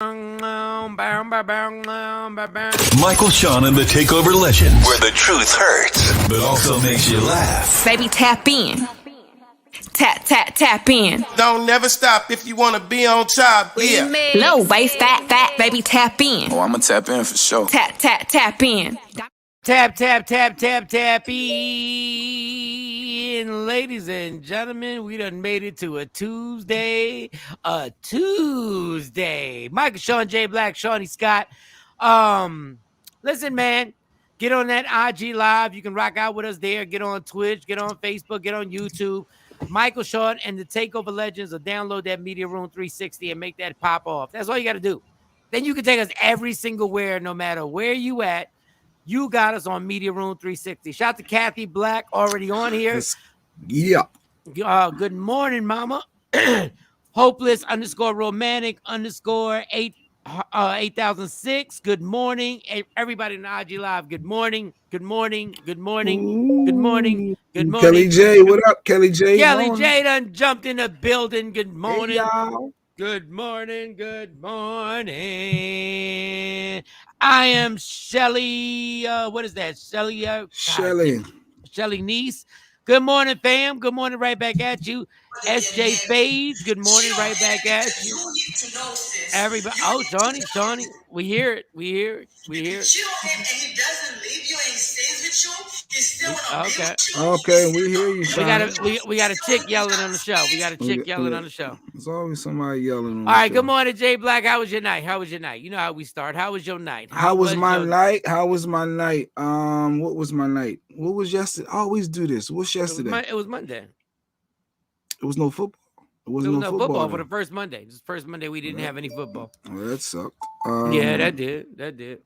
Michael, Shawn, and the Takeover Legends, where the truth hurts, but also makes you laugh. Baby, tap in. Tap in. Don't never stop if you want to be on top. Yeah. Low waist, fat, baby, tap in. Oh, I'ma tap in for sure. Tap in. Tap in. Ladies and gentlemen, we done made it to a Tuesday. Michael, Shawn, J Black, Shawnee Scott. Listen, man, get on that IG Live. You can rock out with us there. Get on Twitch, get on Facebook, get on YouTube. Michael, Shawn, and the Takeover Legends will download that Media Room 360 and make that pop off. That's all you got to do. Then you can take us every single where, no matter where you at. You got us on Media Room 360. Shout out to Kathy Black, already on here. Yeah. Good morning, mama. Hopeless _ romantic _ 8006. Good morning. Everybody in the IG Live, good morning. Good morning. Good morning. Good morning. Good morning. Kelly J, what up, Kelly J? Kelly J done jumped in the building. Good morning. Hey, y'all. Good morning. Good morning. I am Shelly. What is that? Shelly. Shelly Niece. Good morning, fam. Good morning, right back at you. SJ Fades. Good morning, right back at you. Everybody. Oh, Shawnee. We hear it. And he doesn't leave you and he stays with you. He's still okay. Okay, we hear you, Shawn. We got a chick yelling on the show. There's always somebody yelling on All right, good morning, Jay Black. How was your night? You know how we start. How was your night? How was my night? What was my night? What was yesterday? I always do this. What's yesterday? It was Monday. It was no football. There was no football for the first Monday. This first Monday we didn't have any football. Oh, that sucked. Yeah, that did.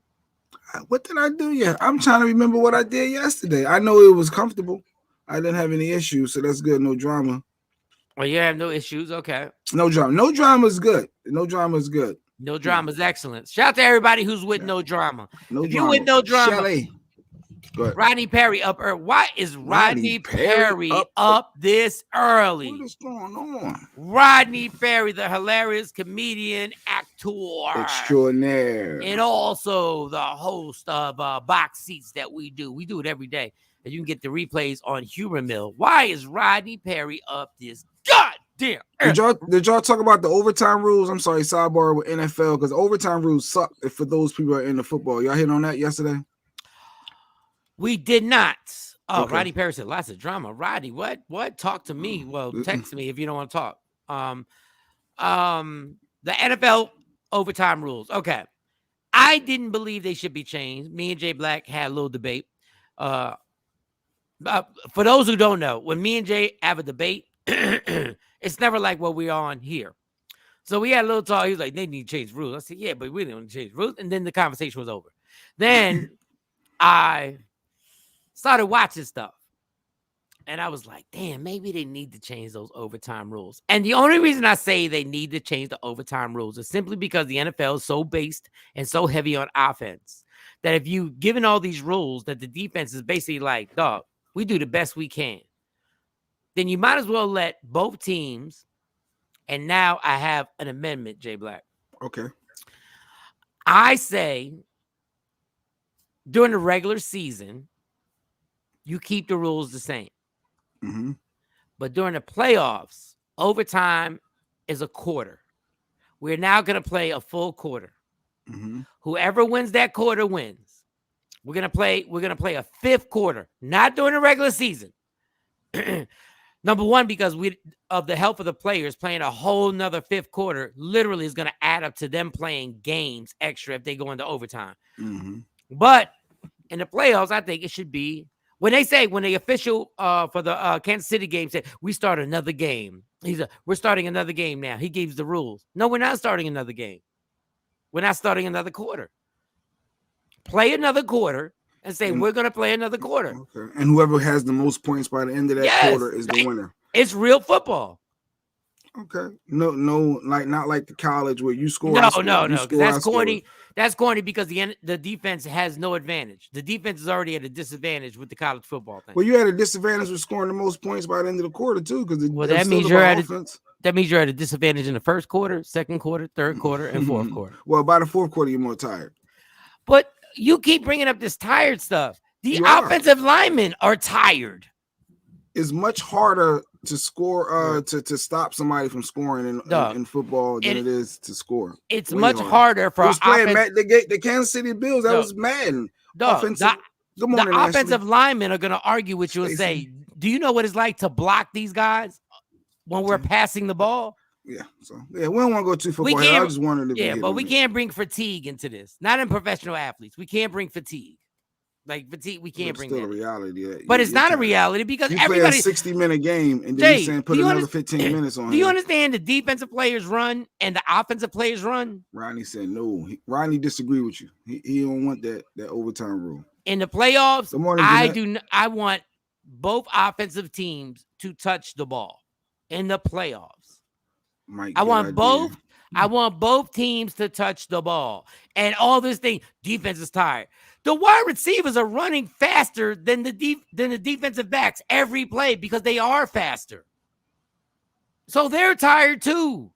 What did I do? Yeah, I'm trying to remember what I did yesterday. I know it was comfortable. I didn't have any issues, so that's good. No drama. Oh, you have no issues? Okay. No drama. No drama is good. No drama is good. No drama is excellent. Shout out to everybody who's with no drama. No if drama. You with no drama. Shelly. Rodney Perry up early. Why is Rodney Perry up this early? What is going on? Rodney Perry, the hilarious comedian, actor extraordinaire, and also the host of Box Seats that we do. We do it every day, and you can get the replays on Humor Mill. Why is Rodney Perry up this goddamn early? Did y'all talk about the overtime rules? I'm sorry, sidebar with NFL, because overtime rules suck for those people who are in the football. Y'all hit on that yesterday? We did not. Oh, okay. Rodney Perry said lots of drama. Rodney, what? Talk to me. Well, text me if you don't want to talk. The NFL overtime rules. Okay. I didn't believe they should be changed. Me and Jay Black had a little debate. For those who don't know, when me and Jay have a debate, it's never like what we're on here. So we had a little talk. He was like, they need to change rules. I said, yeah, but we didn't change rules. And then the conversation was over. Then I started watching stuff, and I was like, damn, maybe they need to change those overtime rules. And the only reason I say they need to change the overtime rules is simply because the NFL is so based and so heavy on offense that if you given all these rules that the defense is basically like, dog, we do the best we can, then you might as well let both teams. And now I have an amendment, Jay Black. Okay. I say during the regular season, you keep the rules the same. Mm-hmm. But during the playoffs, overtime is a quarter. We're now going to play a full quarter. Mm-hmm. Whoever wins that quarter wins. We're going to play a fifth quarter, not during the regular season. Number one, because of the health of the players, playing a whole nother fifth quarter literally is going to add up to them playing games extra if they go into overtime. Mm-hmm. But in the playoffs, I think it should be when the official for the Kansas City game said, we start another game. We're starting another game now. He gives the rules. No, we're not starting another game. We're not starting another quarter. Play another quarter and say, we're going to play another quarter. Okay. And whoever has the most points by the end of that quarter is the winner. It's real football. Okay. No, like not like the college where you score. No. That's corny. That's corny because the defense has no advantage. The defense is already at a disadvantage with the college football thing. Well, you had a disadvantage with scoring the most points by the end of the quarter too, because that means you're at That means you're at a disadvantage in the first quarter, second quarter, third quarter, and fourth quarter. Well, by the fourth quarter, you're more tired. But you keep bringing up this tired stuff. The offensive linemen are tired. It's much harder to score, to stop somebody from scoring in football than it is to score. It's much harder for the Kansas City Bills. That was Madden. The offensive linemen are going to argue with you and say, do you know what it's like to block these guys when we're passing the ball? Yeah. So, we don't want to go too far. I just wanted to we can't bring fatigue into this. Not in professional athletes. We can't bring fatigue. Like fatigue, we can't bring that. A reality. But it's not a reality because everybody play a 60-minute game and then you're saying put another 15 minutes on. Do you understand the defensive players run and the offensive players run? Ronnie said no. Ronnie disagreed with you. He don't want that overtime rule. In the playoffs, I want both offensive teams to touch the ball in the playoffs. I want both teams to touch the ball. And all this thing, defense is tired. The wide receivers are running faster than the defensive backs every play because they are faster. So they're tired too.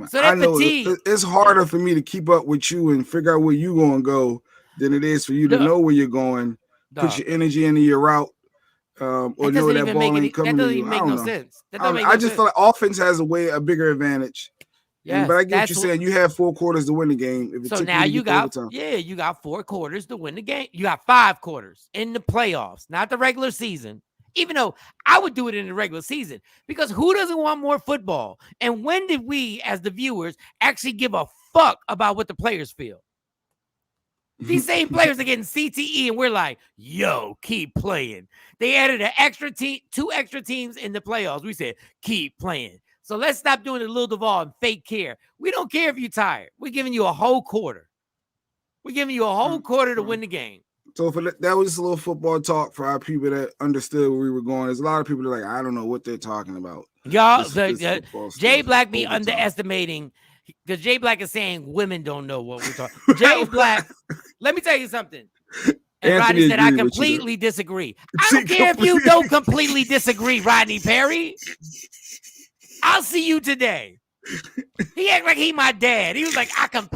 So that fatigue. It's harder for me to keep up with you and figure out where you're going to go than it is for you to know where you're going, put your energy into your route, or know that ball ain't coming to you. That doesn't make no sense. I just feel like offense has a bigger advantage. Yes, but I get what you're saying. You have 4 quarters to win the game. So now you got 4 quarters to win the game. You got 5 quarters in the playoffs, not the regular season. Even though I would do it in the regular season, because who doesn't want more football? And when did we, as the viewers, actually give a fuck about what the players feel? These same players are getting CTE, and we're like, yo, keep playing. They added an extra 2 extra teams in the playoffs. We said, keep playing. So let's stop doing the Lil Duval and fake care. We don't care if you're tired. We're giving you a whole quarter. We're giving you a whole quarter to win the game. So that was just a little football talk for our people that understood where we were going. There's a lot of people that are like, I don't know what they're talking about. Y'all, Jay Black be underestimating, because Jay Black is saying women don't know what we're talking about. Jay Black, let me tell you something. And Rodney said, I completely disagree. I don't care if you don't completely disagree, Rodney Perry. I'll see you today. He act like he my dad. He was like, I don't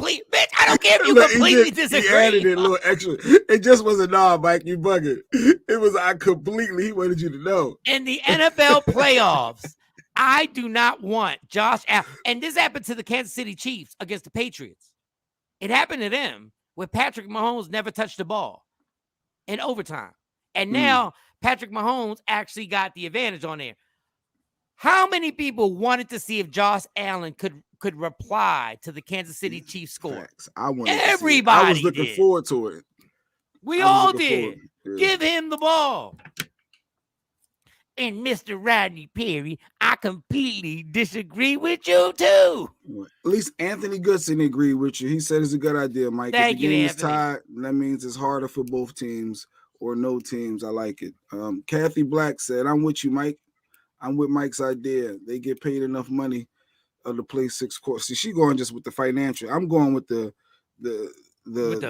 care if you completely disagree. He added it a little extra. It just wasn't, nah, Mike, you bugging. It was, he wanted you to know. In the NFL playoffs, I do not want Josh Allen. And this happened to the Kansas City Chiefs against the Patriots. It happened to them where Patrick Mahomes never touched the ball in overtime. And now Patrick Mahomes actually got the advantage on there. How many people wanted to see if Josh Allen could reply to the Kansas City Chiefs score? Everybody. I was looking forward to it. We all did. Give him the ball. And Mr. Rodney Perry, I completely disagree with you too. At least Anthony Goodson agreed with you. He said it's a good idea, Mike. Thank you, if the game is tied, that means it's harder for both teams or no teams. I like it. Kathy Black said, I'm with you, Mike. I'm with Mike's idea. They get paid enough money to play 6 quarters. See, she going just with the financial. I'm going with the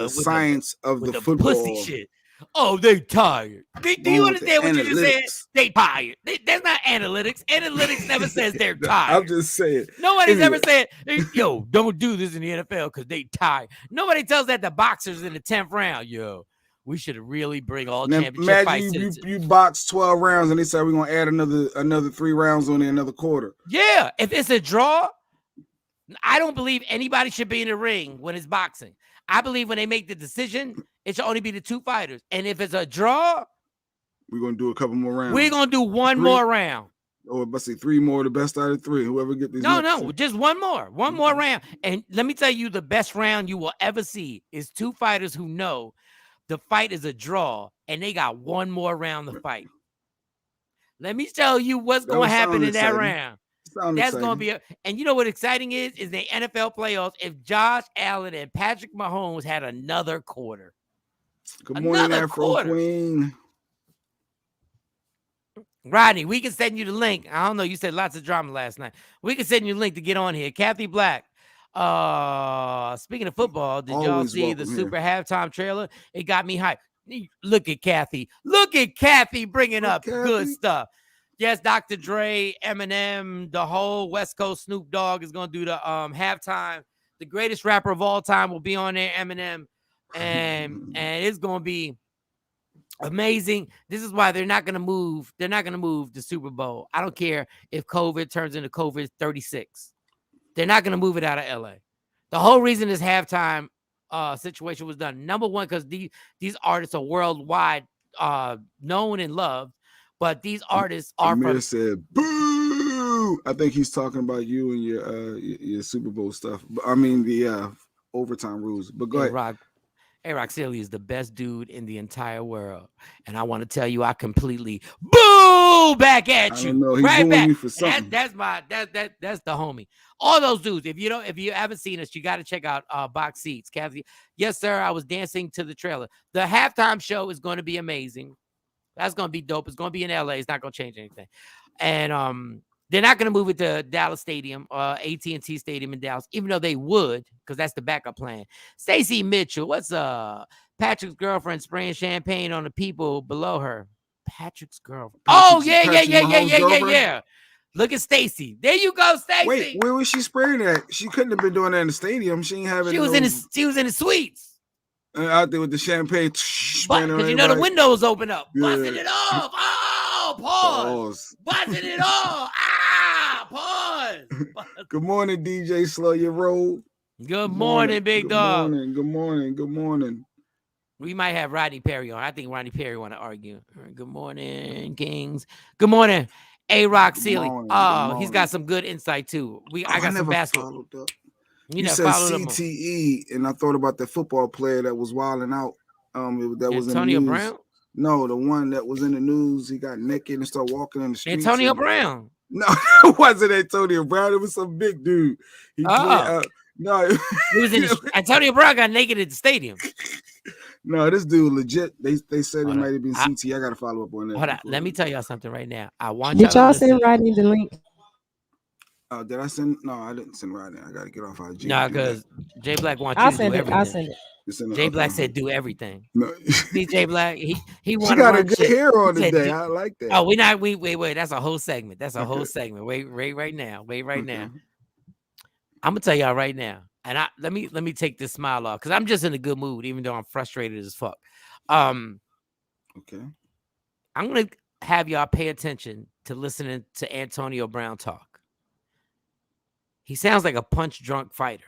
science of the football. Pussy shit. Oh, they tired. Do you understand what you just said? They tired. That's not analytics. Analytics never says they're tired. I'm just saying. Nobody's ever said, yo, don't do this in the NFL because they tired. Nobody tells that the boxers in the 10th round, yo. We should really bring all championship fights. Imagine you box 12 rounds and they say we're gonna add another 3 rounds on there, another quarter. Yeah, if it's a draw, I don't believe anybody should be in the ring when it's boxing. I believe when they make the decision, it should only be the 2 fighters. And if it's a draw, we're gonna do a couple more rounds. We're gonna do 1 more round. Oh, let's say 3 more, the best out of 3. Whoever get these. No, just 1 more. 1 more round. And let me tell you, the best round you will ever see is 2 fighters who know the fight is a draw, and they got 1 more round to fight. Let me tell you what's going to happen in that round. That's going to be and you know what exciting is the NFL playoffs if Josh Allen and Patrick Mahomes had another quarter. Good morning, Afro Queen. Rodney, we can send you the link. I don't know. You said lots of drama last night. We can send you the link to get on here. Kathy Black. Speaking of football, did y'all see the super halftime trailer? It got me hyped. Look at Kathy. Look at Kathy bringing up good stuff. Yes, Dr. Dre, Eminem, the whole West Coast Snoop Dogg is gonna do the halftime. The greatest rapper of all time will be on there, Eminem, and it's gonna be amazing. This is why they're not gonna move. They're not gonna move the Super Bowl. I don't care if COVID turns into COVID 36. They're not gonna move it out of LA. The whole reason this halftime situation was done, number one, because these artists are worldwide known and loved, but these artists are Amir from. said, "Boo!" I think he's talking about you and your Super Bowl stuff. I mean the overtime rules. But go ahead. A-Rock Silly is the best dude in the entire world, and I want to tell you, I completely boo back at you. I don't know. He's right booing back. you for something. That's the homie. All those dudes. If you haven't seen us, you got to check out Box Seats. Kathy, yes sir. I was dancing to the trailer. The halftime show is going to be amazing. That's going to be dope. It's going to be in LA. It's not going to change anything, and they're not going to move it to Dallas Stadium, AT&T Stadium in Dallas, even though they would, because that's the backup plan. Stacey Mitchell, what's Patrick's girlfriend spraying champagne on the people below her? Patrick's girlfriend. Yeah. Look at Stacey. There you go, Stacey. Wait, where was she spraying at? She couldn't have been doing that in the stadium. She ain't having. She was in the suites. Out there with the champagne. Because you know the windows open up. Yeah. Buzzing it off. Oh, pause. Buzzing it off. Pause. Good morning, DJ Slow Your Roll. Good morning, big dog. Good morning. We might have Rodney Perry on. I think Rodney Perry want to argue. Good morning, Kings. Good morning, A-Rock Sealy. He's got some good insight too. I got some basketball. You said CTE, and I thought about the football player that was wilding out. That was Antonio in the news. Brown. No, the one that was in the news. He got naked and started walking in the street. Antonio Brown. No, it wasn't Antonio Brown. It was some big dude. He played, no, he was in Antonio Brown got naked at the stadium. No, this dude legit. They said it might have been CTE. I got to follow up on that. Hold on. Let me tell y'all something right now. I want Did y'all send Rodney the link? Did I send? No, I didn't send Rodney. I got to get off IG. No, because Jay Black wants you to do everything. I'll send it. Jay Black said do everything. No. DJ Black, he She got a good hair on today. I like that. Oh, wait. That's a whole segment. That's a whole segment. Wait right now. I'm gonna tell y'all right now. And let me take this smile off because I'm just in a good mood, even though I'm frustrated as fuck. Okay. I'm gonna have y'all pay attention to listening to Antonio Brown talk. He sounds like a punch drunk fighter.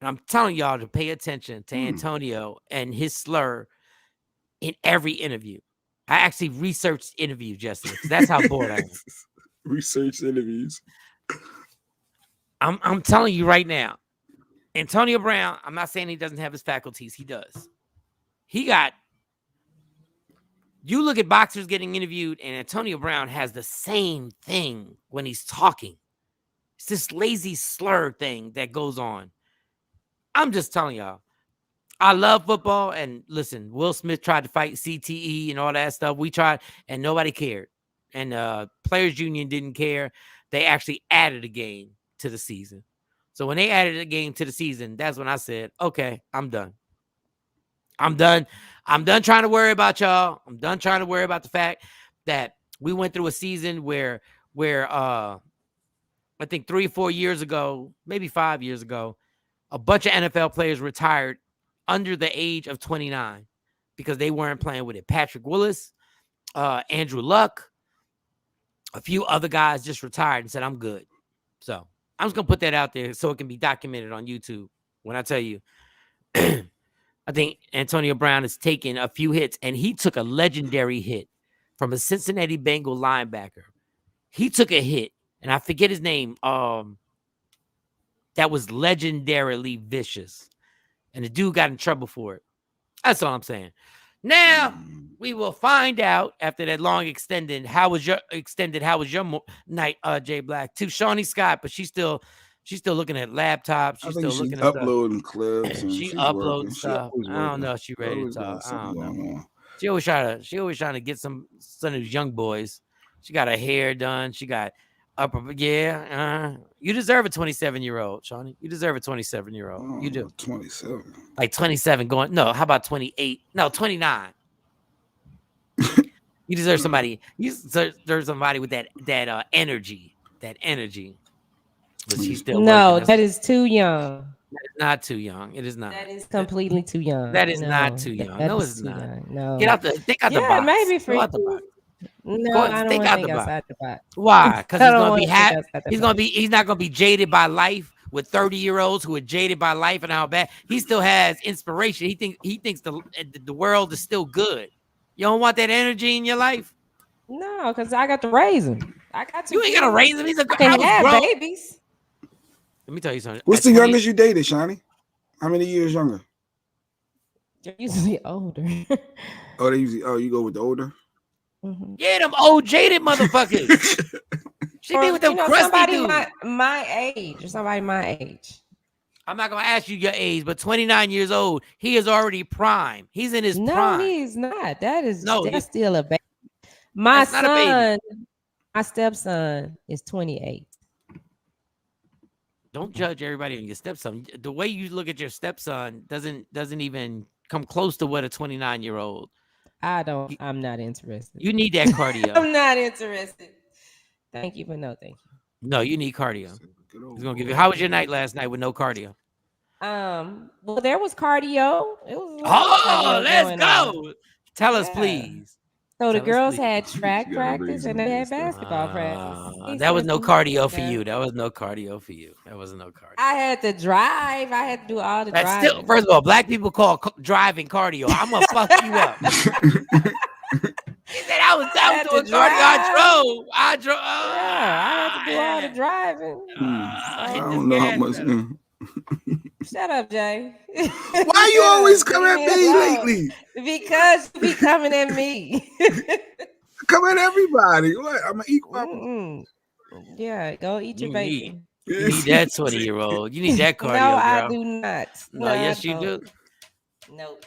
And I'm telling y'all to pay attention to Antonio and his slur in every interview. I actually researched interviews yesterday because that's how bored I am. Research interviews. I'm telling you right now, Antonio Brown, I'm not saying he doesn't have his faculties. He does. You look at boxers getting interviewed, and Antonio Brown has the same thing when he's talking. It's this lazy slur thing that goes on. I'm just telling y'all, I love football. And listen, Will Smith tried to fight CTE and all that stuff. We tried, and nobody cared. And Players Union didn't care. They actually added a game to the season. So when they added a game to the season, that's when I said, okay, I'm done. I'm done trying to worry about y'all. I'm done trying to worry about the fact that we went through a season where I think 3 or 4 years ago, maybe 5 years ago, a bunch of NFL players retired under the age of 29 because they weren't playing with it. Patrick Willis, Andrew Luck, a few other guys just retired and said, I'm good. So I'm just going to put that out there so it can be documented on YouTube when I tell you. I think Antonio Brown has taken a few hits, and he took a legendary hit from a Cincinnati Bengal linebacker. He took a hit, and I forget his name. That was legendarily vicious, and the dude got in trouble for it. That's all I'm saying. Now we will find out after that long extended. How was your night, Jay Black? To Shawnee Scott, but she's still looking at laptops. She's still looking at uploading clips. She's uploading stuff. I don't know if she's ready to talk. I don't know. She always trying to get some of these young boys. She got her hair done. She got you deserve a 27-year-old, Shawnee. You deserve a 27-year-old. You do. 27. Like 27 going. No, how about 28? No, 29. You deserve somebody. You deserve somebody with that energy. That energy. But she's still No, working. that is too young. That is not too young. It is not. That is completely too young. That is No, not too young. that No, is it's too not. young. No. Get out the think out the Yeah, box. maybe for Go out the you. box. No, Go I don't think want to out think the box. outside the box. Why? Because I he's don't gonna wanna be think happy. outside the He's box. gonna be. He's not gonna be jaded by life with 30-year-olds who are jaded by life and how bad. He still has inspiration. He thinks the world is still good. You don't want that energy in your life. No, because I got to raise him. I got to. You ain't gotta raise him. I can was have grown. babies. Let me tell you something. What's the youngest you dated, Shawnee? How many years younger? They're usually older. Oh, they usually. Oh, you go with the older. Mm-hmm. Yeah, them old jaded motherfuckers. She be with them crusty somebody dudes. my age or somebody my age. I'm not gonna ask you your age, but 29 years old, he is already prime. He's in his prime. No, he's not. That's he's still a baby. My That's not a baby. son, my stepson is 28. Don't judge everybody on your stepson. The way you look at your stepson doesn't even come close to what a 29-year-old. I'm not interested. You need that cardio. I'm not interested. Thank you, but no thank you. No, you need cardio. He's gonna give you. How was your night last night with no cardio? Well, there was cardio. It was. Let's go. Tell us, please. So the girls had track practice and they had basketball practice. That was no cardio for you. That was no cardio for you. That was no cardio. I had to drive. I had to do all the driving. Still, first of all, black people call driving cardio. I'm gonna fuck you up. He said I was doing cardio. I drove. Yeah, I had to do all the driving. I don't know how much. Shut up, Jay. Why you always come at me lately? Because you be coming at me. Come at everybody. What? I'm gonna eat my. Yeah, go eat your bacon. You need that 20-year-old. You need that cardio. No, girl. I do not. No, yes, you do. Nope,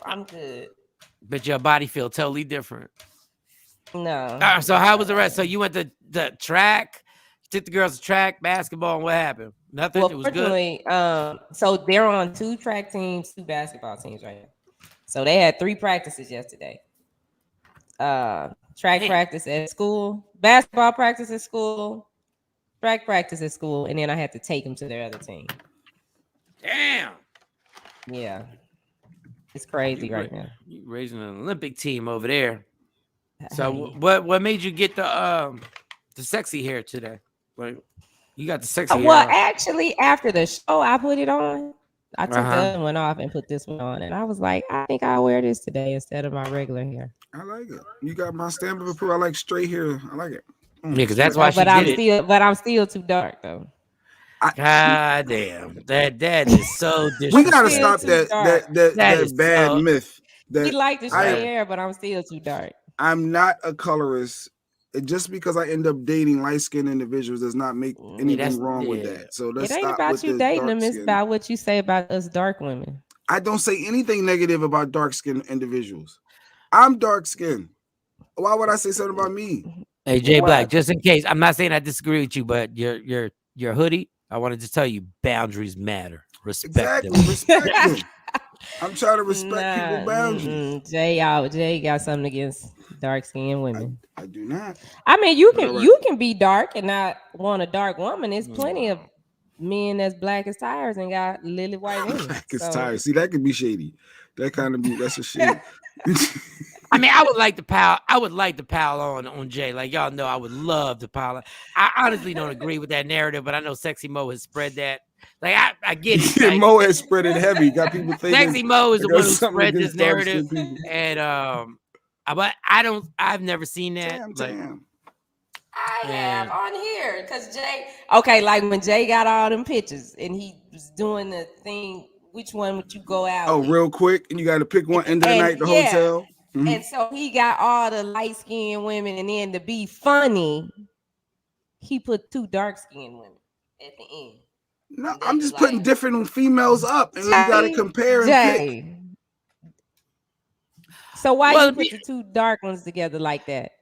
I'm good. But your body feel totally different. No. So how was the rest? So you went to the track, took the girls to track, basketball, and what happened? Nothing. Well, it was good. So they're on 2 track teams, 2 basketball teams right now. So they had 3 practices yesterday. Track practice at school, basketball practice at school, track practice at school, and then I had to take them to their other team. Damn. Yeah. It's crazy right now. You raising an Olympic team over there. So what made you get the sexy hair today? You got the sexy hair. Well, actually, after the show, I put it on. I took the other one off and put this one on, and I was like, I think I'll wear this today instead of my regular hair. I like it. You got my stamp of approval. I like straight hair. I like it. Yeah, because that's why I'm still too dark though. God damn, that is so disrespectful. We gotta stop that bad myth. That we like the straight hair, but I'm still too dark. I'm not a colorist. Just because I end up dating light-skinned individuals does not make anything wrong with that. So let's it ain't stop about with you dating them. It's skin. about what you say about us dark women. I don't say anything negative about dark-skinned individuals. I'm dark-skinned. Why would I say something about me? Hey, Jay Black, just in case, I'm not saying I disagree with you, but your hoodie, I wanted to tell you, boundaries matter. Respect them. Respect them. I'm trying to respect people's boundaries. Jay got something against dark-skinned women. I do not. I mean, you can be dark and not want a dark woman. There's plenty of men that's black as tires and got lily white women. Black as tires. See, that could be shady. That's a shady. I mean, I would like to pile on Jay. Like y'all know, I would love to pile on. I honestly don't agree with that narrative, but I know Sexy Mo has spread that. Like I get it. Yeah, like, Mo has spread it heavy. Got people thinking Sexy Mo is the one who spread this against narrative, dark-skinned people. and but I've never seen that. Damn. I have on here because Jay. Okay, like when Jay got all them pictures and he was doing the thing. Which one would you go out? Oh, real quick, and you got to pick one end of the night, the hotel. Mm-hmm. And so he got all the light-skinned women, and then to be funny, he put 2 dark-skinned women at the end. No, I'm just putting different females up, and you got to compare and pick. So why you put the 2 dark ones together like that?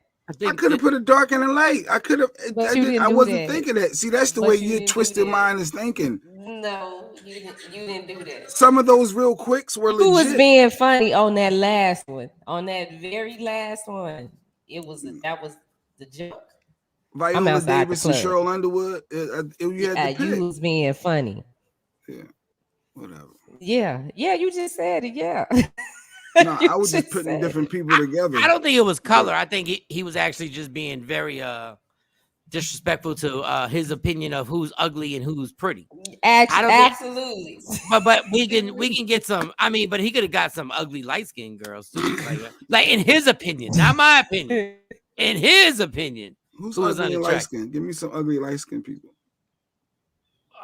I could have put a dark and a light. I could have. I wasn't thinking that. See, that's the way your twisted mind is thinking. No, you didn't do that. Some of those real quicks were legit. Who was being funny on that last one? On that very last one, that was the joke. Viola Davis and Cheryl Underwood. You had to pick. You was being funny. Yeah, whatever. Yeah, you just said it. Yeah. No, I was just putting different people together. I don't think it was color. I think he was actually just being very disrespectful to his opinion of who's ugly and who's pretty. Absolutely. But we can get some. I mean, but he could have got some ugly light skinned girls too. Like in his opinion, not my opinion. In his opinion, who's ugly and light skinned? Give me some ugly light skinned people.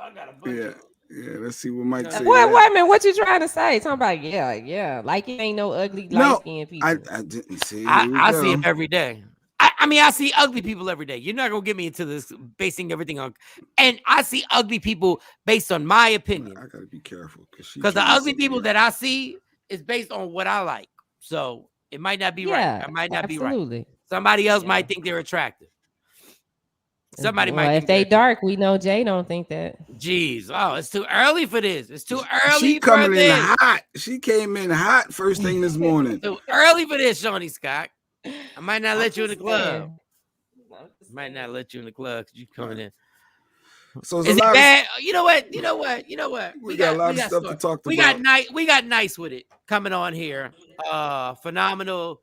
I got a bunch. Yeah, let's see what Mike said. Wait a minute, what you trying to say? Talking about yeah, like it ain't no ugly light skinned people. I didn't see. I see him every day. I mean, I see ugly people every day. You're not gonna get me into this basing everything on, and I see ugly people based on my opinion. I gotta be careful because the ugly people that I see is based on what I like. So it might not be right. I might not be right. Somebody else might think they're attractive. Somebody might. If they dark, we know Jay don't think that. Jeez, it's too early for this. It's too early. She coming in hot. She came in hot first thing this morning. Too early for this, Shawnee Scott. I might not let you in the club. Might not let you in the club because you coming in. So is it bad? You know what? We got a lot of stuff to talk about. We got Nice with it coming on here. Phenomenal,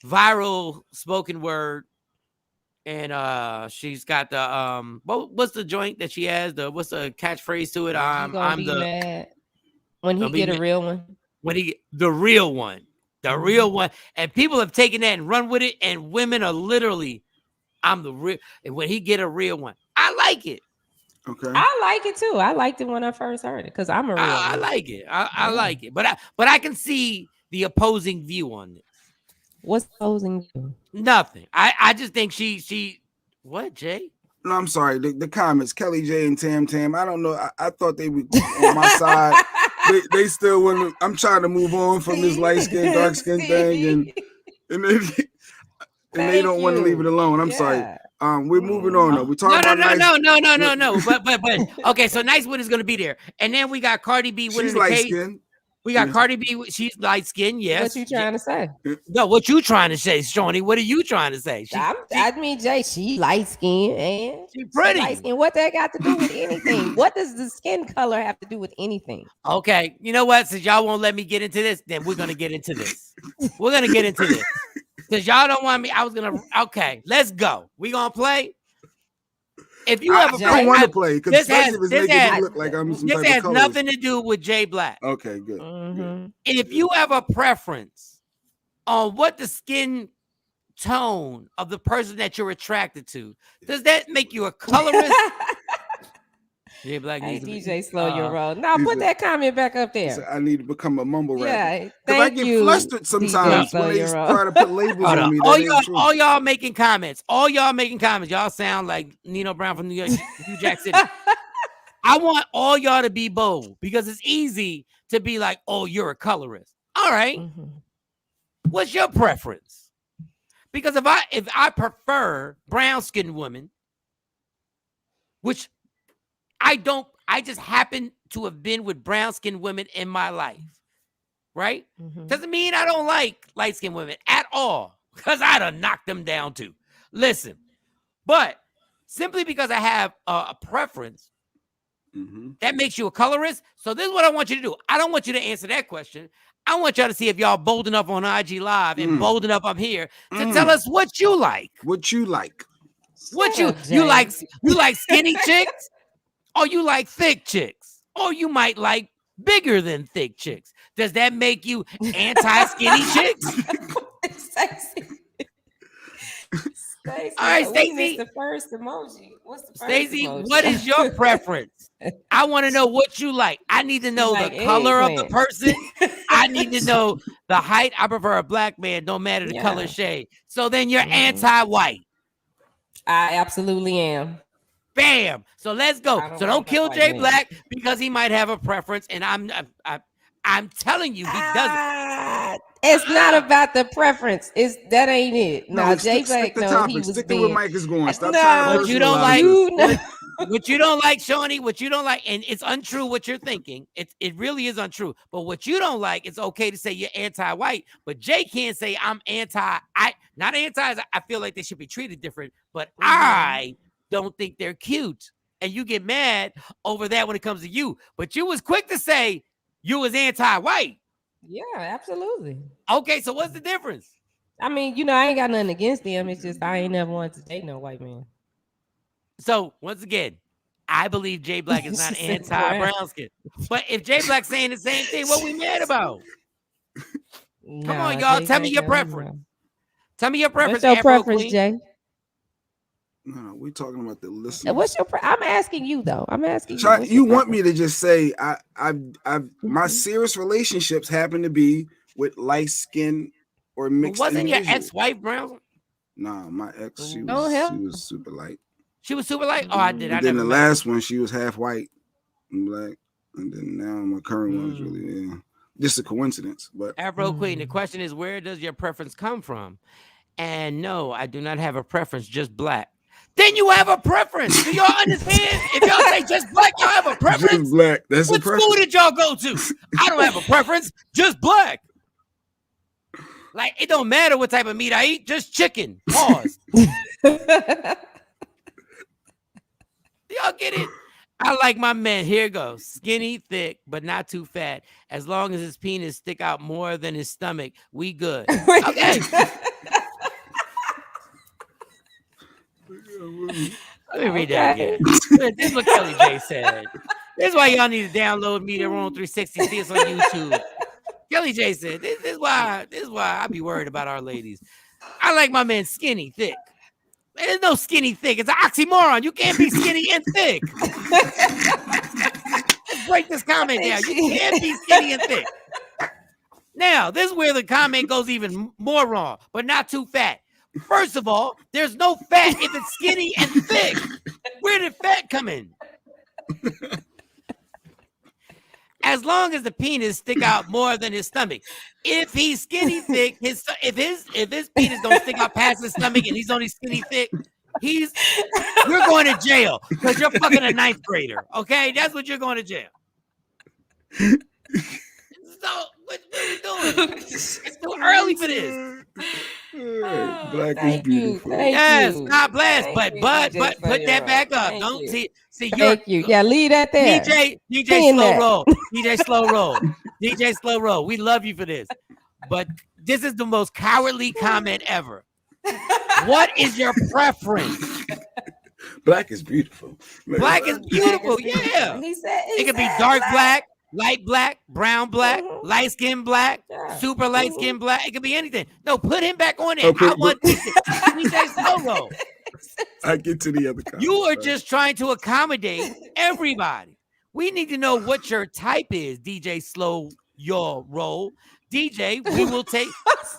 viral spoken word. And she's got the what's the joint that she has? What's the catchphrase to it? I'm the mad when he get a real one. When he the real one. The real one. And people have taken that and run with it. And women are literally, I'm the real. And when he get a real one, I like it. Okay. I like it too. I liked it when I first heard it because I'm a real one. I like it. I like it. But I can see the opposing view on this. What's opposing view? Nothing. I just think she what, Jay? No, I'm sorry. The comments, Kelly J and Tam. I don't know. I thought they were on my side. They still want to. I'm trying to move on from this light skin, dark skin thing, and they don't want to leave it alone. I'm sorry. We're moving on though. We're talking about no. But okay. So NyceWitIt is going to be there, and then we got Cardi B winning the case. Skin. We got Cardi B. She's light skinned. Yes. What you trying to say? No, what you trying to say, Shawnee? What are you trying to say? I mean, Jay, she light skinned and she pretty. Light skin. What that got to do with anything? What does the skin color have to do with anything? Okay, you know what? Since y'all won't let me get into this, then we're gonna get into this. We're gonna get into this because y'all don't want me. I was gonna. Okay, let's go. We gonna play. If you ever I want to play because this has look like I'm some this has nothing to do with Jay Black. Okay, good. Mm-hmm. If you have a preference on what the skin tone of the person that you're attracted to, does that make you a colorist? Jay Black needs DJ, slow your roll. Now put that comment back up there. I need to become a mumble rapper. Yeah, because I get flustered sometimes when they try to put labels on me. All y'all making comments. Y'all sound like Nino Brown from New Jack City. I want all y'all to be bold because it's easy to be like, oh, you're a colorist. All right. Mm-hmm. What's your preference? Because if I prefer brown skinned women, which I just happen to have been with brown skinned women in my life, right? Mm-hmm. Doesn't mean I don't like light skinned women at all, because I'd have knocked them down too. Listen, but simply because I have a preference, that makes you a colorist. So this is what I want you to do. I don't want you to answer that question. I want y'all to see if y'all bold enough on IG Live and bold enough up here to tell us what you like. What you like? What you like? You like skinny chicks? Or you like thick chicks, or you might like bigger than thick chicks. Does that make you anti-skinny chicks? Stacey, all right, Stacey. The first emoji. What's the first Stacey, emoji? what is your preference? I want to know what you like. I need to know the color of the person. I need to know the height. I prefer a black man, no matter the color shade. So then you're anti-white. I absolutely am. Bam. So let's go. So don't kill Jay Black because he might have a preference, and I'm telling you he doesn't. It's not about the preference. That ain't it. No, Jay Black, the no, topic. he was Stick to being. where Mike is going. Stop No, trying to What you don't personalize like, this. what you don't like, Shawnee, what you don't like, and it's untrue what you're thinking. It really is untrue. But what you don't like, it's okay to say you're anti-white. But Jay can't say I'm not anti. I feel like they should be treated different, but I don't think they're cute. And you get mad over that when it comes to you. But you was quick to say you was anti-white. Yeah, absolutely. Okay, so what's the difference? I mean, I ain't got nothing against them. It's just I ain't never wanted to date no white man. So once again, I believe Jay Black is not She said anti-brown skin. But if Jay Black's saying the same thing, what we mad about? Come on, y'all. Tell me your preference. Tell me your preference. What's your Afro preference, Queen. Jay? No, we're talking about the listeners. What's your? I'm asking you though. I'm asking you. What's You your want me preference? to just say my serious relationships happen to be with light skin or mixed. Wasn't your individuals. ex-wife brown? Nah, my ex, she Oh, hell. was super light. She was super light. Oh, I did. I And then never the met her. last one, she was half white and black. And then now my current one is really just a coincidence. But Afro Queen. The question is, where does your preference come from? And no, I do not have a preference. Just black. Then you have a preference. Do y'all understand? If y'all say just black, y'all have a preference. just black. That's What a preference. school did y'all go to? I don't have a preference. Just black. Like, it don't matter what type of meat I eat. Just chicken. Pause. Y'all get it? I like my man. Here it goes. Skinny, thick, but not too fat. As long as his penis stick out more than his stomach, we good. Okay. Let me read that again. This is what Kelly J said. This is why y'all need to download Media Room 360. See us on YouTube. Kelly J said, this is why I be worried about our ladies. I like my man skinny, thick. There's no skinny thick. It's an oxymoron. You can't be skinny and thick. Let's break this comment down. You can't be skinny and thick. Now, this is where the comment goes even more wrong, but not too fat. First of all, there's no fat if it's skinny and thick. Where did fat come in? As long as the penis stick out more than his stomach. If he's skinny thick, if his penis don't stick out past his stomach and he's only skinny thick, you're going to jail because you're fucking a ninth grader. Okay, that's what you're going to jail. So what are we doing? It's too early for this. Black is beautiful. Yes, God bless. But put that back up. Don't see. Thank you. Yeah, leave that there. DJ slow roll. DJ slow roll. DJ slow roll. We love you for this. But this is the most cowardly comment ever. What is your preference? Black is beautiful. Black is beautiful. Yeah. It could be dark black, light black, brown black, light skin black, super light skin black. It could be anything. No, put him back on it. Okay, I want DJ slow roll. I get to the other comment. You are just trying to accommodate everybody. We need to know what your type is, DJ Slow Your Roll. DJ, we will take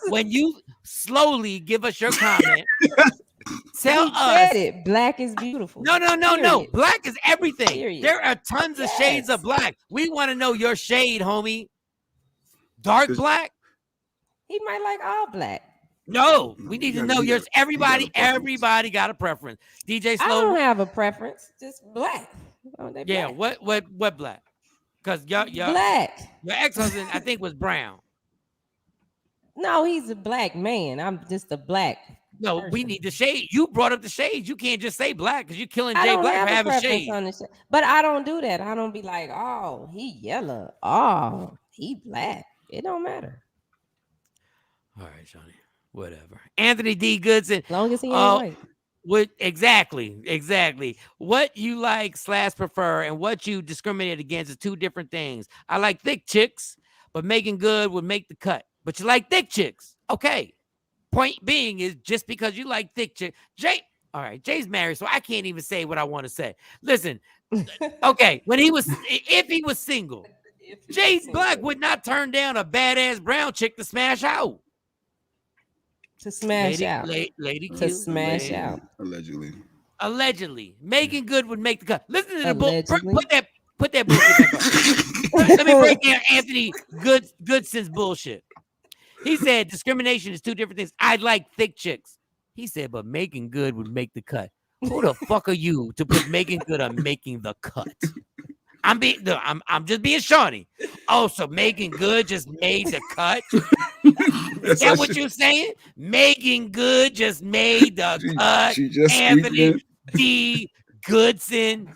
when you slowly give us your comment. Tell us it. Black is beautiful. No. Black is everything. Period. There are tons of shades of black. We want to know your shade, homie. Dark black? He might like all black. No, we need to know yours. Everybody got a preference. DJ Slow. I don't have a preference. Just black. Yeah, black. what black? Because your black. Your ex-husband, I think, was brown. No, he's a black man. I'm just a black. No, person. We need the shade. You brought up the shades. You can't just say black because you're killing I Jay don't Black have for a having preference shade. on the but I don't do that. I don't be like, oh, he yellow. Oh, he black. It don't matter. All right, Johnny. Whatever. Anthony D. Goodson. As long as he ain't white. Exactly. What you like / prefer and what you discriminate against is two different things. I like thick chicks, but making good would make the cut. But you like thick chicks. Okay. Point being is just because you like thick chicks. Jay's married, so I can't even say what I want to say. Listen, okay, if he was single, Jay Black would not turn down a badass brown chick to smash out. To smash out. Lady to smash out. Allegedly. Making good would make the cut. Listen to the book. Put that bullshit back up. Let me break down Anthony Goodson's bullshit. He said discrimination is two different things. I like thick chicks. He said, but making good would make the cut. Who the fuck are you to put making good on making the cut? I'm just being Shawnee. Oh, so making good just made the cut? Is that what you're saying? Making good just made the cut. She just Anthony D. Goodson.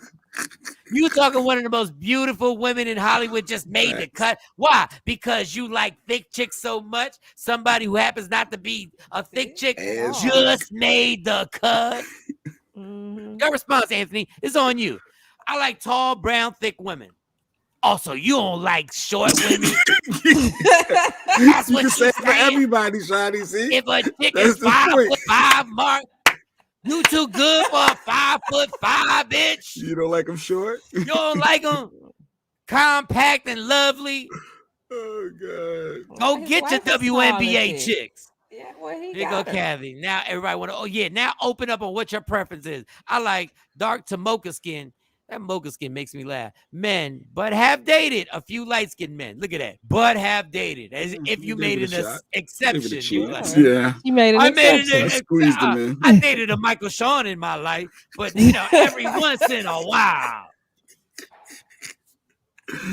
You talking one of the most beautiful women in Hollywood just made the cut. Why? Because you like thick chicks so much. Somebody who happens not to be a thick chick just made the cut. Your response, Anthony, is on you. I like tall, brown, thick women. Also, you don't like short women. That's what you say you're for saying. Everybody, Shawty, see? If a chick is 5'5", Mark, you too good for a 5'5", bitch. You don't like them short? You don't like them compact and lovely. Oh, God. Go get your WNBA chicks. Yeah, well, he Here got go her. Kathy. Now everybody want to. Oh yeah. Now open up on what your preference is. I like dark to mocha skin. That mocha skin makes me laugh. Men, but have dated a few light skinned men. Look at that. But have dated, as if you made an exception. Yeah. You made an exception. I squeezed him in. I dated a Michael Shawn in my life, but you know, every once in a while,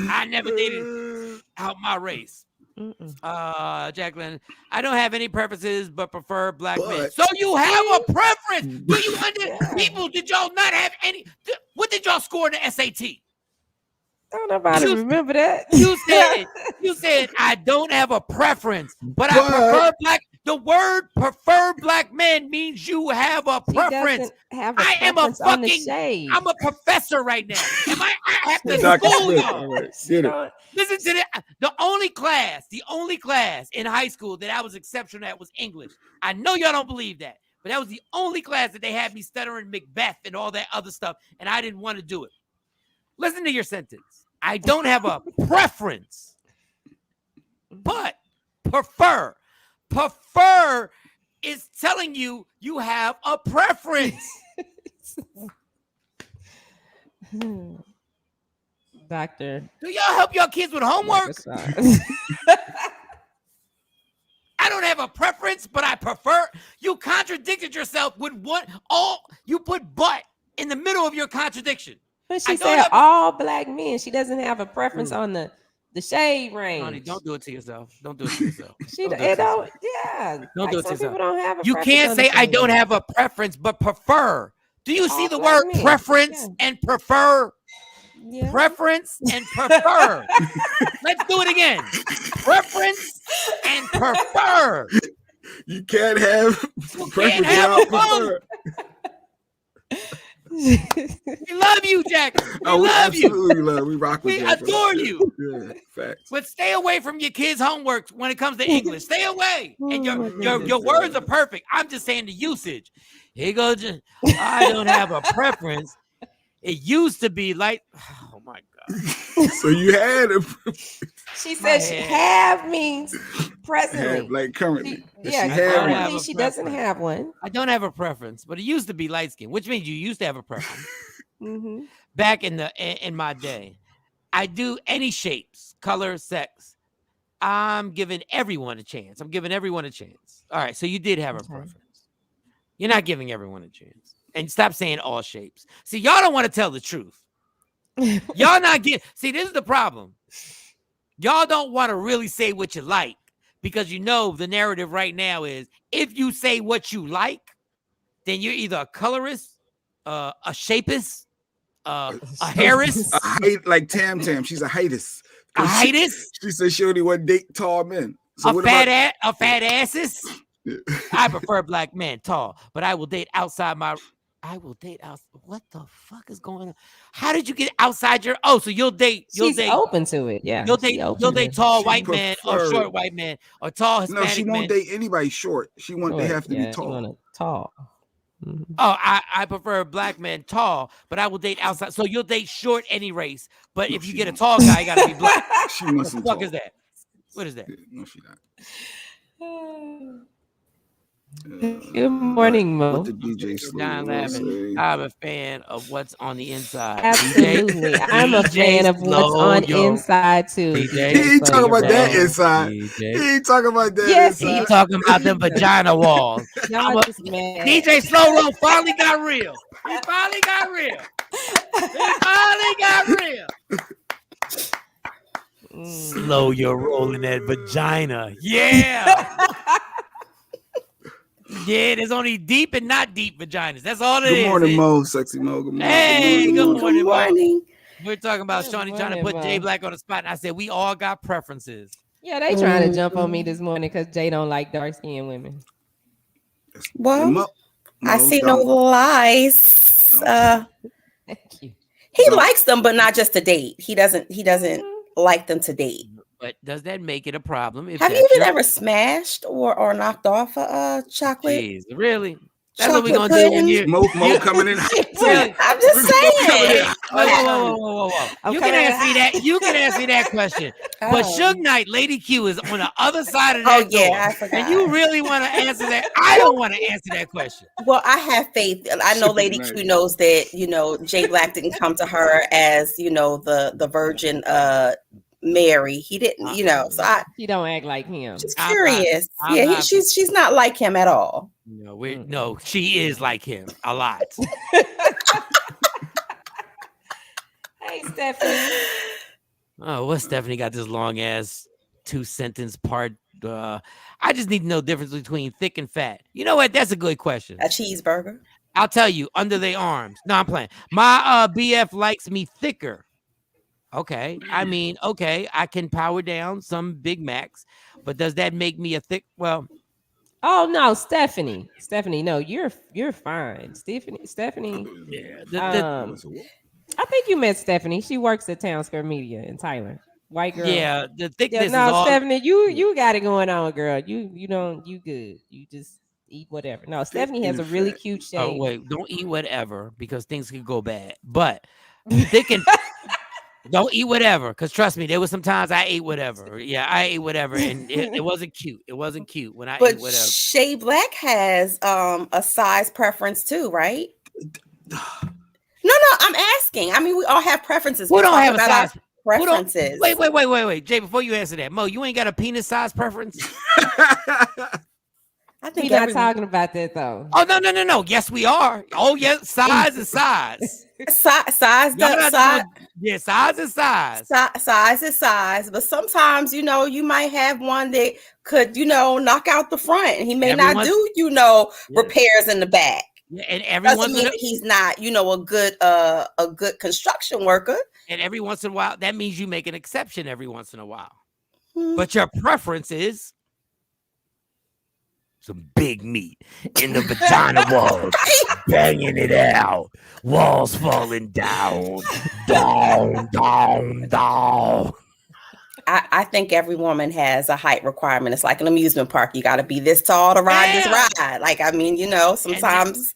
I never dated out my race. Jacqueline, I don't have any preferences but prefer black men. So you have a preference. Do you understand? People, did y'all not have any? What did y'all score in the SAT? Don't nobody remember that. You said I don't have a preference, but I prefer black. The word prefer black men means you have a preference. I am a fucking. I'm a professor right now. I have to school y'all. Listen to that. The only class in high school that I was exceptional at was English. I know y'all don't believe that, but that was the only class that they had me stuttering Macbeth and all that other stuff, and I didn't want to do it. Listen to your sentence. I don't have a preference, but prefer. Prefer is telling you you have a preference. Doctor. Do y'all help your kids with homework? I don't have a preference, but I prefer. You contradicted yourself with you put but in the middle of your contradiction. But she said all black men. She doesn't have a preference on the shade range. Honey, don't do it to yourself. Don't do it to yourself. Don't do it to yourself. People don't have a you can't say I don't have a preference, but prefer. Do you see the word preference and prefer? Yeah. Preference and prefer. Let's do it again. Preference and prefer. You can't have preference without prefer. We love you, Jack. We love you. We rock with you. We adore you. Yeah, facts. But stay away from your kids' homework when it comes to English. Stay away. And your words are perfect. I'm just saying the usage. Here goes. I don't have a preference. It used to be like, oh my God. So you had a. She said she have means presently. Have, like currently. Currently she doesn't have one. I don't have a preference, but it used to be light skin, which means you used to have a preference. Back in my day, I do any shapes, color, sex. I'm giving everyone a chance. All right, so you did have a preference. You're not giving everyone a chance. And stop saying all shapes. See, y'all don't want to tell the truth. Y'all not get. See, this is the problem. Y'all don't want to really say what you like because you know the narrative right now is if you say what you like, then you're either a colorist, a shapist, a hairist. Like Tam Tam. She's a heightist. A heightist? She said she only want to date tall men. So a fat asses? I prefer black men, tall, but I will date outside my. What the fuck is going on? How did you get outside your? Oh, so you'll date. She's open to it. Yeah. You'll date tall white men or short white men or tall Hispanic men. No, she won't date anybody short. She want they have to be tall. Tall. Oh, I prefer black men tall, but I will date outside. So you'll date short any race, but if you get a tall guy, you gotta be black. She mustn't. What the fuck is that? What is that? No, she not. Good morning, Mo. What the DJ John laughing. say? I'm a fan of what's on the inside. Absolutely. I'm a fan of what's on inside too. DJ. He ain't talking about that Slow inside. DJ. He ain't talking about that Yes, inside. He talking about them vagina walls. Y'all just mad. DJ Slow Roll finally got real. He finally got real. He finally got real. Slow your roll in that vagina. Yeah. Yeah, there's only deep and not deep vaginas. That's all it is. Good morning, Mo. Sexy Mo. Good morning. Hey, good morning, Mo. morning. We're talking about Good Shawnee trying to morning, put Jay Mo. Black on the spot. And I said, we all got preferences. Yeah, they trying to jump on me this morning because Jay don't like dark skinned women. Well, Mo, I see no don't. lies. Thank you. He likes them, but not just to date. He doesn't like them to date. But does that make it a problem? If Have you that's even your- ever smashed or knocked off a chocolate? Jeez, really? That's what we're Chocolate gonna do when pudding? you Mo coming in. really? I'm just saying. Whoa. I'm You can coming ask me that. You can ask me that question. But Oh. Suge Knight, Lady Q is on the other side of Oh that yeah, door. I forgot. And you really want to answer that? I don't want to answer that question. Well, I have faith. I know Suge Lady Knight. Q knows that, Jay Black didn't come to her as, the virgin Mary. He didn't, so I He don't act like him. just I'm curious. I'm Yeah, not- she's not like him at all. No, she is like him a lot. Hey, Stephanie. Oh, what Stephanie got this long ass 2-sentence part? I just need to know the difference between thick and fat. You know what? That's a good question. A cheeseburger. I'll tell you, under their arms. No, I'm playing. My BF likes me thicker. Okay. I mean, okay, I can power down some Big Macs, but does that make me a thick? Well, Oh no, Stephanie. Stephanie, no, you're fine. Stephanie. yeah. I think you met Stephanie. She works at Town Square Media in Tyler. White girl. Yeah, the thickness Yeah, is no, all. Stephanie, you got it going on, girl. You good. You just eat whatever. No, Stephanie has a really cute shape. Oh wait, don't eat whatever because things could go bad. But thick and don't eat whatever because trust me, there was some times I ate whatever. Yeah, I ate whatever, and it wasn't cute. It wasn't cute when I But ate whatever. Shay Black has a size preference too, right? No, I'm asking. I mean, we all have preferences. Who We don't talk have a about size? our Who don't- preferences. Wait, Jay. Before you answer that, Mo, you ain't got a penis size preference. I We're think not everyone- talking about that though. Oh no. Yes, we are. Oh yes, size is size. size Y'all not size doing- yeah, size is size. size is size, but sometimes you might have one that could knock out the front, and he may not Everyone's- do Yeah. repairs in the back. Yeah, and every Doesn't once mean in that he's not a good construction worker. and every once in a while, that means you make an exception every once in a while. Hmm. But your preference is some big meat in the vagina walls, banging it out, walls falling down. I think every woman has a height requirement. It's like an amusement park. You got to be this tall to ride this ride. Like, I mean, sometimes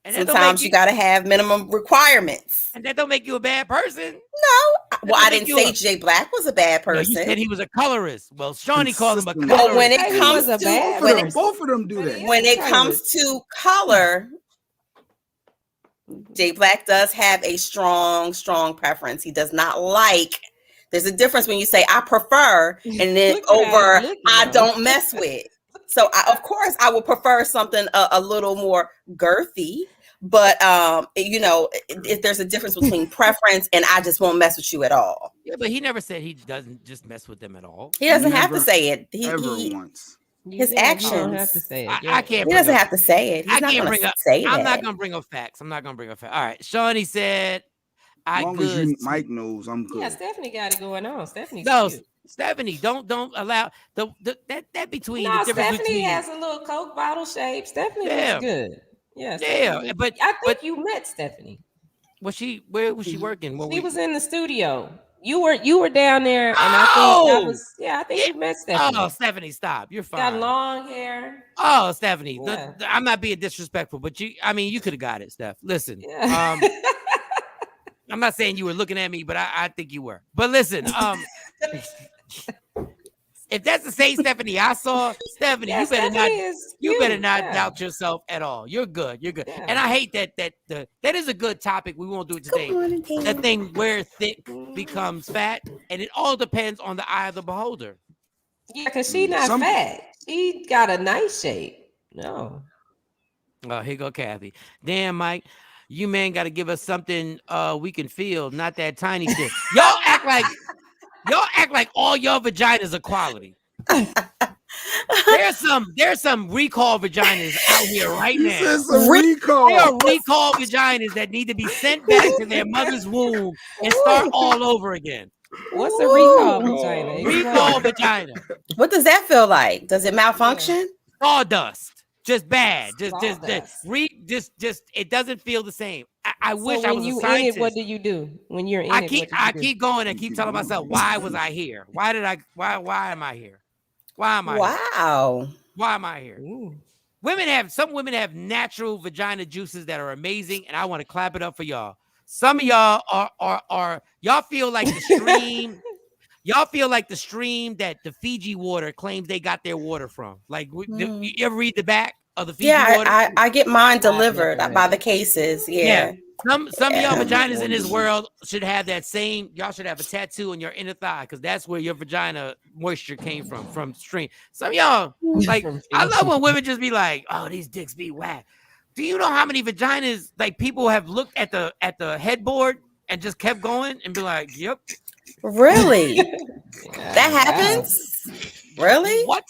And that don't sometimes make you got to have minimum requirements. and that don't make you a bad person. No, well, I make didn't you say a- Jay Black was a bad No, person. you said he was a colorist. Well, Shawnee called him a Consistent. colorist. Well, when it Hey, he comes was a bad to when person. it, Both of them do that. when it comes to color, Jay Black does have a strong preference. He does not like. There's a difference when you say I prefer, and then Look at over him looking I at him. don't mess with. So of course I would prefer something a little more girthy. But if there's a difference between preference and I just won't mess with you at all. Yeah, but he never said he doesn't just mess with them at all. He doesn't have to Never, say it. Ever He once. his You don't actions. have to say it. I can't. he doesn't have to say it. He's I not can't going bring to up. say I'm that. not gonna bring up facts. I'm not gonna bring up facts. All right, Shawnee said, As "I long as good." you, Mike knows, I'm good. Yeah, Stephanie got it going on. Stephanie's No, cute. Stephanie, don't allow that between No, the difference Stephanie between. has a little Coke bottle shape. Stephanie Yeah. looks good. Yeah, Yeah, Stephanie looks- but- I think you met Stephanie. where was she working? She was in the studio. You were down there, and I think you met Stephanie. Oh, Stephanie, stop. You're Got fine. long hair. Oh, Stephanie, Yeah. I'm not being disrespectful, but you could have got it, Steph. Listen, Yeah. I'm not saying you were looking at me, but I think you were. But listen, if that's the same Stephanie I saw, Stephanie, Yeah, you better Stephanie not. is You better cute, not yeah. doubt yourself at all. You're good. You're good. Yeah. And I hate that is a good topic. We won't do it today. Good morning, The Tina. thing where thick becomes fat, and it all depends on the eye of the beholder. Yeah, because she not Some- fat. She got a nice shape. No. Oh, here go Kathy. Damn, Mike, you man got to give us something we can feel, not that tiny shit. Y'all act like all your vaginas are quality. There's some recall vaginas out here right He now. said some recall. There are recall vaginas that need to be sent back to their mother's womb and start all over again. What's a recall vagina? Recall vagina. What does that feel like? Does it malfunction? Sawdust. Just bad. Just it doesn't feel the same. I wish I was a scientist. In it, what do you do when you're in I it? keep going and keep telling myself, why was I here? Why am I here? Why am I here? Wow. Why am I here? Ooh. Some women have natural vagina juices that are amazing, and I want to clap it up for y'all. Some of y'all are y'all feel like the stream. Y'all feel like the stream that the Fiji water claims they got their water from. Like, you ever read the back of the Fiji water? I get mine delivered by the cases. Yeah. Some of y'all vaginas in this world should have that same. Y'all should have a tattoo on your inner thigh because that's where your vagina moisture came from stream. Some of y'all, like, I love when women just be like, "Oh, these dicks be whack." Do you know how many vaginas like people have looked at the headboard and just kept going and be like, "Yep." Really? That happens? Really? What?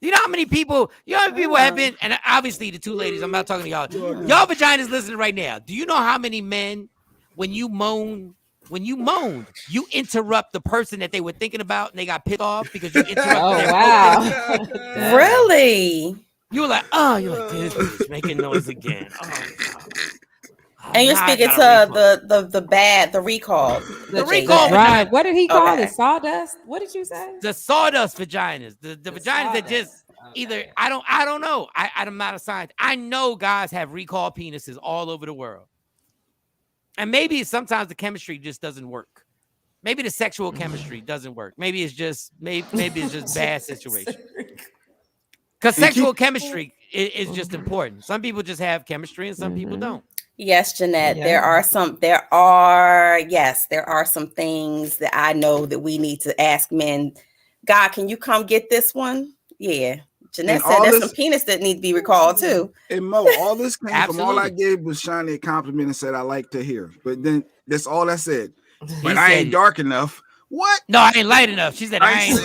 You know how many people have been, and obviously the two ladies, I'm not talking to y'all. Y'all vaginas listening right now. Do you know how many men, when you moaned, you interrupt the person that they were thinking about and they got pissed off because you interrupted their wow. Really? You were like, oh, you're like, this bitch making noise again. Oh, and you're speaking to the recall. The recall vagina. What did he call it? Sawdust? What did you say? The sawdust vaginas. The vaginas that just either I don't know. I'm not a scientist. I know guys have recall penises all over the world. And maybe sometimes the chemistry just doesn't work. Maybe the sexual chemistry doesn't work. Maybe it's just bad situation. Because sexual chemistry is just important. Some people just have chemistry and some people don't. Yes, Jeanette, Yeah. there are some things that I know that we need to ask men. God, can you come get this one? Yeah. Jeanette said there's some penis that need to be recalled too. And Mo, all this came from all I gave was Shawn a compliment and said I like to hear. But then that's all I said. But I ain't dark enough. What? No, I ain't light enough. She said I ain't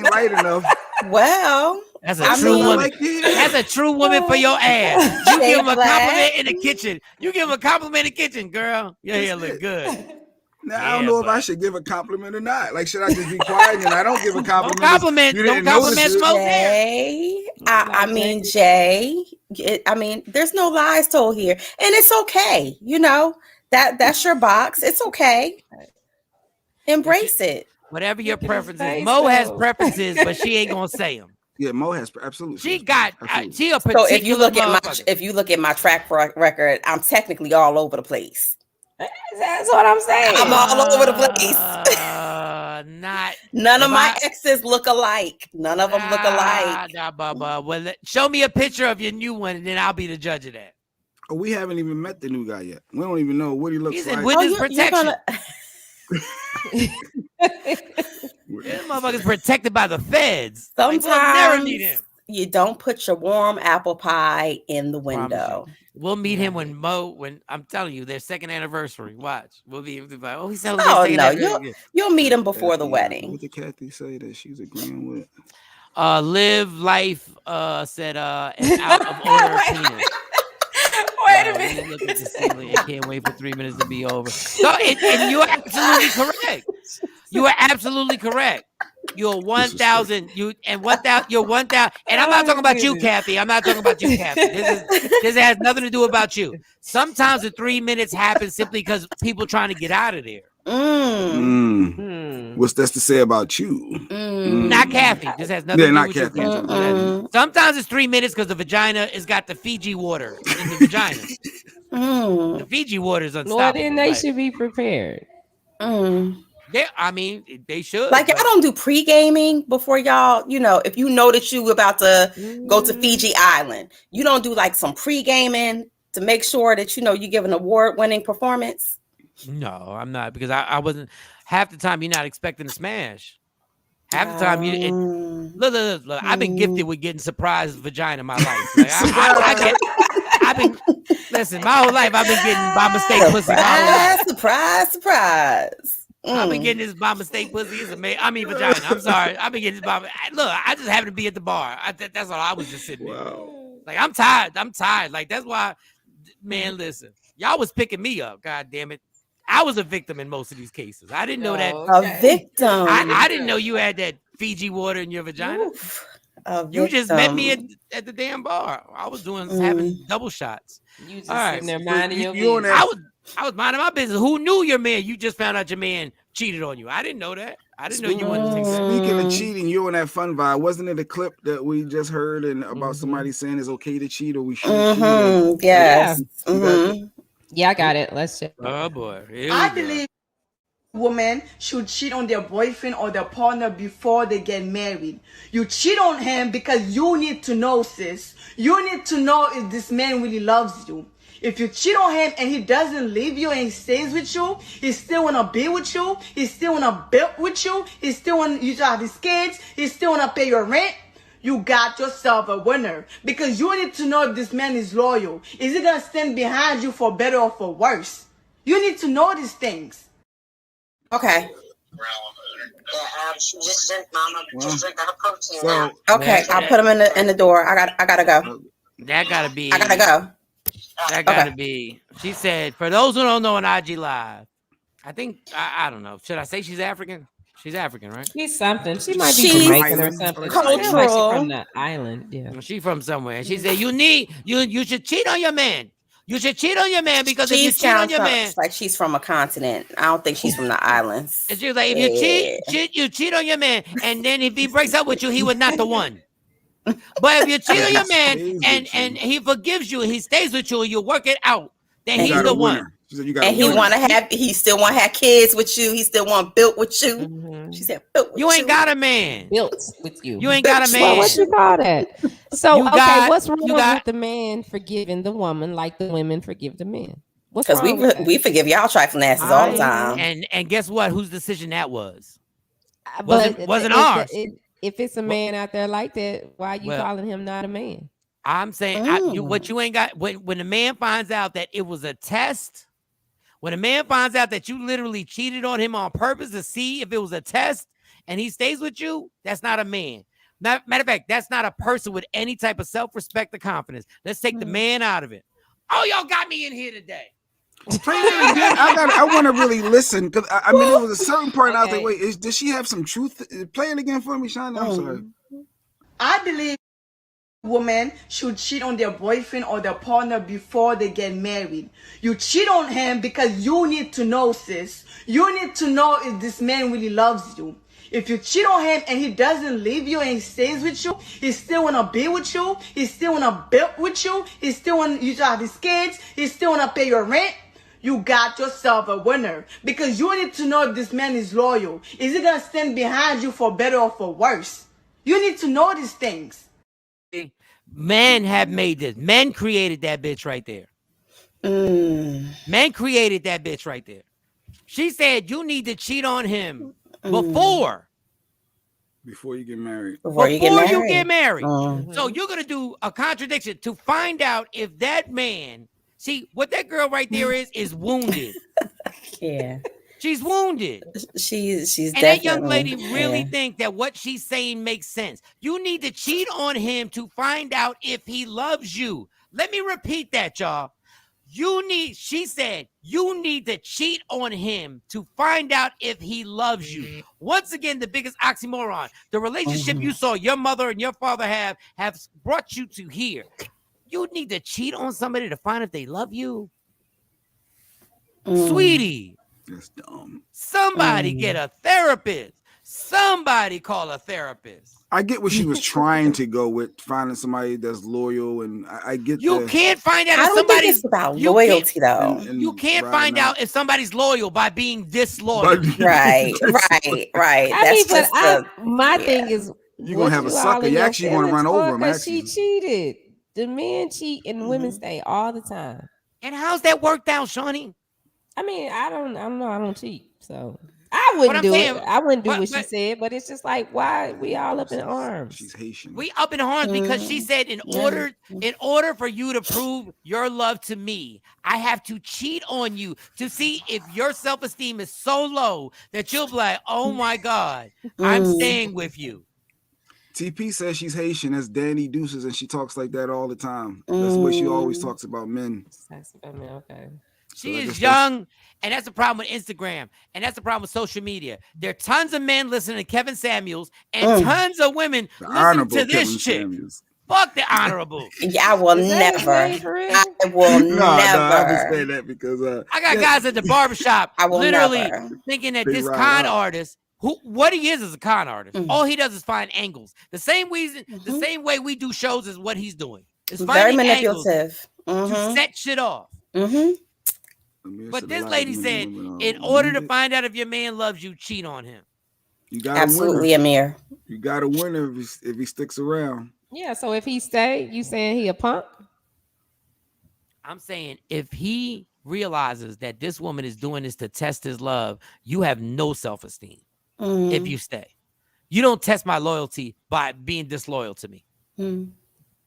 light enough. Well, that's a true woman. That's a true woman for your ass. You give him a compliment in the kitchen. You give him a compliment in the kitchen, girl. Your hair look good. Now, I don't know if I should give a compliment or not. Like, should I just be quiet and I don't give a compliment? Don't compliment smoke Jay. I mean, Jay. I mean, there's no lies told here, and it's okay. You know that's your box. It's okay. Embrace it. Whatever your preference is. Mo has preferences, but she ain't gonna say them. Yeah, Mo has absolutely. She got. She a so if you look at my track record, I'm technically all over the place. That's what I'm saying. I'm all over the place. None of my exes look alike. None of them look alike. Well, show me a picture of your new one, and then I'll be the judge of that. Oh, we haven't even met the new guy yet. We don't even know what he looks like. Witness protection. This motherfucker's protected by the feds. Sometimes we'll never meet him. You don't put your warm apple pie in the window. We'll meet him when I'm telling you, their second anniversary. Watch. We'll be like, oh, he's celebrating. Oh no, you'll meet him before the wedding. What did Kathy say that she's agreeing with? Live life said an out of order penis. Wait a minute. Look at the ceiling. I can't wait for 3 minutes to be over. So, and you are absolutely correct. You are absolutely correct. You're 1,000. You're 1,000. And I'm not talking about you, Kathy. I'm not talking about you, Kathy. This has nothing to do about you. Sometimes the 3 minutes happen simply because people trying to get out of there. What's that to say about you? Not Kathy. This has nothing to do with you. Sometimes it's 3 minutes because the vagina has got the Fiji water in the vagina. The Fiji water is unstoppable. Well, then they should be prepared. I mean, they should. Like, y'all don't do pre-gaming before y'all, if you know that you about to go to Fiji Island, you don't do like some pre-gaming to make sure that, you give an award-winning performance? No, I'm not, because I wasn't. Half the time, you're not expecting to smash. Half the time, look. I've been gifted with getting surprise vagina in my life. Like, I've been listen. My whole life, I've been getting by mistake pussy. Surprise. I've been getting this by mistake pussy. It's amazing. I mean vagina. I'm sorry. I've been getting this by. Look, I just happened to be at the bar. That's all. I was just sitting there. Like, I'm tired. Like, that's why, man. Listen, y'all was picking me up. God damn it. I was a victim in most of these cases. I didn't know that. A victim. I didn't know you had that Fiji water in your vagina. You just met me at the damn bar. I was having double shots. You just sitting there minding your business. I was minding my business. Who knew your man? You just found out your man cheated on you. I didn't know that. I didn't know you wanted to take that. Speaking of cheating, you on that fun vibe. Wasn't it a clip that we just heard about somebody saying it's okay to cheat or we should cheat? Yes. Yeah, I got it. Let's check. Oh boy. I believe women should cheat on their boyfriend or their partner before they get married. You cheat on him because you need to know, sis. You need to know if this man really loves you. If you cheat on him and he doesn't leave you and he stays with you, he still wanna be with you, he still wanna build with you, he still want you to have his kids, he still wanna pay your rent, you got yourself a winner. Because you need to know if this man is loyal. Is he gonna stand behind you for better or for worse? You need to know these things. Okay. She just drank, Mama. Just drank her protein. So, okay, I'll put him in the door. I gotta go. That gotta be. I gotta go. That gotta be. She said, for those who don't know on IG Live, I think I don't know. Should I say she's African? She's African, right? She's something. She might be Jamaican or something. Cultural. She's from the island. Yeah. She from somewhere. And she said, you should cheat on your man. You should cheat on your man because if you cheat on your man, like she's from a continent. I don't think she's from the islands. And she was like, if you cheat on your man, and then if he breaks up with you, he was not the one. But if you cheat on your man and he forgives you, he stays with you, and you work it out, then he's the one. And he still want to have kids with you. He still want built with you. Mm-hmm. She said, built with you. You ain't got a man. Built with you. You ain't got a man. Well, what you call that? So, what's wrong with the man forgiving the woman like the women forgive the men? Because we forgive y'all trifling asses all the time. And guess what? Whose decision that was? Wasn't ours. If it's a man out there like that, why are you calling him not a man? I'm saying what you ain't got. When the man finds out that it was a test, when a man finds out that you literally cheated on him on purpose to see if it was a test, and he stays with you, that's not a man. Matter of fact, that's not a person with any type of self-respect or confidence. Let's take the man out of it. Oh, y'all got me in here today. Play it again. I want to really listen because I mean, there was a certain part I was like, wait, does she have some truth? Play it again for me, Shawn. I'm sorry. I believe women should cheat on their boyfriend or their partner before they get married. You cheat on him because you need to know, sis. You need to know if this man really loves you. If you cheat on him and he doesn't leave you and he stays with you, he still want to be with you, he still want to build with you, he still want you to have his kids, he still want to pay your rent, you got yourself a winner. Because you need to know if this man is loyal. Is he going to stand behind you for better or for worse? You need to know these things. Men have made this. Men created that bitch right there. Men created that bitch right there. She said you need to cheat on him before you get married. Before you get married. So you're going to do a contradiction to find out if that man, see what that girl right there is wounded. Yeah. She's wounded. She's and that young lady really think that what she's saying makes sense. You need to cheat on him to find out if he loves you. Let me repeat that, y'all. She said, you need to cheat on him to find out if he loves you. Once again, the biggest oxymoron. The relationship you saw your mother and your father have brought you to here. You need to cheat on somebody to find if they love you. Sweetie. That's dumb. Somebody get a therapist. Somebody call a therapist. I get what she was trying to go with, finding somebody that's loyal, and I get you can't find out I if don't think somebody's it's about loyalty though. and you can't riding find out if somebody's loyal by being disloyal. But- Right. I mean, but my thing is, you're gonna have a sucker. You actually want to run over him. Because Actually, she cheated. The men cheat and women stay all the time. And how's that worked out, Shawnee? I mean, I don't know. I don't cheat, so I wouldn't do it. I wouldn't do what she said. But it's just like, why we all up in arms? She's Haitian. We up in arms because she said, in order for you to prove your love to me, I have to cheat on you to see if your self-esteem is so low that you'll be like, oh my God, I'm staying with you. TP says she's Haitian. That's Danny Deuces, and she talks like that all the time. That's the way she always talks about men. Okay. She is young, and that's the problem with Instagram, and that's the problem with social media. There are tons of men listening to Kevin Samuels and tons of women listening to this chick. Fuck the honorable. Yeah, I will never. I will never. I just say that because I got guys at the barbershop literally thinking that this con artist, what he is a con artist. All he does is find angles. The same reason, the same way we do shows is what he's doing. It's very manipulative to set shit off. But this lady said, in order to find out if your man loves you, cheat on him. You got absolutely, Amir. You got a winner if he sticks around. Yeah. So if he stay, you saying he a punk? I'm saying if he realizes that this woman is doing this to test his love, you have no self-esteem. If you stay, you don't test my loyalty by being disloyal to me.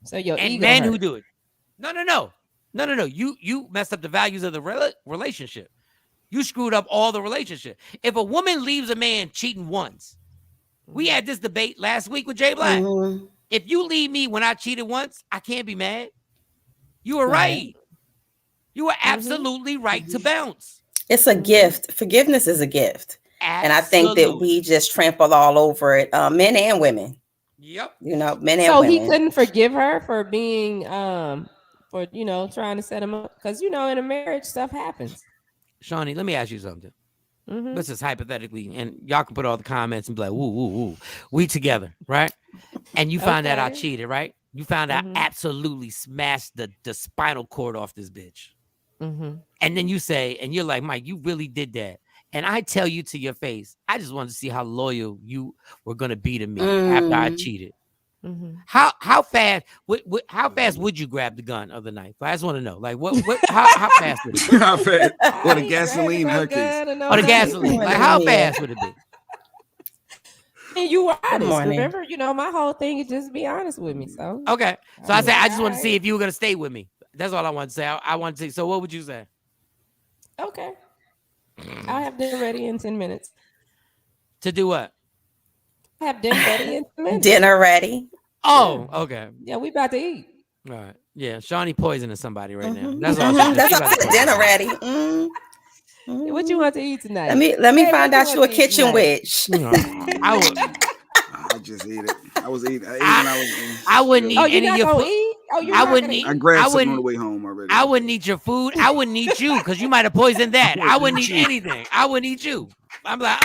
So your and ego men hurt. who do it, no. You messed up the values of the relationship. You screwed up all the relationship. If a woman leaves a man cheating once, we had this debate last week with Jay Black. If you leave me when I cheated once, I can't be mad. You were right. You were absolutely right to bounce. It's a gift. Forgiveness is a gift. And I think that we just trample all over it, men and women. Yep. You know, men and so women. So he couldn't forgive her for being, for, trying to set him up. Because, in a marriage, stuff happens. Shawnee, let me ask you something. This is hypothetically, and y'all can put all the comments and be like, woo. We together, right? And you found out I cheated, right? You found out I absolutely smashed the spinal cord off this bitch. And then you say, and you're like, Mike, you really did that. And I tell you to your face, I just wanted to see how loyal you were going to be to me after I cheated. How fast would you grab the gun or the knife? I just want to know, like, how fast would it be? How fast? Or the gasoline in her case? Or the gasoline? Like, how fast would it be? And you were honest. Remember, my whole thing is just be honest with me. So okay. So I said, I just want to see if you were going to stay with me. That's all I want to say. I want to see. So what would you say? Okay. I'll have dinner ready in 10 minutes. To do what? Have dinner ready in 10 minutes. Dinner ready. Oh, okay. Yeah, we about to eat. All right. Yeah, Shawnee poisoning somebody right now. That's all. That's all. Dinner ready. What you want to eat tonight? Let me find out you a kitchen witch. I would. I just ate it. I was eating. I wouldn't eat any of your food. I wouldn't eat. I grabbed something on the way home already. I wouldn't eat your food. I wouldn't eat you because you might have poisoned that. I wouldn't eat anything. I wouldn't eat you. I'm like,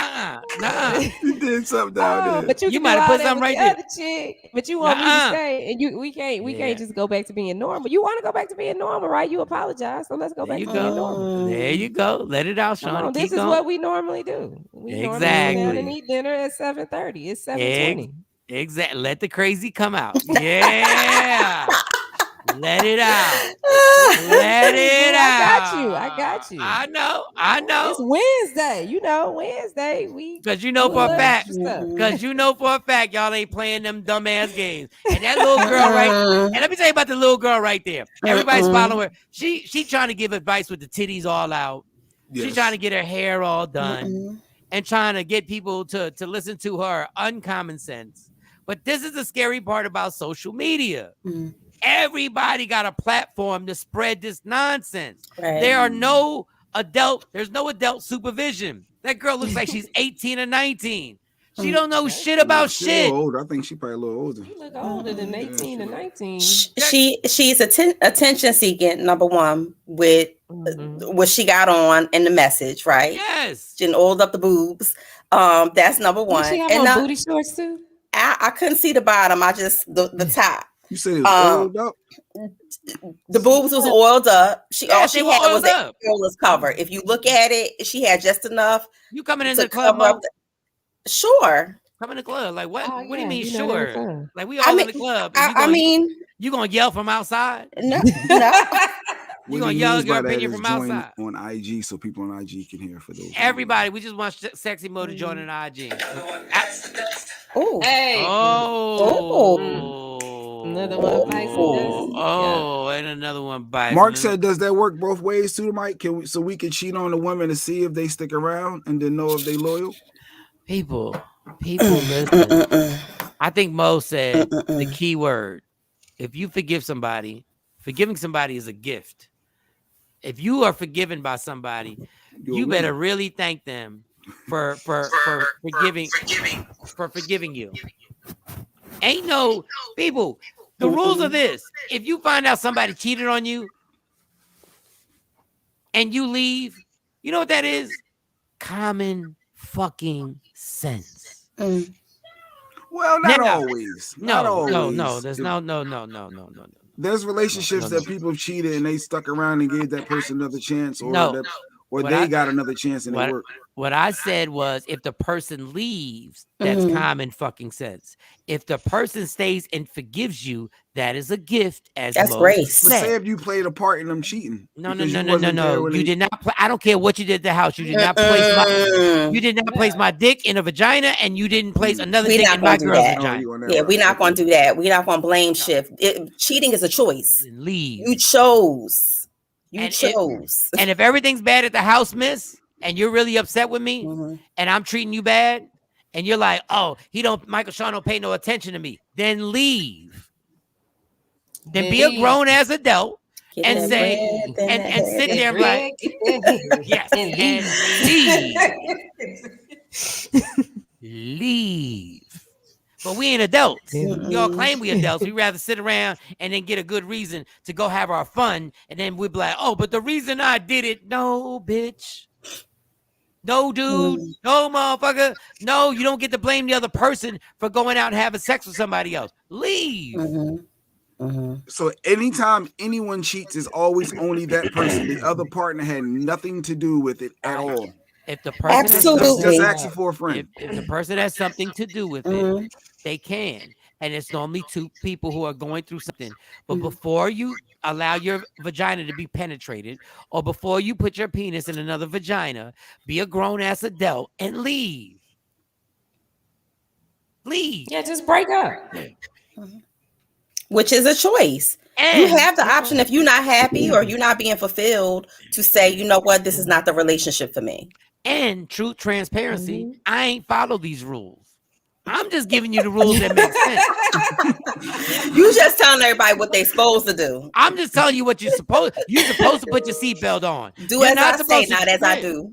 nah. You did something down there. But you might have put something right there. Chick, but you want me to stay, and we can't just go back to being normal. You want to go back to being normal, right? You apologize, so let's go back to being normal. There you go. Let it out, Shawn. This is what we normally do. We normally sit down and eat dinner at 7:30. It's 7:20. Exactly. Let the crazy come out. Yeah. Let it out. Let it out. I got you. I know. It's Wednesday. Wednesday. Because you know for a fact. Because you know for a fact y'all ain't playing them dumbass games. And that little girl and let me tell you about the little girl right there. Everybody's following her. She trying to give advice with the titties all out. Yes. She's trying to get her hair all done and trying to get people to listen to her uncommon sense. But this is the scary part about social media. Everybody got a platform to spread this nonsense. Right. There's no adult supervision. That girl looks like she's 18 or 19. She don't know shit about shit. Older. I think she probably a little older. You look older than 18 or 19. She's attention seeking, number one, with what she got on in the message, right? Yes. She oiled up the boobs. That's number Did she one. have And on booty shorts too? I couldn't see the bottom. I just the top. You said it was oiled up. The boobs was oiled up. All Yes, she they were had was oiled the up. areolas cover. If you look at it, she had just enough You coming into to the club, cover up. Mo? Sure. Come in the club. Like what? Oh, What do you yeah, mean you know that was sure? fun. Like we all in the club. And you gonna yell from outside? No. You gonna yell your opinion from join outside on IG so people on IG can hear for those. Everybody, we just want Sexy Mo to join in IG. Oh, hey, another one bites the dust. And another one bites. Mark said, "Does that work both ways too, Mike? Can we, so we can cheat on the women to see if they stick around and then know if they loyal?" People, listen. I think Mo said the key word. If you forgive somebody, forgiving somebody is a gift. If you are forgiven by somebody, you better really thank them for forgiving you. Ain't no people. The rules are this: if you find out somebody cheated on you and you leave, you know what that is? Common fucking sense. Well, not always. Not always. No. There's no. There's relationships that people have cheated and they stuck around and gave that person another chance, or they got another chance and it worked. What I said was, if the person leaves, that's common fucking sense. If the person stays and forgives you, that is a gift. That's grace. But say if you played a part in them cheating. No. You did not play. I don't care what you did at the house. You did not place my dick in a vagina, and you didn't place another dick in my girl's vagina. Yeah, we're not going to do that. We're not going to blame shift. Cheating is a choice. Leave. You chose. And if everything's bad at the house, miss, and you're really upset with me, and I'm treating you bad, and you're like, oh, Michael Shawn don't pay no attention to me, then leave. Then be a grown ass adult and say, and sit there and be like, yes, and leave. But we ain't adults. We all claim we adults. We'd rather sit around and then get a good reason to go have our fun. And then we'd be like, oh, but the reason I did it, no, bitch. No, dude. No, motherfucker. No, you don't get to blame the other person for going out and having sex with somebody else. Leave. So anytime anyone cheats, is always only that person. The other partner had nothing to do with it at all. If the person Absolutely. Just asking for a friend. If the person has something to do with it, they can. And it's normally two people who are going through something. But before you allow your vagina to be penetrated, or before you put your penis in another vagina, be a grown-ass adult and leave. Leave. Yeah, just break up. Which is a choice. And you have the option, if you're not happy or you're not being fulfilled, to say, you know what, this is not the relationship for me. And true transparency, I ain't follow these rules. I'm just giving you the rules that make sense. You just telling everybody what they're supposed to do. I'm just telling you what you're supposed to put your seatbelt on. Do as I say, not as I do.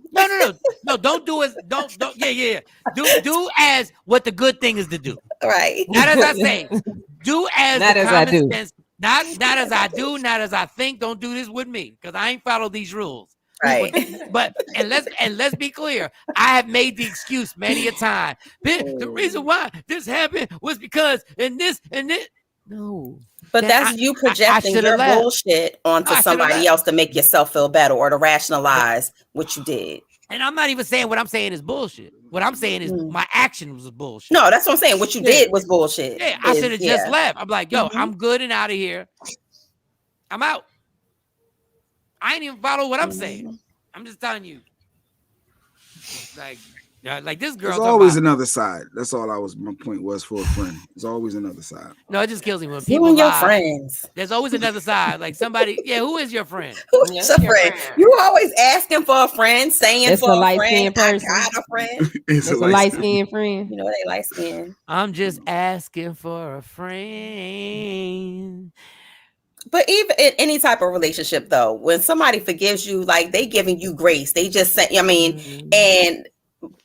No, don't do as don't yeah. Do as what the good thing is to do. Right. Not as I say. Do as not the as I do. sense. Not as I do, not as I think. Don't do this with me, because I ain't follow these rules. Right. But let's be clear. I have made the excuse many a time. The reason why this happened was because and this. No. But that's you projecting your bullshit onto somebody else to make yourself feel better or to rationalize what you did. And I'm not even saying what I'm saying is bullshit. What I'm saying is my action was bullshit. No, that's what I'm saying. What you did was bullshit. Yeah, I should have just left. I'm like, yo, I'm good and out of here. I'm out. I ain't even follow what I'm saying. I'm just telling you. Like this girl. There's always another side. That's all my point was for a friend. There's always another side. No, it just kills me when people you and your lie. friends. There's always another side. Like somebody, who is your friend? Who's your friend? You always asking for a friend, saying it's for a friend. light-skinned person. I got a friend. It's a light-skinned friend. You know they light-skinned. I'm just asking for a friend. But even in any type of relationship, though, when somebody forgives you, like they giving you grace, they just say,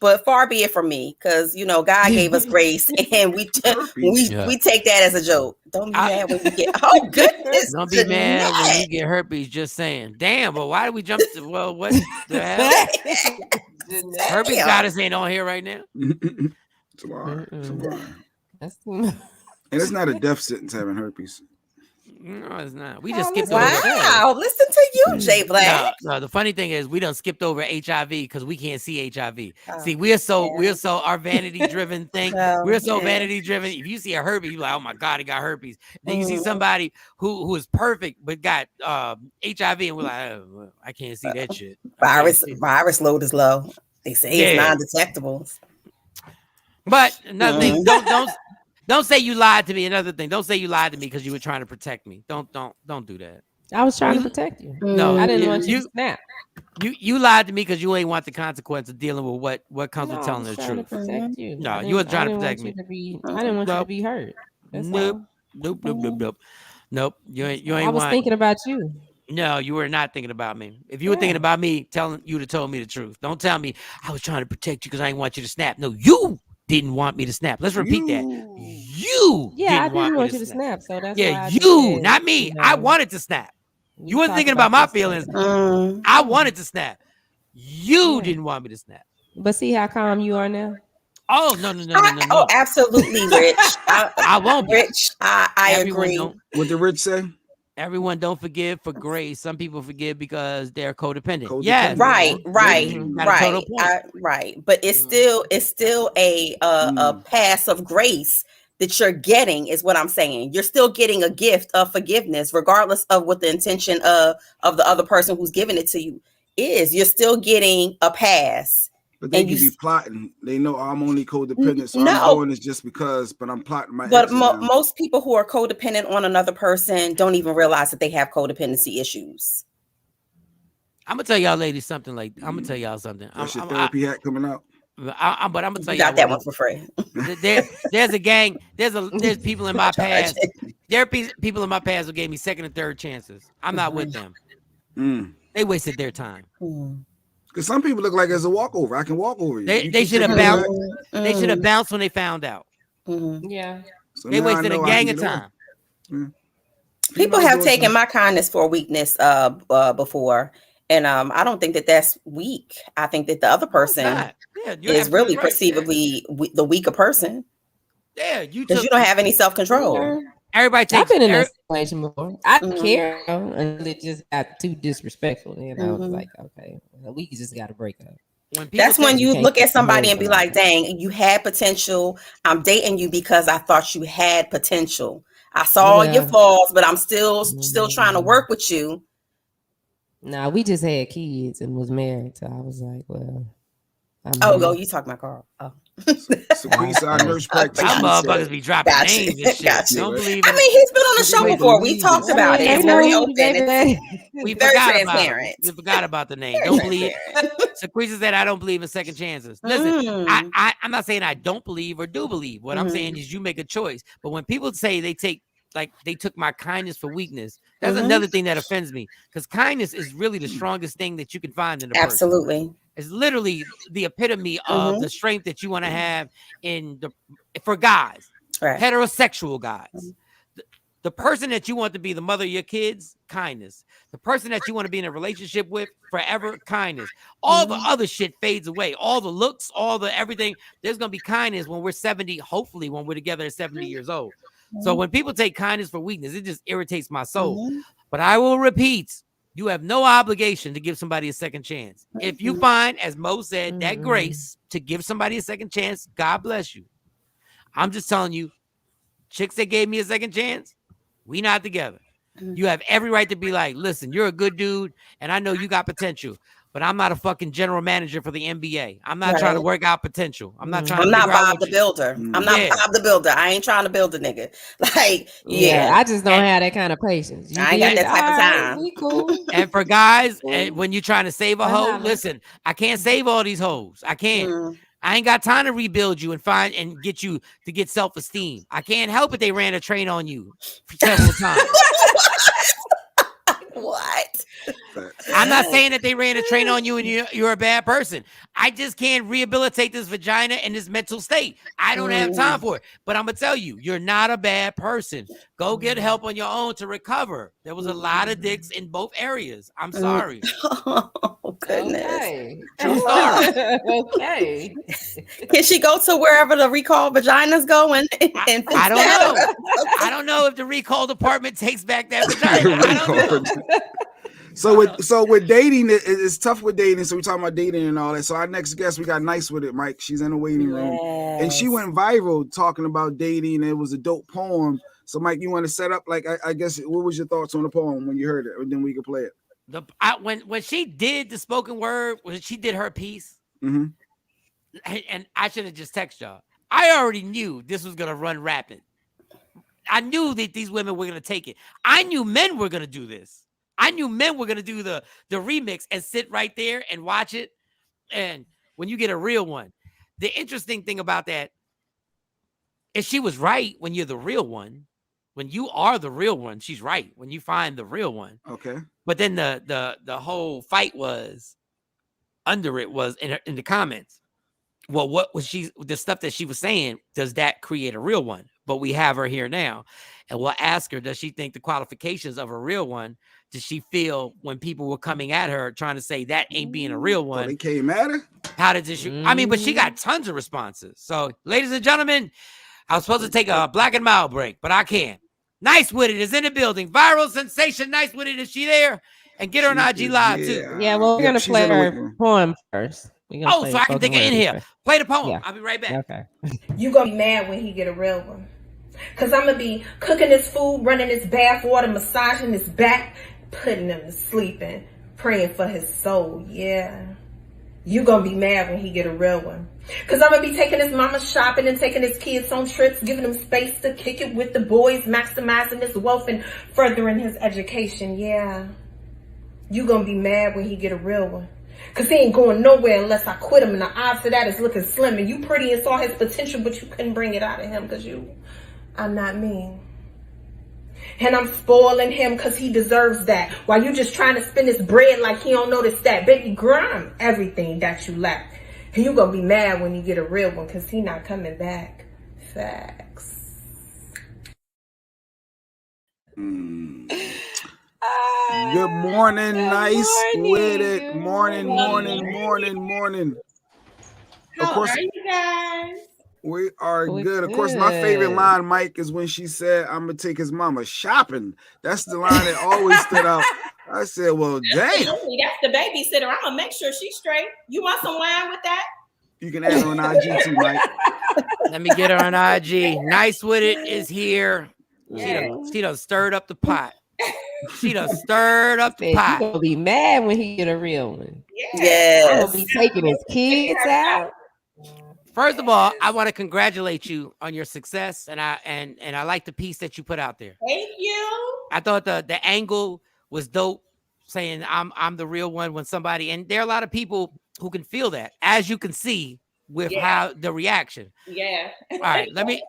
but far be it from me, because God gave us grace, and we take that as a joke. Don't be mad when you get. Oh goodness! Don't be mad when you get herpes. Just saying. Damn, but why did we jump to? Well, what the hell? Herpes goddess ain't on here right now. It's a lie. It's a lie. That's too much. And it's not a death sentence having herpes. No, it's not. We just skipped Wow, over. listen to you, Jay Black. No, the funny thing is we done skipped over HIV because we can't see HIV. See, we're so our vanity driven thing. We're so vanity driven. If you see a herpes, you're like, oh my God, he got herpes. Then you see somebody who is perfect but got HIV, and we're like, oh, I can't see that shit. Virus load is low. They say it's non-detectable. But another thing, don't say you lied to me. Another thing, don't say you lied to me because you were trying to protect me. Don't do that. I was trying to protect you. No, I didn't want you to snap. You lied to me because you ain't want the consequence of dealing with what comes with telling the truth. To protect you. No, you weren't trying to protect me. I didn't want you to be hurt. Nope. You ain't. I was thinking about you. No, you were not thinking about me. If you were thinking about me, telling you to tell me the truth. Don't tell me I was trying to protect you because I didn't want you to snap. No, you didn't want me to snap. Let's repeat that. You I didn't want you to snap. So that's why you, not me. I wanted to snap. You weren't thinking about my feelings. I wanted to snap. You didn't want me to snap. But see how calm you are now? Oh, no. Oh, absolutely, Rich. I won't be. Rich, I agree. What did Rich say? Everyone don't forgive for grace. Some people forgive because they're codependent. Yeah, right. But it's still a pass of grace that you're getting, is what I'm saying. You're still getting a gift of forgiveness, regardless of what the intention of the other person who's giving it to you is. You're still getting a pass. But they can be plotting. They know I'm only codependent, so I'm doing this just because, but I'm plotting my. But most people who are codependent on another person don't even realize that they have codependency issues. I'm gonna tell y'all ladies something. I'm gonna tell y'all something. That's your therapy hat coming out. But I'm gonna tell you got that one for free. There's a gang. There's people in my past. There are people in my past who gave me second and third chances. I'm not with them. They wasted their time. Because some people look like it's a walkover. I can walk over you. They should have bounced. They should have bounced when they found out. Yeah. So they wasted a gang of time. People have taken my kindness for weakness before. And I don't think that that's weak. I think that the other person is really perceivably the weaker person. Yeah, because you don't have any self-control. Everybody takes. I've been in that situation before. I didn't care until it just got too disrespectful. And I was like, okay, we just got to break up. That's when you look at somebody and be like, dang, you had potential. I'm dating you because I thought you had potential. I saw your flaws, but I'm still trying to work with you. Nah, we just had kids and was married. So I was like, well. You talking about Carl. Oh. So nurse practitioner. Some motherfuckers be dropping names and shit. Don't believe it. I mean, he's been on the show before. We talked about it. It's very open. We very transparent. We forgot about the name. Don't believe it. Sequisa said, I don't believe in second chances. Listen, I'm not saying I don't believe or do believe. What I'm saying is you make a choice. But when people say they took my kindness for weakness, that's another thing that offends me. Because kindness is really the strongest thing that you can find in a person. Absolutely. It's literally the epitome of the strength that you want to have for guys, heterosexual guys. The person that you want to be the mother of your kids, kindness. The person that you want to be in a relationship with forever, kindness. All the other shit fades away. All the looks, all the everything. There's going to be kindness when we're 70, hopefully when we're together at 70 years old. So when people take kindness for weakness, it just irritates my soul. But I will repeat, you have no obligation to give somebody a second chance. If you find, as Mo said, that grace to give somebody a second chance, God bless you. I'm just telling you, chicks that gave me a second chance, we not together. You have every right to be like, listen, you're a good dude, and I know you got potential, but I'm not a fucking general manager for the NBA. I'm not trying to work out potential. I'm not trying. I'm not Bob the Builder. I'm not Bob the Builder. I ain't trying to build a nigga. Like, I just don't have that kind of patience. I ain't got that type of time. We cool. And for guys, when you're trying to save a hoe, listen, I can't save all these hoes. I can't. I ain't got time to rebuild you and find and get you to get self-esteem. I can't help it. They ran a train on you several times. What? I'm not saying that they ran a train on you and you're a bad person. I just can't rehabilitate this vagina and this mental state. I don't have time for it. But I'm going to tell you, you're not a bad person. Go get help on your own to recover. There was a lot of dicks in both areas. I'm sorry. Oh, goodness. Okay. True story. Okay. Can she go to wherever the recall vaginas go and I don't know. I don't know if the recall department takes back that vagina. I don't know. So with dating, it's tough with dating. So we're talking about dating and all that. So our next guest, we got Nice with it, Mike. She's in the waiting room, and she went viral talking about dating. It was a dope poem. So Mike, you want to set up like I guess what was your thoughts on the poem when you heard it, and then we could play it. When she did the spoken word, when she did her piece, and I should have just texted y'all. I already knew this was gonna run rapid. I knew that these women were gonna take it. I knew men were gonna do this. I knew men were going to do the remix and sit right there and watch it. And when you get a real one, the interesting thing about that is she was right when you're the real one. When you are the real one, she's right. When you find the real one. Okay. But then the whole fight was under it was in the comments. Well, what was the stuff that she was saying, does that create a real one? But we have her here now. And we'll ask her, does she think the qualifications of a real one, does she feel when people were coming at her trying to say that ain't being a real one? They came at her? How did this? I mean, but she got tons of responses. So, ladies and gentlemen, I was supposed to take a black and mild break, but I can't. Nice with it is in the building. Viral sensation. Nice with it. Is she there? And get her on IG Live too. Yeah, well, we're gonna play her poem first. Oh, so I can take it in here. Play the poem. Yeah. I'll be right back. Okay. You gonna be mad when he get a real one. Cause I'm gonna be cooking his food, running his bath water, massaging his back, putting him to sleep and praying for his soul. Yeah. You gonna be mad when he get a real one. Cause I'm gonna be taking his mama shopping and taking his kids on trips, giving him space to kick it with the boys, maximizing his wealth and furthering his education. Yeah. You gonna be mad when he get a real one. Cause he ain't going nowhere unless I quit him, and the odds for that is looking slim. And you pretty and saw his potential, but you couldn't bring it out of him cause I'm not mean. And I'm spoiling him cause he deserves that. While you just trying to spin his bread like he don't notice that. Baby, grind everything that you lack. And you gonna be mad when you get a real one cause he not coming back. Facts. Good morning, Nice with it. Morning. How are you guys? We are good. Of course, my favorite line, Mike, is when she said, I'm going to take his mama shopping. That's the line that always stood out. I said, well, damn. That's the babysitter. I'm going to make sure she's straight. You want some wine with that? You can add her on IG too, Mike. Let me get her on IG. Nice with it is here. She done stirred up the pot. She done stirred up the pot. He gonna be mad when he get a real one. Yes. I'm gonna be taking his kids out. First of all, I want to congratulate you on your success, and I like the piece that you put out there. Thank you. I thought the angle was dope, saying I'm the real one when somebody, and there are a lot of people who can feel that, as you can see with how the reaction. Yeah. All right, let me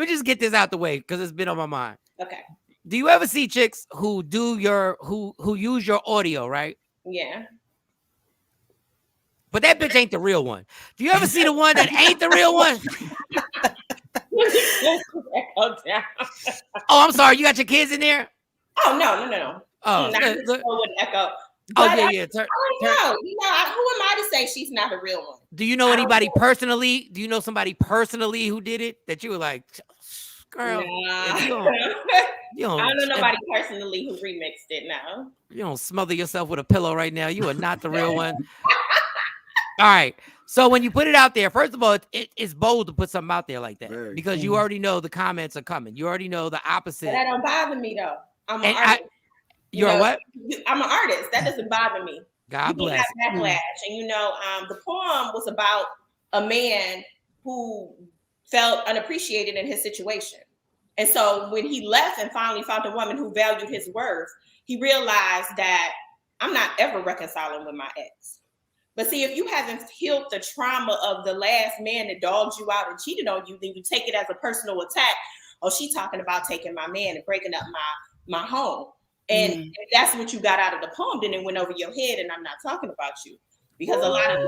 just get this out the way because it's been on my mind. Okay. Do you ever see chicks who who use your audio, right? Yeah. But that bitch ain't the real one. Do you ever see the one that ain't the real one? Oh, I'm sorry. You got your kids in there? Oh, no. Oh, with echo. Oh, But yeah. I don't know. Who am I to say she's not a real one? Do you know anybody personally? Do you know somebody personally who did it that you were like, girl? Nah. You don't, I don't know nobody personally who remixed it now. You don't smother yourself with a pillow right now. You are not the real one. All right. So when you put it out there, first of all, it's bold to put something out there like that because you already know the comments are coming. You already know the opposite. But that don't bother me though. I'm an artist. You're what? I'm an artist. That doesn't bother me. God bless. Backlash, and the poem was about a man who felt unappreciated in his situation, and so when he left and finally found a woman who valued his worth, he realized that I'm not ever reconciling with my ex. But see, if you haven't healed the trauma of the last man that dogged you out and cheated on you, then you take it as a personal attack. Oh, she talking about taking my man and breaking up my home. And if that's what you got out of the poem, then it went over your head, and I'm not talking about you. Because a lot of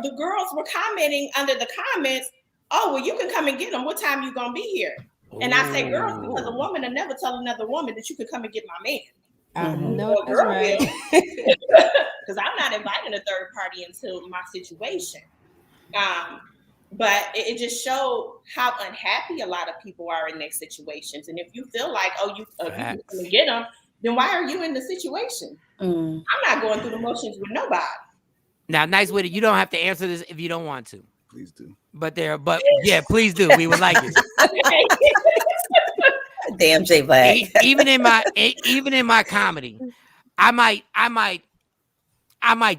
the girls were commenting under the comments, oh, well, you can come and get them. What time you gonna be here? And I say girls because a woman will never tell another woman that you could come and get my man. No, that's girl right. Because I'm not inviting a third party into my situation. But it just showed how unhappy a lot of people are in their situations. And if you feel like, you can get them, then why are you in the situation? I'm not going through the motions with nobody. Now, NyceWitIt, you don't have to answer this if you don't want to. Please do. But yeah, please do. We would like it. Damn, J Black. Even in my comedy, I might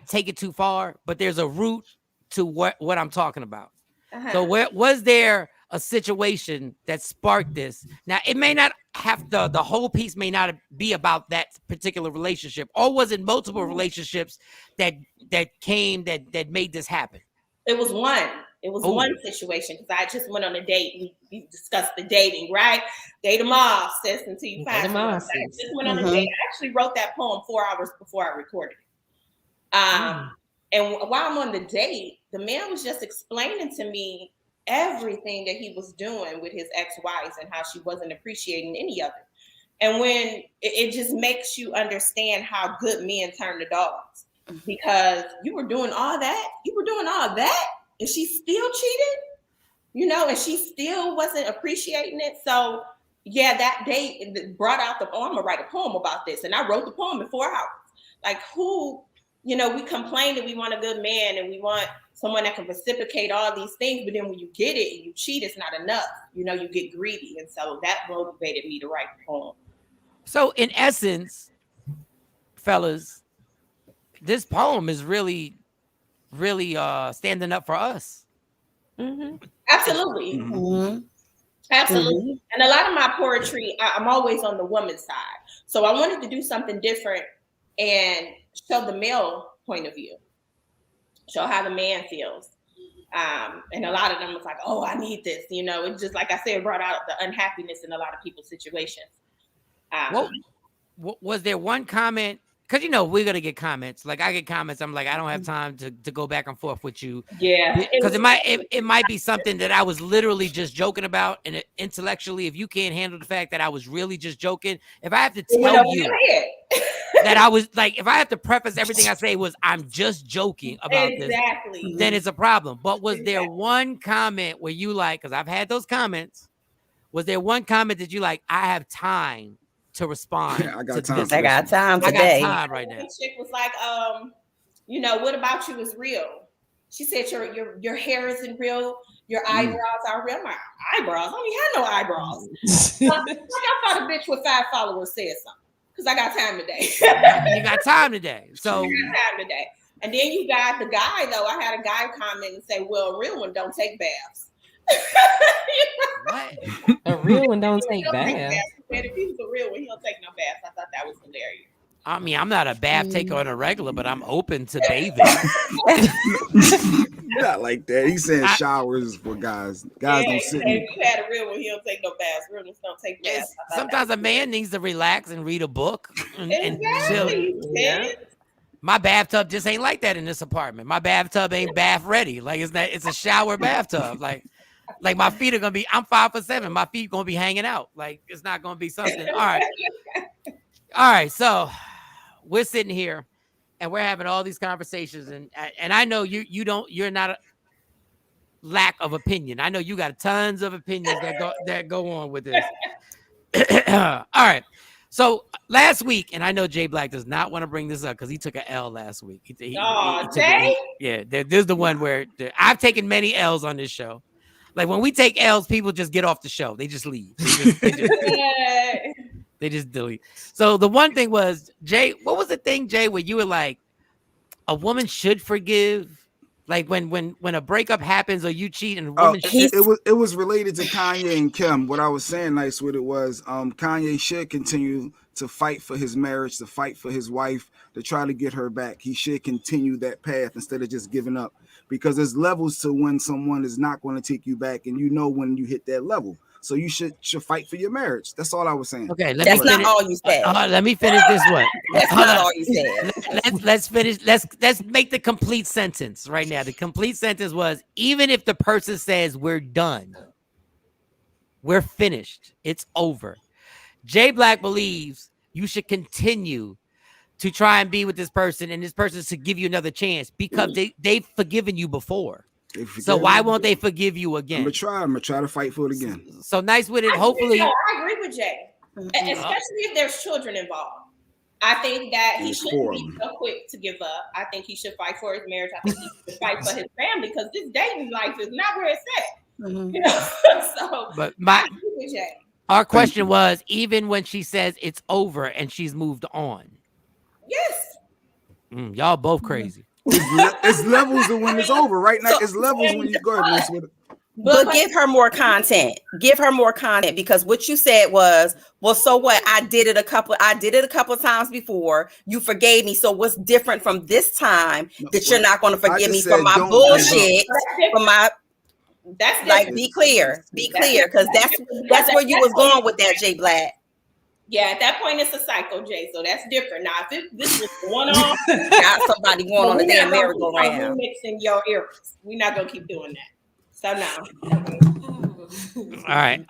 take it too far, but there's a root to what I'm talking about. So was there a situation that sparked this? Now, it may not have the whole piece may not be about that particular relationship, or was it multiple relationships that made this happen? It was one. It was one situation because I just went on a date. We discussed the dating, right? Date them all, sis, until you find someone. I just went on a date. I actually wrote that poem 4 hours before I recorded it. And while I'm on the date, the man was just explaining to me everything that he was doing with his ex-wives and how she wasn't appreciating any of it. And when it just makes you understand how good men turn to dogs, because you were doing all that, and she still cheated, and she still wasn't appreciating it. So yeah, that date brought out I'm gonna write a poem about this. And I wrote the poem in 4 hours. Like we complain that we want a good man and we want someone that can reciprocate all these things, but then when you get it and you cheat, it's not enough. You get greedy. And so that motivated me to write the poem. So in essence, fellas, this poem is really, really standing up for us. Absolutely. Absolutely. And a lot of my poetry, I'm always on the woman's side. So I wanted to do something different and show the male point of view, show how the man feels. And a lot of them was like, oh, I need this. It's just, like I said, brought out the unhappiness in a lot of people's situations. Was there one comment? Because, we're going to get comments. Like, I get comments. I'm like, I don't have time to go back and forth with you. Yeah. Because it might be something that I was literally just joking about. And intellectually, if you can't handle the fact that I was really just joking, if I have to tell you that I was like, if I have to preface everything I say was, I'm just joking about this, then it's a problem. But was there one comment where you because I've had those comments, was there one comment that you I have time to respond? I got time. I got time today. I got time right now. The chick was like, what about you is real? She said your hair isn't real, your eyebrows are real. My eyebrows? I don't even have no eyebrows. I thought a bitch with 5 followers said something. Because I got time today. You got time today. So you got time today. And then you got the guy, though. I had a guy comment and say, well, a real one don't take baths. What? A real one don't take baths. If he was a real one, he don't take no baths. I thought that was hilarious. I mean, I'm not a bath taker on a regular, but I'm open to bathing. Not like that. He's saying showers for guys. Guys don't sit. If you had a real one, he don't take no baths. Real ones don't take baths. Sometimes a man needs to relax and read a book and chill. Yeah. My bathtub just ain't like that in this apartment. My bathtub ain't bath ready. It's a shower bathtub. Like my feet are gonna be. I'm 5'7". My feet gonna be hanging out. It's not gonna be something. All right. So we're sitting here and we're having all these conversations, and I know you're not a lack of opinion. I know you got tons of opinions that go on with this. All right. So last week, and I know Jay Black does not want to bring this up because he took an L last week. Jay? There's the one where I've taken many L's on this show. Like when we take L's, people just get off the show. They just leave. They just delete. So the one thing was, Jay, what was the thing, Jay, where you were like, a woman should forgive? Like when a breakup happens or you cheat and a woman it was related to Kanye and Kim. What I was saying, NyceWitIt, was Kanye should continue to fight for his marriage, to fight for his wife, to try to get her back. He should continue that path instead of just giving up, because there's levels to when someone is not going to take you back, and when you hit that level. So you should fight for your marriage. That's all I was saying. Okay, that's not all you said. Let me finish this one. That's not all you said. Let's finish. Let's make the complete sentence right now. The complete sentence was, even if the person says we're done, We're finished. It's over. Jay Black believes you should continue to try and be with this person, and this person should give you another chance because they've forgiven you before. So why won't they forgive you again? I'm gonna try to fight for it again. So nice with it. Hopefully, I agree with Jay, especially if there's children involved. I think that he shouldn't be so quick to give up. I think he should fight for his marriage. I think he should fight for his family because this dating life is not where it's at. You know? So, but I agree with Jay. Our question was, even when she says it's over and she's moved on. Yes. Y'all both crazy. It's levels of when it's over, right? Now it's levels when you go ahead, nice with it. But give her more content. Give her more content, because what you said was, well, so what? I did it a couple of times before. You forgave me. So what's different from this time that you're not going to forgive me for my bullshit? For my That's like, be clear, because that's where you was going with that, Jay Black. Yeah, at that point it's a cycle, Jay. So that's different. Now, if this was one-off, got somebody going on the damn merry-go-round. Mixing your ears. We're not gonna keep doing that. So now. All right.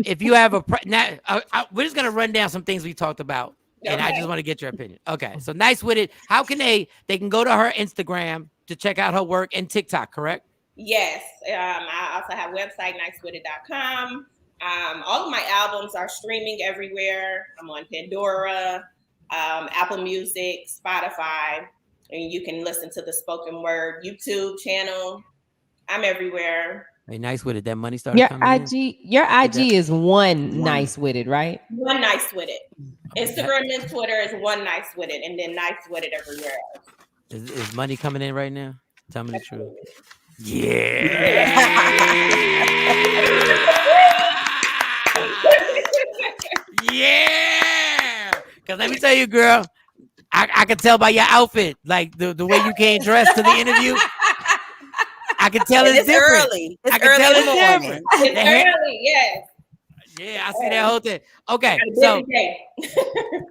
If you have we're just gonna run down some things we talked about, and I just want to get your opinion. Okay. So nice with it. How can they can go to her Instagram to check out her work and TikTok, correct? Yes. I also have a website, NyceWitIt.com. All of my albums are streaming everywhere. I'm on Pandora, Apple Music, Spotify, and you can listen to the spoken word YouTube channel. I'm everywhere. Hey, nice with it. That money started coming in. Your IG is one nice with it, right? One nice with it. Instagram and Twitter is one nice with it, and then nice with it everywhere else. Is money coming in right now? Tell me the truth. Yeah. Yeah. Because let me tell you, girl, I can tell by your outfit, like the way you came dressed to the interview. I can tell it's different. Early. It's early in the morning. It's early, yes. Yeah, I see that whole thing. Okay, so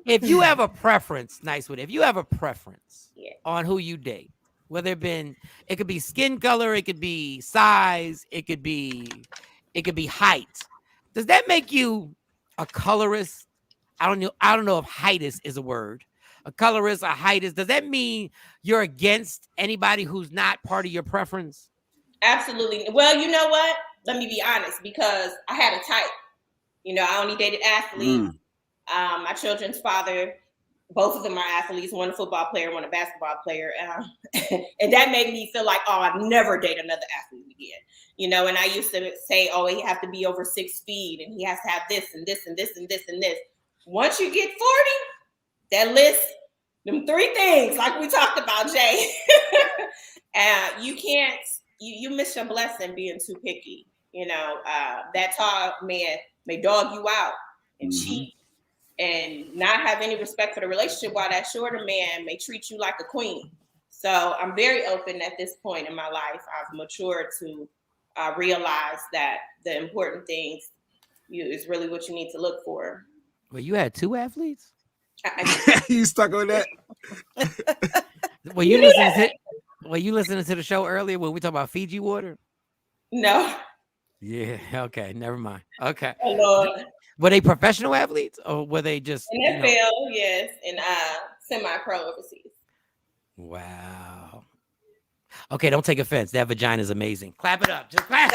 if you have a preference, nice with it. If you have a preference on who you date, whether it could be skin color, it could be size, it could be height. Does that make you a colorist? I don't know if heightist is a word. A colorist, a heightist. Does that mean you're against anybody who's not part of your preference? Absolutely. Well, you know what? Let me be honest, because I had a type. You know, I only dated athletes. My children's father, both of them are athletes. One a football player, one a basketball player. And that made me feel like, oh, I'd never date another athlete again. You know, and I used to say, oh, he has to be over 6 feet and he has to have this and this and this and this and this. Once you get 40, that list, them 3 things, like we talked about, Jay, you can't, you miss your blessing being too picky. You know, that tall man may dog you out and cheat and not have any respect for the relationship, while that shorter man may treat you like a queen. So I'm very open at this point in my life. I've matured to realize that the important things is really what you need to look for. Well, you had 2 athletes? You stuck on that? Were you listening to the show earlier when we talked about Fiji water? No. Yeah. Okay. Never mind. Okay. Oh, Lord. Were they professional athletes or were they just NFL? Yes, and semi-pro overseas. Wow. Okay, don't take offense. That vagina is amazing. Clap it up. Just clap.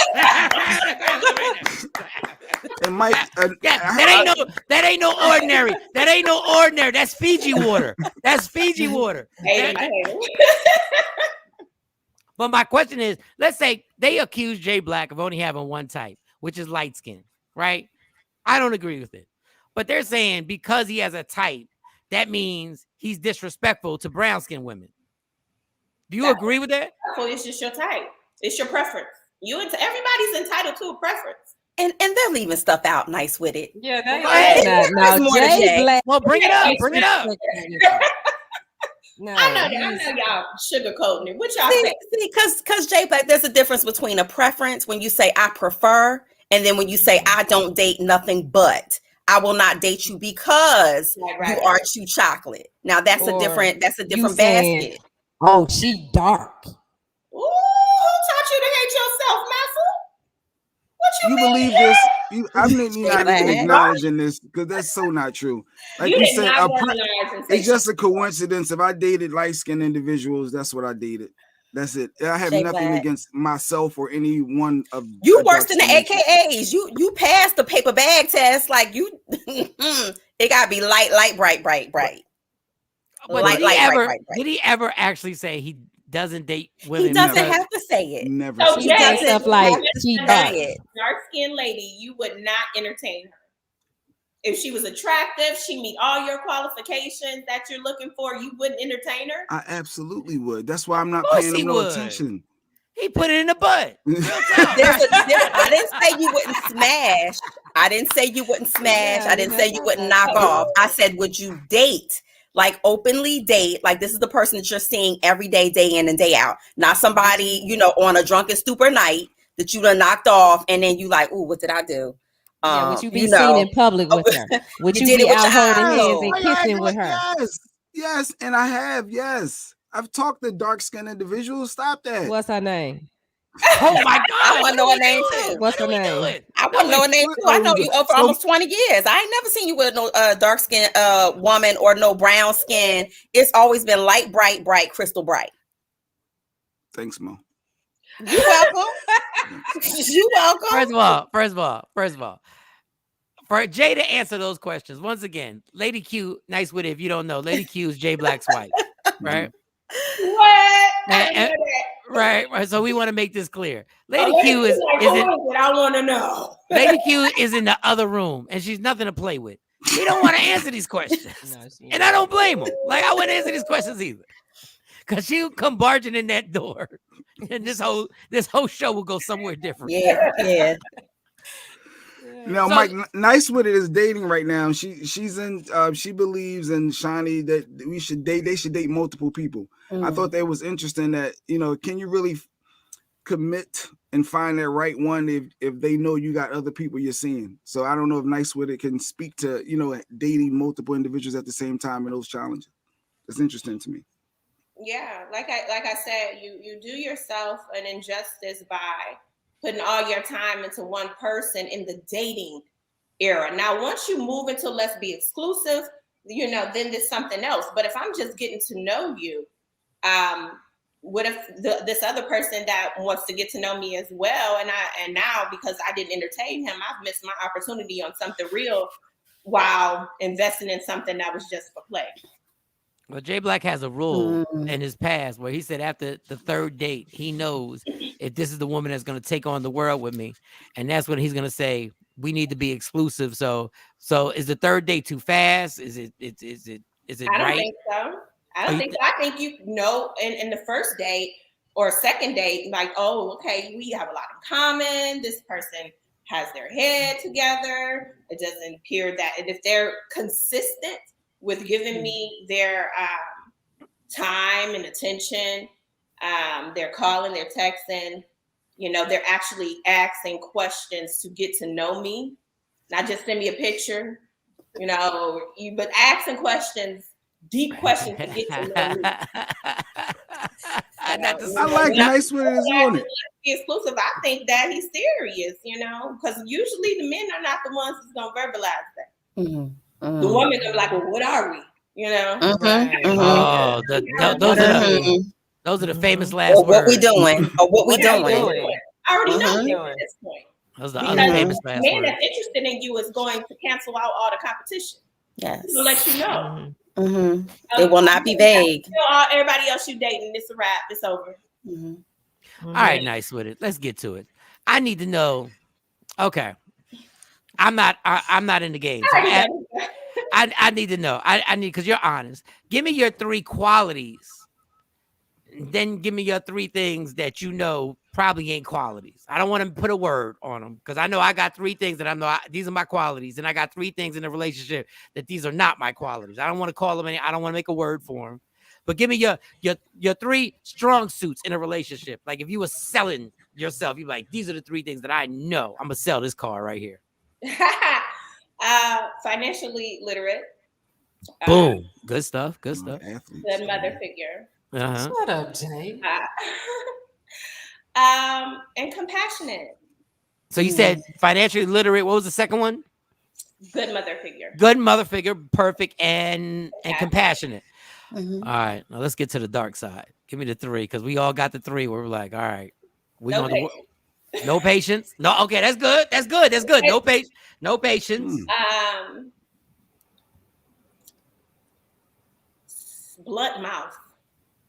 And Mike, that ain't no ordinary. That ain't no ordinary. That's Fiji water. That's Fiji water. But my question is, let's say they accuse Jay Black of only having one type, which is light skin, right? I don't agree with it. But they're saying because he has a type, that means he's disrespectful to brown skin women. Do you agree with that? Well, it's just your type. It's your preference. Everybody's entitled to a preference. And they're leaving stuff out nice with it. Yeah, Jay Black. Well, bring it up. Bring it up. No, I know y'all sugarcoating it. What y'all say? Because Jay Black, there's a difference between a preference when you say I prefer, and then when you say I don't date nothing but. I will not date you because you are too chocolate. Now that's a different basket. Oh, she dark. Ooh, who taught you to hate yourself, Massa? What you mean? Believe this? I'm not even acknowledging this because that's so not true. Like you said, it's just a coincidence. If I dated light-skinned individuals, that's what I dated. That's it. I have nothing against myself or any one of you worse than the AKAs. You passed the paper bag test. Like you, it gotta be light, bright. But did he ever actually say he doesn't date women? He doesn't have to say it. Never. So he does stuff like dark-skinned lady, you would not entertain her. If she was attractive, she meet all your qualifications that you're looking for, you wouldn't entertain her? I absolutely would. That's why I'm not paying him no attention. He put it in the butt. I didn't say you wouldn't smash. I didn't say you wouldn't smash. I didn't say you wouldn't knock off. I said, would you date? Like openly date? Like this is the person that you're seeing every day, day in and day out. Not somebody, on a drunken stupor night that you done knocked off and then you like, ooh, what did I do? Would you be seen in public with her? Would you be out holding hands and kissing with her? Yes, and I have. Yes, I've talked to dark-skinned individuals. Stop that. What's her name? Oh my God! I want to know her name too. What's her name? I want to know her name too. I know you for almost 20 years. I ain't never seen you with no dark-skinned woman or no brown skin. It's always been light, bright, crystal bright. Thanks, Mo. You're welcome. You're welcome. First of all, for Jay to answer those questions, once again, Lady Q, nice with it. If you don't know, Lady Q is Jay Black's wife, right? What? Right. So we want to make this clear. Lady Q is I want to know. Lady Q is in the other room, and she's nothing to play with. She don't want to answer these questions, and I don't blame him. Like I wouldn't answer these questions either, because she'll come barging in that door. And this whole show will go somewhere different. Yeah. Now, so, Mike, NyceWitIt is dating right now. She's in. She believes in Shawnee that we should date. They should date multiple people. I thought that was interesting. That can you really commit and find that right one if they know you got other people you're seeing? So I don't know if NyceWitIt can speak to dating multiple individuals at the same time and those challenges. It's interesting to me. Yeah, like I said, you do yourself an injustice by putting all your time into one person in the dating era. Now, once you move into let's be exclusive, then there's something else. But if I'm just getting to know you, what if this other person that wants to get to know me as well, and now because I didn't entertain him, I've missed my opportunity on something real while investing in something that was just for play. Well, Jay Black has a rule in his past where he said after the third date, he knows if this is the woman that's going to take on the world with me. And that's when he's going to say, we need to be exclusive. So is the third date too fast? Is it I don't think so. I think in the first date or second date, like, oh, okay, we have a lot in common. This person has their head together. It doesn't appear that if they're consistent with giving me their time and attention, they're calling, they're texting, they're actually asking questions to get to know me, not just send me a picture, but asking questions, deep questions to get to know me. I like NyceWitIt is on it. Be exclusive. I think that he's serious, because usually the men are not the ones who's gonna verbalize that. Mm-hmm. The woman gonna be like, well, what are we? Oh, those are the famous last words. What we doing? Or what we doing? I already know at this point. Those are the other famous last words. Man that's interested in you is going to cancel out all the competition. Yes. To let you know. It will not be vague. Everybody else you dating, it's a wrap. It's over. All right, NyceWitIt. Let's get to it. I need to know. Okay. I'm not in the game. So I need to know. I need, because you're honest. Give me your 3 qualities. Then give me your 3 things that probably ain't qualities. I don't want to put a word on them because I know I got 3 things that I know these are my qualities, and I got 3 things in a relationship that these are not my qualities. I don't want to call them any. I don't want to make a word for them. But give me your 3 strong suits in a relationship. Like if you were selling yourself, you're like, these are the 3 things that I know I'm gonna sell this car right here. Financially literate. Boom. Good stuff. Good mother figure. Shut up, Jay. And compassionate. So you said financially literate. What was the second one? Good mother figure. Good mother figure, perfect and compassionate. All right, now let's get to the dark side. Give me the 3 because we all got the 3 where we're like, all right, we No on patience. no patience. No, okay, that's good. That's good. That's good. No patience. Blunt mouth.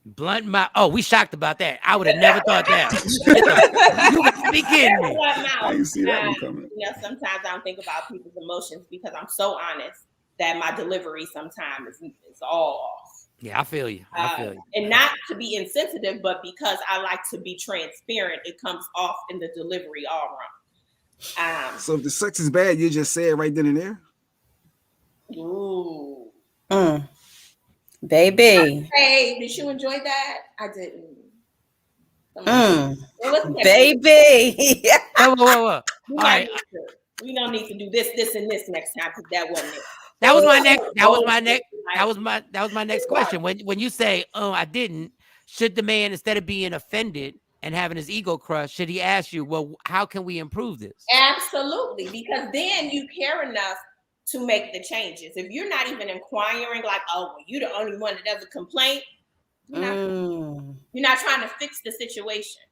Blunt mouth. Oh, we shocked about that. I would have never thought that. You got to be kidding me. Blunt mouth. I didn't see that one coming. You know, sometimes I don't think about people's emotions because I'm so honest that my delivery sometimes is all off. Yeah, I feel you. I feel you. And not to be insensitive, but because I like to be transparent, it comes off in the delivery all wrong. So if the sex is bad, you just say it right then and there? Ooh. Baby. Hey, did you enjoy that? I didn't. Baby. Whoa. We don't need to do this, and this next time because that wasn't it. That was my next question. When you say, "Oh, I didn't," should the man, instead of being offended and having his ego crushed, should he ask you, "Well, how can we improve this?" Absolutely, because then you care enough to make the changes. If you're not even inquiring, like, "Oh, well, you're the only one that does a complaint," you're not trying to fix the situation.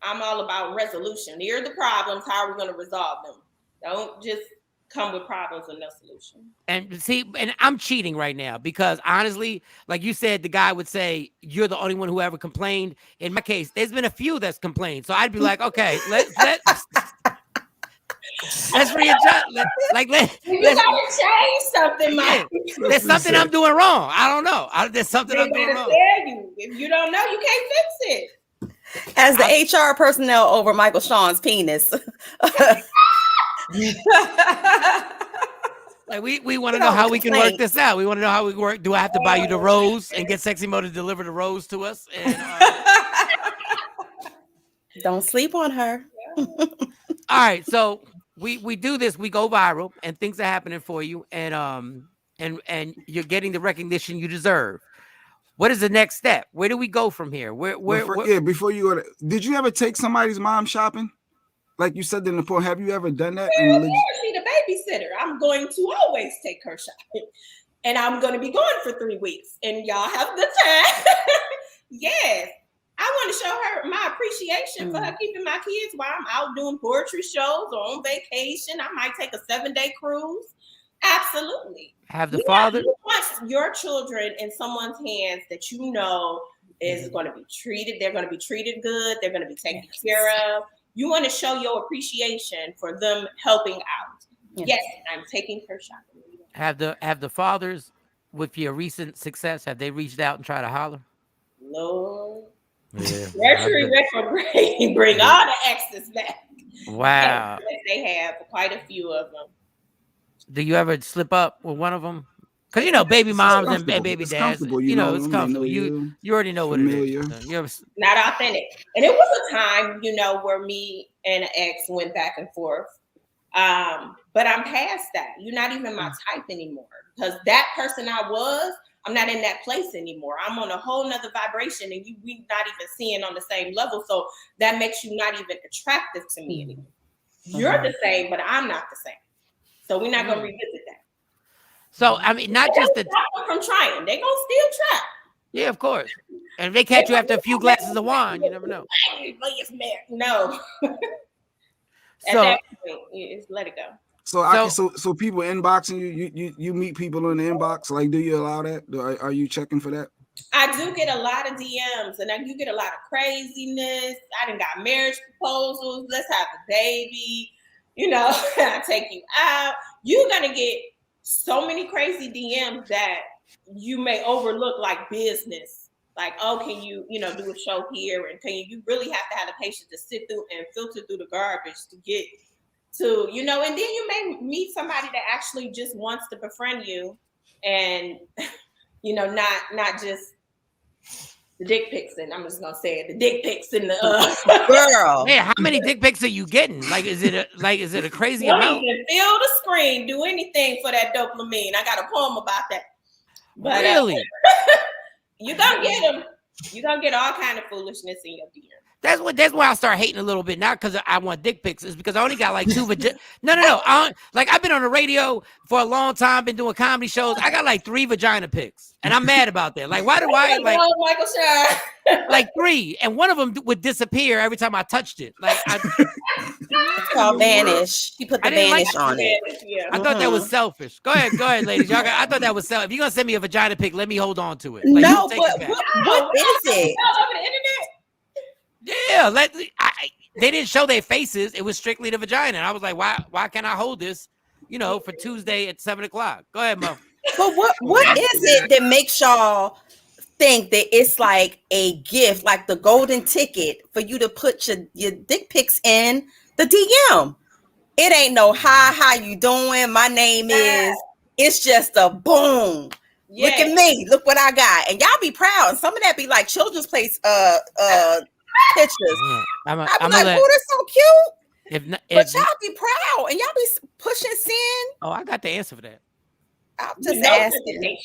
I'm all about resolution. Here are the problems. How are we going to resolve them? Don't just come with problems with no solution. And see, and I'm cheating right now because honestly, like you said, the guy would say, "You're the only one who ever complained." In my case, there's been a few that's complained. So I'd be like, okay, let's readjust. You gotta change something, Mike. There's something I'm doing wrong. I don't know. There's something I'm doing wrong. If you don't know, you can't fix it. As the HR personnel over Michael Shawn's penis. Like we want to know how we can work this out. We want to know how we work. Do I have to buy you the rose and get Sexy Mo to deliver the rose to us? And, don't sleep on her. All right, so we do this. We go viral, and things are happening for you, and you're getting the recognition you deserve. What is the next step? Where do we go from here? Before you go, did you ever take somebody's mom shopping? Like you said in the poem, have you ever done that? She's the babysitter. I'm going to always take her shopping. And I'm going to be gone for 3 weeks. And y'all have the time. Yes. I want to show her my appreciation for her keeping my kids while I'm out doing poetry shows or on vacation. I might take a 7-day cruise. Absolutely. Have the father. You want your children in someone's hands that you know is going to be treated. They're going to be treated good. They're going to be taken care of. You want to show your appreciation for them helping out. Yes, I'm taking her shopping. Have the fathers, with your recent success, have they reached out and tried to holler? Lord. Yeah. Mercury retrograde, bring all the exes back. Wow. Yes, they have quite a few of them. Do you ever slip up with one of them? Because you know, baby moms and baby dads, you know, it's comfortable. You already know what it is. Not authentic. And it was a time, you know, where me and an ex went back and forth. But I'm past that. You're not even my type anymore. Because that person I was, I'm not in that place anymore. I'm on a whole nother vibration, and we not even seeing on the same level. So that makes you not even attractive to me anymore. You're the same, but I'm not the same. So we're not going to revisit that. So, I mean, not just from trying. They're going to still try. Yeah, of course. And if they catch you after a few glasses of wine, you never know. No. At So, that point, just let it go. So people inboxing you meet people in the inbox. Like, do you allow that? Are you checking for that? I do get a lot of DMs, and I do get a lot of craziness. I done got marriage proposals. Let's have a baby. You know, I take you out. You're gonna get so many crazy DMs that you may overlook like business. Like, oh, can you do a show here? And you really have to have the patience to sit through and filter through the garbage to get to, and then you may meet somebody that actually just wants to befriend you and, not just the dick pics. And I'm just going to say it, the dick pics in the girl. Man, how many dick pics are you getting? Like, is it a crazy amount? Don't even feel the screen, do anything for that dopamine. I got a poem about that. But, really? You're going to get them. You're going to get all kind of foolishness in your DM. That's why I start hating a little bit. Not because I want dick pics, it's because I only got like 2 vagina. No. Like I've been on the radio for a long time, been doing comedy shows. I got like 3 vagina pics, and I'm mad about that. Like, why do I like Michael Shawn? like 3, and one of them would disappear every time I touched it. Like It's called vanish. He put the vanish on it. Yeah. I thought that was selfish. Go ahead, ladies. I thought that was selfish. If you're gonna send me a vagina pic, let me hold on to it. Like, No, you take but it back. what is it? All over the internet. Yeah, they didn't show their faces. It was strictly the vagina. And I was like, why can't I hold this, for Tuesday at 7:00? Go ahead, Mo. But what is it that makes y'all think that it's like a gift, like the golden ticket for you to put your dick pics in the DM? It ain't no hi, how you doing? My name is. It's just a boom. Yes. Look at me. Look what I got. And y'all be proud. And some of that be like children's place pictures. I'm like, oh, that's so cute. But y'all be proud and y'all be pushing sin. Oh, I got the answer for that. I'm just asking.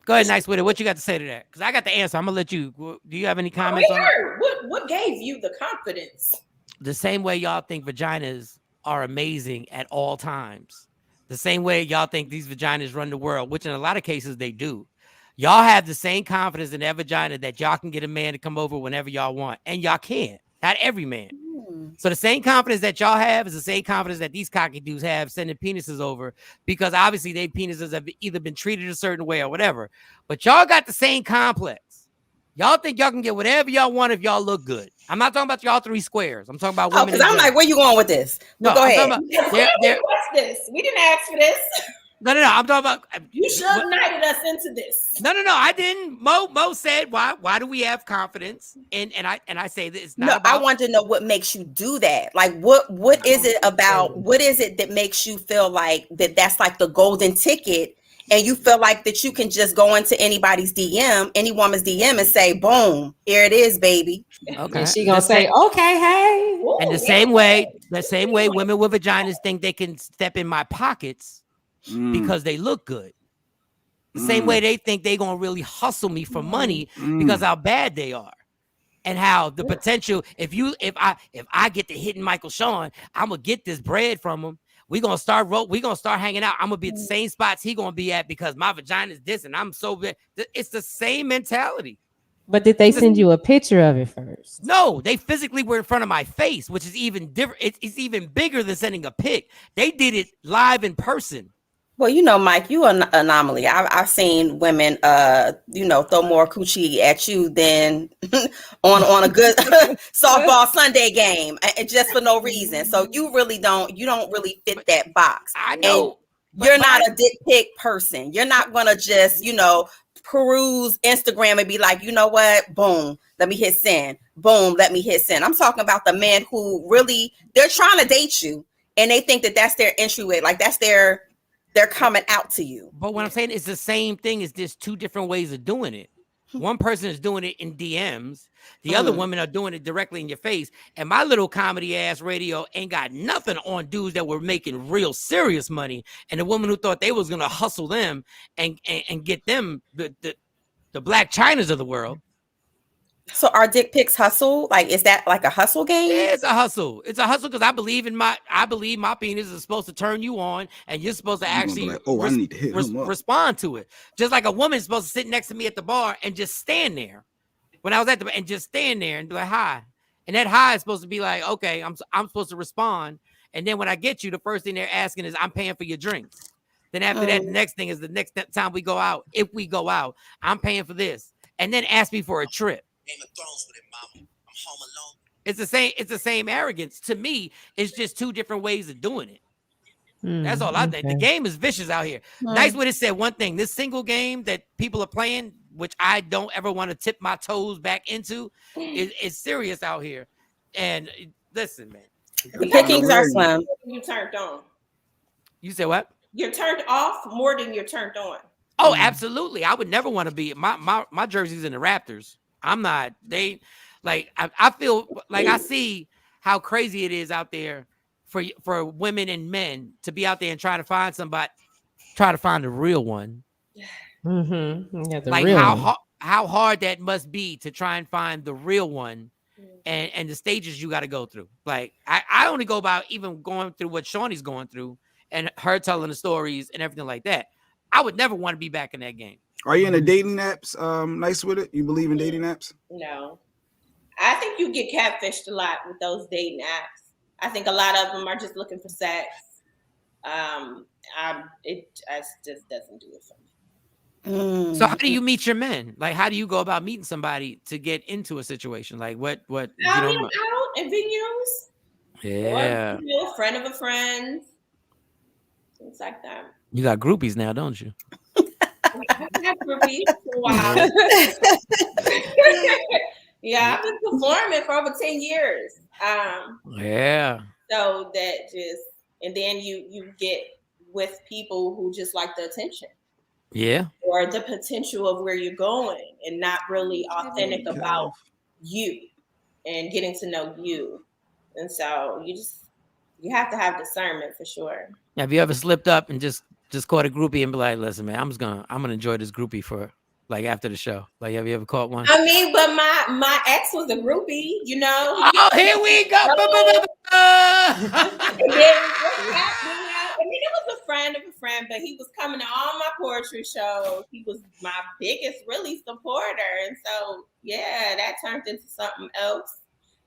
Go ahead, NyceWitIt. What you got to say to that? Because I got the answer. I'm gonna let you. Do you have any comments on it? What gave you the confidence? The same way y'all think vaginas are amazing at all times. The same way y'all think these vaginas run the world, which in a lot of cases they do. Y'all have the same confidence in that vagina that y'all can get a man to come over whenever y'all want. And y'all can. Not every man. So the same confidence that y'all have is the same confidence that these cocky dudes have sending penises over, because obviously their penises have either been treated a certain way or whatever. But y'all got the same complex. Y'all think y'all can get whatever y'all want if y'all look good. I'm not talking about y'all 3 squares. I'm talking about women. Because I'm like, where you going with this? No, go ahead. What's this? We didn't ask for this. No. I'm talking about. You should have knighted us into this. No. I didn't. Mo said, why do we have confidence? And I say that it's not. I want to know what makes you do that. Like, what is it about? What is it that makes you feel like that's like the golden ticket? And you feel like that you can just go into anybody's DM, any woman's DM, and say, "Boom, here it is, baby." Okay. And she gonna say, "Okay, hey." And the same way, women with vaginas think they can step in my pockets because they look good. The same way they think they gonna really hustle me for money because how bad they are, and how the potential. If I get to hitting Michael Shawn, I'm gonna get this bread from him. We're gonna start hanging out. I'm gonna be at the same spots he gonna be at because my vagina is this and I'm so big. It's the same mentality. But did they send you a picture of it first? No, they physically were in front of my face, which is even different. It's even bigger than sending a pic. They did it live in person. Well, Mike, you are an anomaly. I've seen women, throw more coochie at you than on a good softball Sunday game, just for no reason. So you don't really fit that box. I know. And you're not a dick pic person. You're not gonna just, peruse Instagram and be like, you know what? Boom, let me hit send. Boom, let me hit send. I'm talking about the men who really they're trying to date you, and they think that that's their entryway, like they're coming out to you. But what I'm saying is the same thing. Is just 2 different ways of doing it. One person is doing it in DMs. The other women are doing it directly in your face. And my little comedy ass radio ain't got nothing on dudes that were making real serious money. And the woman who thought they was going to hustle them and get them the Black Chinas of the world. So are dick pics hustle? Like, is that like a hustle game? Yeah, it's a hustle. It's a hustle because I believe my penis is supposed to turn you on, and you're supposed to actually I need to hit him up. Respond to it. Just like a woman's supposed to sit next to me at the bar and just stand there. When I was at the and just stand there and be like, hi. And that hi is supposed to be like, okay, I'm supposed to respond. And then when I get you, the first thing they're asking is, I'm paying for your drinks. Then after that, the next thing is the next time we go out, if we go out, I'm paying for this. And then ask me for a trip. Game of Thrones with it, mama. I'm home alone. It's the same arrogance. To me, it's just 2 different ways of doing it. That's all I think. The game is vicious out here. NyceWitIt said one thing. This single game that people are playing, which I don't ever want to tip my toes back into, is serious out here. And listen, man. The pickings are slim. You turned on. You said what? You're turned off more than you're turned on. Oh, absolutely. I would never want to be my jersey's in the Raptors. I'm not. They like. I feel like I see how crazy it is out there for women and men to be out there and try to find the real one. Mm-hmm. Yeah, like how hard that must be to try and find the real one and the stages you got to go through. Like I only go about even going through what Shawnee's going through and her telling the stories and everything like that. I would never want to be back in that game. Are you in the dating apps? Nice with it? You believe in dating apps? No. I think you get catfished a lot with those dating apps. I think a lot of them are just looking for sex. It just doesn't do it for me. So how do you meet your men? Like, how do you go about meeting somebody to get into a situation? Like, what? I meet them out in venues. Yeah. Or, a friend of a friend. Things like that. You got groupies now, don't you? I've had groupies for a while. Yeah, I've been performing for over 10 years. Yeah. So that and then you get with people who just like the attention. Yeah. Or the potential of where you're going and not really authentic about you and getting to know you. And so you have to have discernment for sure. Have you ever slipped up and just caught a groupie and be like, listen, man, I'm gonna enjoy this groupie for like after the show? Like, have you ever caught one? I mean, but my ex was a groupie, you know. Oh, here we go. I mean, it was a friend of a friend, but he was coming to all my poetry shows. He was my biggest, really, supporter. And so, yeah, that turned into something else.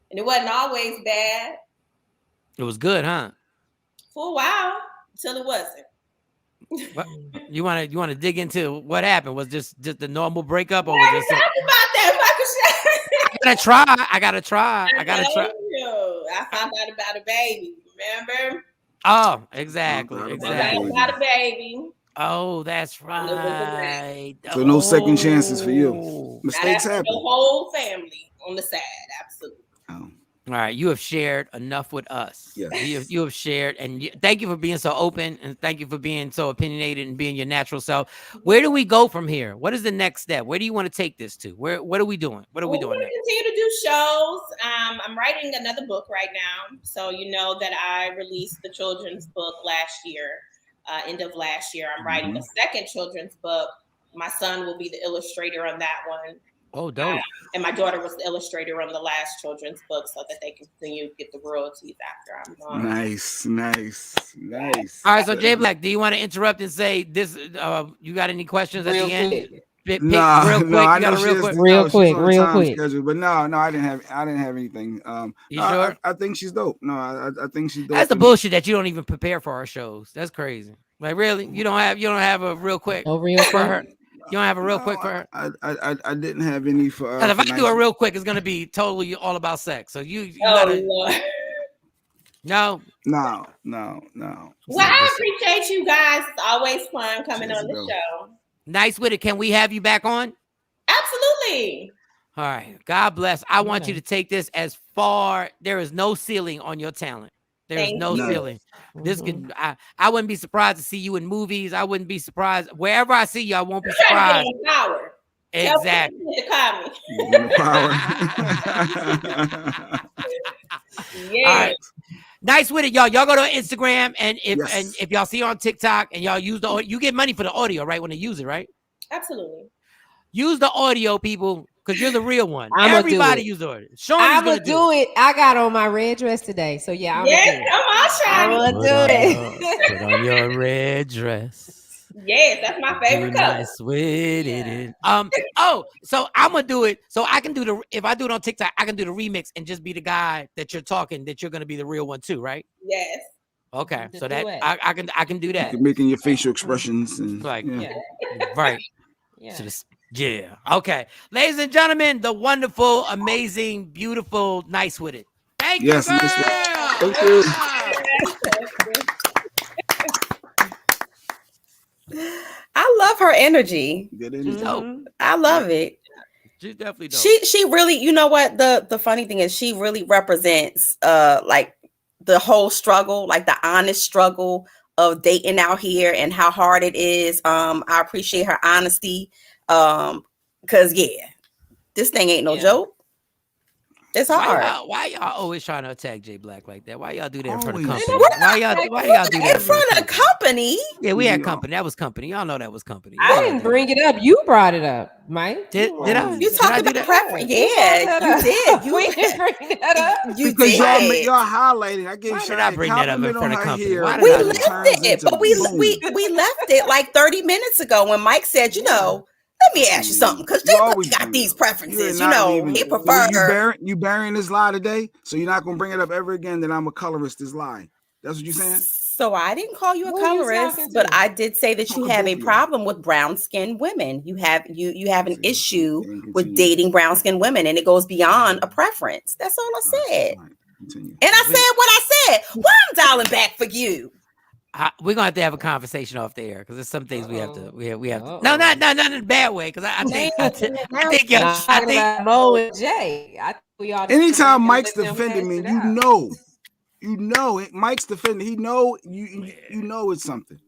And it wasn't always bad. It was good, huh? For a while, until it wasn't. What? You want to dig into what happened? Was just the normal breakup, or was it something? Talk about that, I gotta try. I found out about a baby. Remember? Oh, exactly. About a baby. Oh, that's right. So no second chances for you. Mistakes happen. The whole family on the side, absolutely. Oh. All right, you have shared enough with us. Yes. You have shared, and thank you for being so open, and thank you for being so opinionated and being your natural self. Where do we go from here? What is the next step? Where do you want to take this to? What are we doing? What are we doing next? Continue to do shows. I'm writing another book right now, so you know that I released the children's book last year, end of last year. I'm writing a second children's book. My son will be the illustrator on that one. Oh, dope. And my daughter was the illustrator on the last children's book so that they can continue to get the royalties after I'm gone. Nice. All right, so Jay Black, do you want to interrupt and say this? You got any questions at the end? Real quick. But no, I didn't have anything. You sure? I think she's dope. No, I think she's dope. That's the bullshit that you don't even prepare for our shows. That's crazy. Like, really? You don't have a real quick for her? You don't have a real quick for her? I didn't have any for her. If I do a real quick, it's gonna be totally all about sex. So you gotta. No. Well, I appreciate you guys. It's always fun coming on the show. Nice with it. Can we have you back on? Absolutely. All right. God bless. I want you to take this as far. There is no ceiling on your talent. There's no ceiling. This can. I wouldn't be surprised to see you in movies. I wouldn't be surprised wherever I see you. I won't be surprised. Power. Exactly. Yeah. All right. Nice with it, y'all. Y'all go to Instagram, and if y'all see on TikTok and y'all use the audio, you get money for the audio, right? When they use it, right? Absolutely. Use the audio, people, because you're the real one. Everybody use the audio. Shawn, I'm gonna do it. I got on my red dress today, so yeah. Come on, Shawn. I'm gonna do it. Put on your red dress. Yes, that's my favorite color. Nice with it. So I'm gonna do it. So I can do if I do it on TikTok, I can do the remix and just be the guy that you're talking, that you're gonna be the real one too, right? Yes. Okay. So that I can do that. You're making your facial expressions and right. Yeah. Okay. Ladies and gentlemen, the wonderful, amazing, beautiful, Nice with it. Thank you. Thank you. I love her energy. Good energy. I love it. She's definitely dope. She really, you know what? The funny thing is she really represents like the whole struggle, like the honest struggle of dating out here and how hard it is. I appreciate her honesty. Because this thing ain't no joke. It's hard. Why y'all always trying to attack Jay Black like that? Why y'all do that in front of Always. company? Why y'all do that In front of company? Yeah, we had company. That was company. Y'all know that was company. I didn't bring it up. You brought it up, Mike. Did I? You talked about preference. Yeah, you did. We didn't bring that up. You because did. y'all highlighting. I gave Why did I bring that up in front of company? We left it, but we left it like 30 minutes ago when Mike said, you know, let me ask you something, because they got these preferences. You know, he prefer. You burying this lie today, so you're not gonna bring it up ever again. That I'm a colorist is lie. That's what you're saying. So I didn't call you a colorist, but I did say that you have a problem with brown-skinned women. You have an issue with dating brown-skinned women, and it goes beyond a preference. That's all I said. And I said what I said. Why I'm dialing back for you? We're gonna have to have a conversation off the air because there's some things we have to. No, not in a bad way. Because I think Mo and Jay. Anytime Mike's defending me, you know it. Mike's defending. He know you know it's something.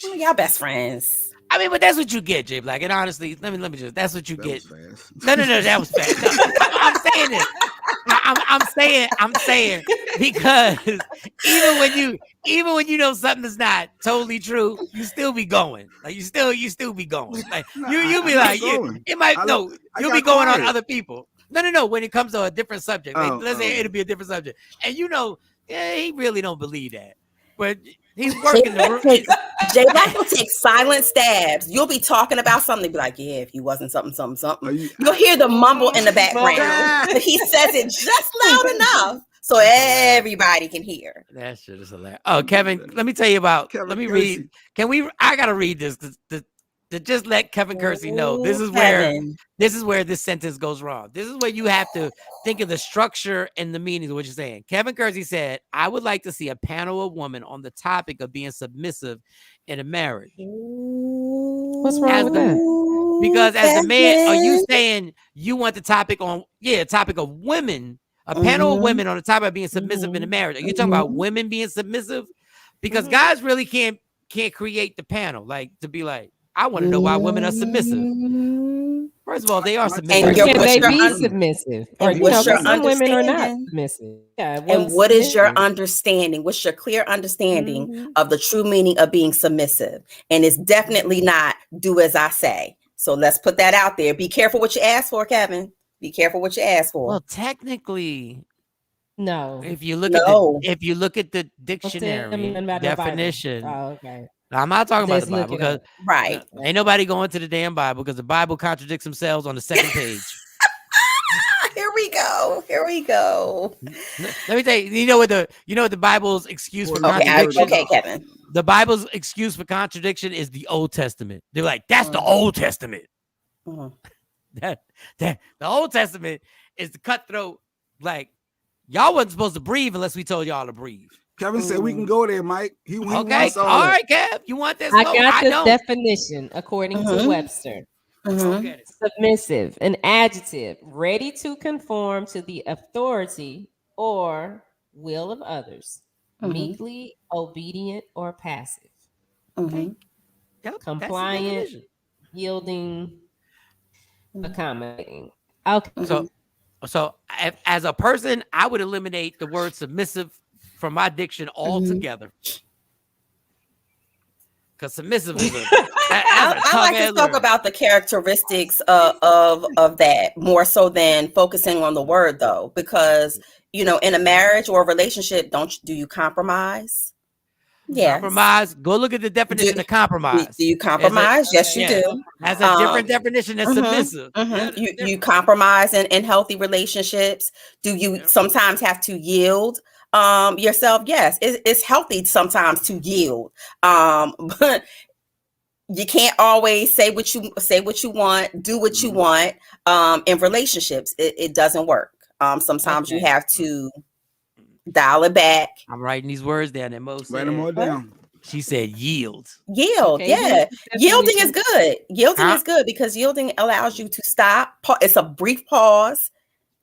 Oh, y'all best friends. I mean, but that's what you get, Jay Black. And honestly, let me just. That's what you get. No, that was fast. No, I'm saying this. I'm saying because even when you know something is not totally true, you still be going. Like you still be going. Like you be like you'll be going on other people. No. When it comes to a different subject, let's say it'll be a different subject, and he really don't believe that, but he's working the room. Jay Black will take silent stabs. You'll be talking about something, be like, yeah, if you wasn't something. You'll hear the mumble in the background, but he says it just loud enough so everybody can hear. That shit is hilarious. Oh, Kevin, let me tell you about. Let me read. I gotta read this to just let Kevin Kersey know this is where this sentence goes wrong. This is where you have to think of the structure and the meaning of what you're saying. Kevin Kersey said, I would like to see a panel of women on the topic of being submissive in a marriage. What's wrong with that? Because as a man, are you saying you want the topic of women, a panel of women on the topic of being submissive in a marriage? Are you talking about women being submissive? Because guys really can't create the panel, like to be like, I want to know why women are submissive. First of all, they are submissive. Can they be submissive? Or some women are not submissive. Yeah, and what is your understanding? What's your clear understanding of the true meaning of being submissive? And it's definitely not do as I say. So let's put that out there. Be careful what you ask for, Kevin. Be careful what you ask for. Well, technically, no. If you look at the dictionary definition. Oh, okay. I'm not talking about the Bible because ain't nobody going to the damn Bible because the Bible contradicts themselves on the second page. Here we go. Let me tell you, you know what the Bible's excuse for contradiction? Okay, Kevin. The Bible's excuse for contradiction is the Old Testament. They're like, that's the Old Testament. That the Old Testament is the cutthroat. Like, y'all wasn't supposed to breathe unless we told y'all to breathe. Kevin said we can go there, Mike. He okay, all right, Kev. You want this? I got this definition according to Webster. Submissive, an adjective, ready to conform to the authority or will of others, meekly obedient or passive. Okay. Yep, compliant, yielding, accommodating. Okay. So as a person, I would eliminate the word submissive from my diction altogether. Because submissive is I like to talk about the characteristics of that more so than focusing on the word, though, because in a marriage or a relationship, do you compromise? Yes. Compromise. Go look at the definition of compromise. Do you compromise? Yes, you do. Has a different definition than submissive. You compromise in healthy relationships. Do you sometimes have to yield yourself? Yes, it's healthy sometimes to yield, but you can't always say what you want, do what you want. In relationships, it doesn't work. Sometimes you have to dial it back. I'm writing these words down. And most write them all down. She said yield. Okay, yeah. Yielding is good. Yielding is good because yielding allows you to stop. It's a brief pause.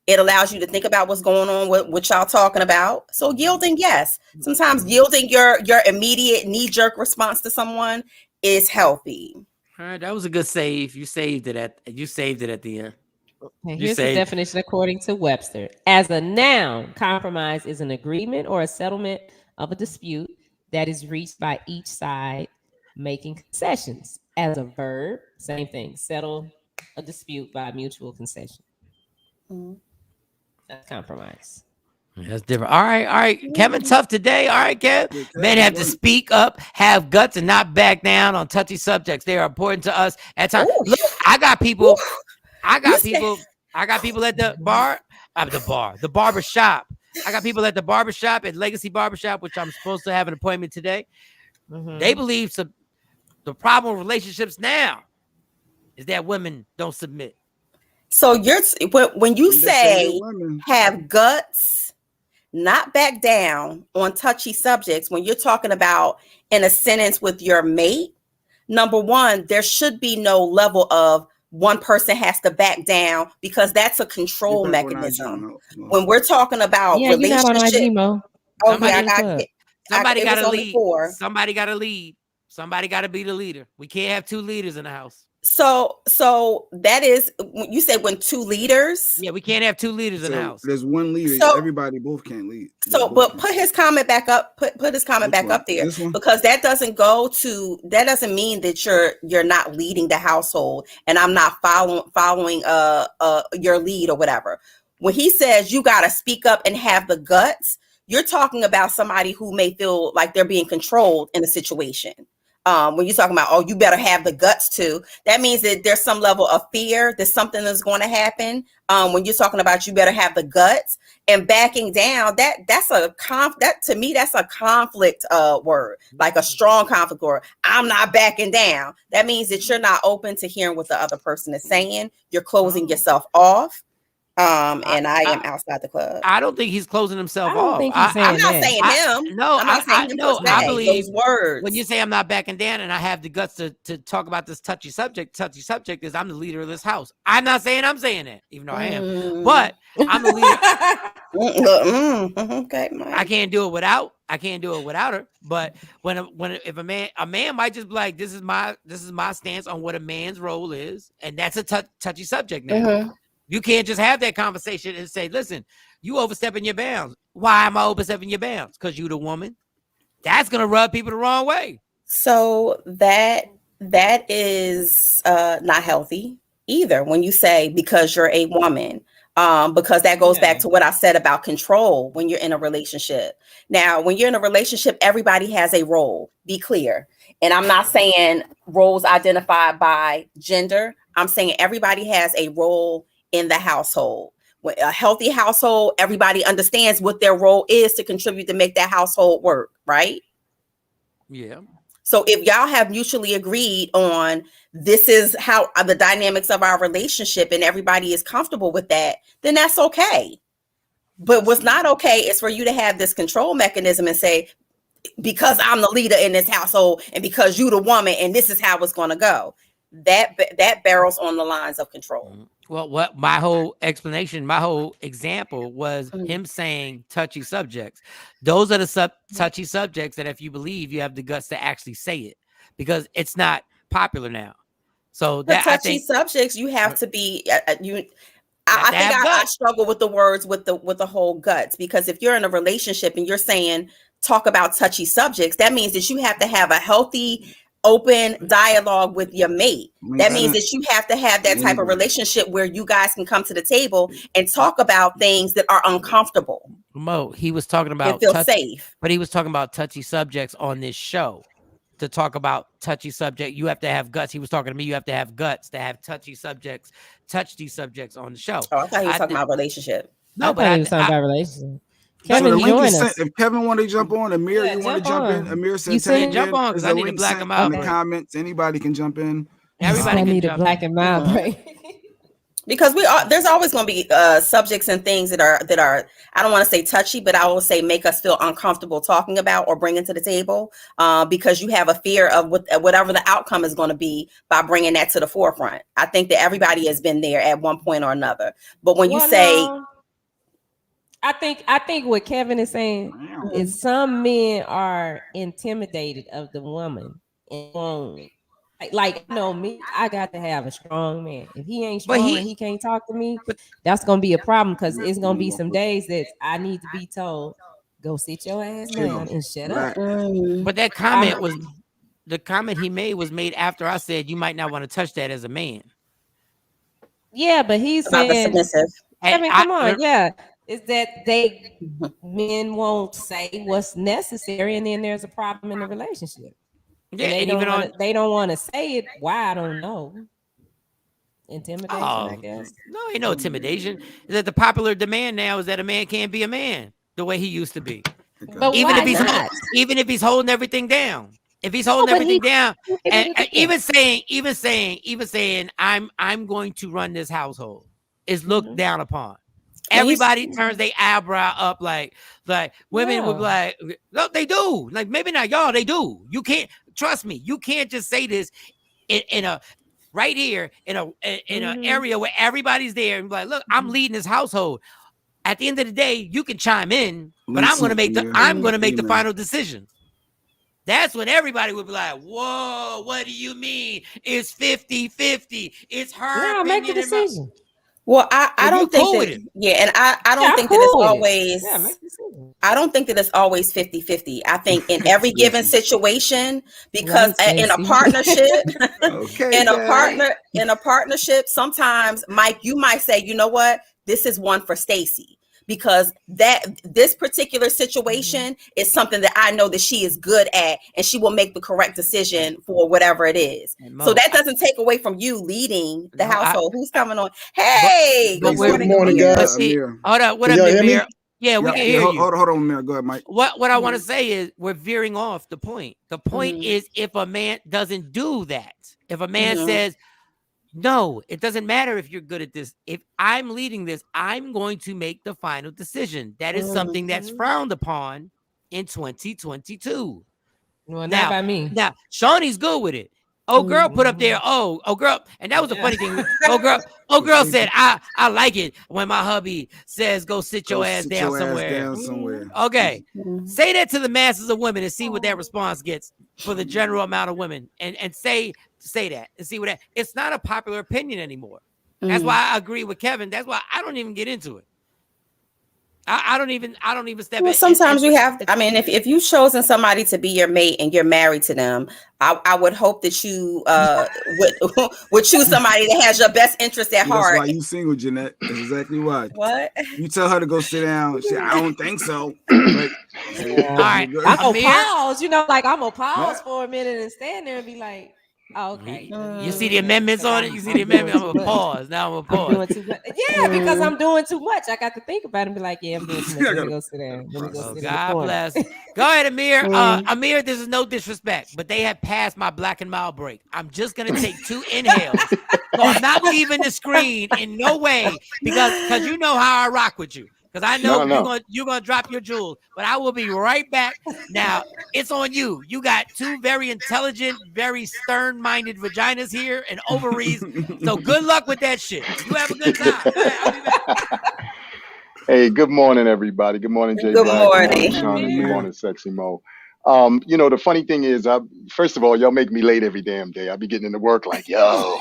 It allows you to think about what's going on, what y'all talking about. So yielding, yes. Sometimes yielding your immediate knee-jerk response to someone is healthy. All right, that was a good save. You saved it at the end. Here's the definition according to Webster. As a noun, compromise is an agreement or a settlement of a dispute that is reached by each side making concessions. As a verb, same thing. Settle a dispute by mutual concession. That's compromise. That's different. All right. Kevin, tough today. All right, Kev. Men have to speak up, have guts, and not back down on touchy subjects. They are important to us at times. Look, I got people at the bar. The barber shop. I got people at the barber shop at Legacy Barbershop, which I'm supposed to have an appointment today. They believe the problem with relationships now is that women don't submit. So when you say have guts, not back down on touchy subjects, when you're talking about in a sentence with your mate, number one, there should be no level of one person has to back down because that's a control mechanism. When we're talking about relationship, somebody got to lead. Somebody got to lead. Somebody got to be the leader. We can't have two leaders in the house. So that is, you said when two leaders. Yeah, we can't have two leaders in the house. There's one leader. Everybody both can't lead. Put his comment back up. Put his comment back up there, because that doesn't mean that you're not leading the household and I'm not following your lead or whatever. When he says you got to speak up and have the guts, you're talking about somebody who may feel like they're being controlled in a situation. When you're talking about, you better have the guts to, that means that there's some level of fear that something is going to happen. When you're talking about you better have the guts and backing down, that's a conflict word, like a strong conflict word. I'm not backing down. That means that you're not open to hearing what the other person is saying. You're closing yourself off. And I am outside the club. I don't think he's closing himself off. I'm not saying him. No, I'm not saying him. No, I believe those words. When you say I'm not backing down and I have the guts to talk about this touchy subject is I'm the leader of this house. I'm not saying I'm saying that, even though I am, but I'm the leader. Okay, Mike. I can't do it without her. But if a man might just be like, this is my stance on what a man's role is, and that's a touchy subject now. You can't just have that conversation and say, listen, you overstepping your bounds. Why am I overstepping your bounds? Because you the woman. That's going to rub people the wrong way. So that is not healthy either when you say because you're a woman. Because that goes back to what I said about control when you're in a relationship. Now, when you're in a relationship, everybody has a role. Be clear. And I'm not saying roles identified by gender. I'm saying everybody has a role in the household. When a healthy household, everybody understands what their role is to contribute to make that household work, right? Yeah. So if y'all have mutually agreed on this is how the dynamics of our relationship and everybody is comfortable with that, then that's okay. But what's not okay is for you to have this control mechanism and say, because I'm the leader in this household and because you the woman and this is how it's going to go. That barrels on the lines of control. Well, what my whole example was him saying touchy subjects. Those are the touchy subjects that if you believe, you have the guts to actually say it, because it's not popular now. So the touchy subjects, you have to be I think I struggle with the words with the whole guts, because if you're in a relationship and you're saying talk about touchy subjects, that means that you have to have a healthy, open dialogue with your mate. That means that you have to have that type of relationship where you guys can come to the table and talk about things that are uncomfortable. Mo, he was talking about feel safe, but he was talking about touchy subjects on this show. To talk about touchy subject, you have to have guts. He was talking to me. You have to have guts to have touch these subjects on the show. Oh, I thought he was talking about relationship. No, but he was talking about relationship. Kevin, if Kevin want to jump on, Amir, you want to jump in? Amir said, jump on, because I need to black him out. In the comments, anybody can jump in. Everybody need to black him out, right? Because there's always going to be subjects and things that are I don't want to say touchy, but I will say make us feel uncomfortable talking about or bringing to the table, because you have a fear of whatever the outcome is going to be by bringing that to the forefront. I think that everybody has been there at one point or another. But when you say, I think what Kevin is saying is some men are intimidated of the woman and Like no, me, I got to have a strong man. If he ain't strong and he can't talk to me, that's gonna be a problem because it's gonna be some days that I need to be told, go sit your ass down and shut up. But that comment was the comment he made was made after I said you might not want to touch that as a man. Yeah, but he's about saying, the submissive. I mean, come on, yeah. Is that men won't say what's necessary, and then there's a problem in the relationship. Yeah, and they don't want to say it. Why? I don't know. Intimidation, I guess. No, ain't no intimidation. Is that the popular demand now is that a man can't be a man the way he used to be. But even why if he's not? even if he's holding everything down. If he's holding everything down, and even saying I'm going to run this household is looked down upon. Everybody turns their eyebrow up like women would be like, no, they do. Like maybe not y'all, they do. You can't trust me. You can't just say this in a right here in an area where everybody's there and be like, look, I'm leading this household. At the end of the day, you can chime in, but I'm gonna make the final decision. That's when everybody would be like, whoa, what do you mean? It's 50-50. It's her opinion. Make the decision. Well, I don't think that, and I don't think that it's always, I don't think that it's always 50-50. I think in every given situation, because in a partnership, in a partnership, sometimes, Mike, you might say, you know what, this is one for Stacy. Because this particular situation is something that I know that she is good at, and she will make the correct decision for whatever it is. So that doesn't take away from you leading the household. Who's coming on? Hey, good morning, guys. Hold on, what up, Amir? Yeah, we can hear you. Hold on, Amir. Go ahead, Mike. What I want to say is we're veering off the point. The point is if a man doesn't do that, if a man says, no, it doesn't matter if you're good at this. If I'm leading this, I'm going to make the final decision. That is something that's frowned upon in 2022. Well, not by me. Now, Shawnee's good with it. Oh, girl put up there. Oh, girl. And that was the funny thing. Oh, girl said, I like it when my hubby says, go sit your ass down somewhere. Okay. Say that to the masses of women and see what that response gets for the general amount of women. And say that and see what that. It's not a popular opinion anymore. That's why I agree with Kevin. That's why I don't even get into it. I don't even step in. Well, sometimes you have, I mean, if you've chosen somebody to be your mate and you're married to them, I would hope that you would choose somebody that has your best interest at heart. That's why you single, Jeanette. That's exactly why. What? You tell her to go sit down. She, I don't think so. Like, all right. I'm gonna pause, like I'm gonna pause for a minute and stand there and be like, okay. You see the amendments on it? You see the amendment? I'm gonna pause. Now I'm gonna pause. Yeah, because I'm doing too much. I got to think about it and be like, yeah, I'm doing too much. Let me go sit down. God bless. Go ahead, Amir. Amir, this is no disrespect, but they have passed my Black and Mild break. I'm just gonna take 2 inhales. So I'm not leaving the screen in no way because you know how I rock with you. Because I know you're gonna drop your jewels, but I will be right back. Now it's on you. You got 2 very intelligent, very stern-minded vaginas here and ovaries. So good luck with that shit. You have a good time. I'll be back. Hey, good morning, everybody. Good morning, Jay. Good morning, Shawn. Good morning, Sexy Mo. The funny thing is, first of all, y'all make me late every damn day. I be getting into work like, yo,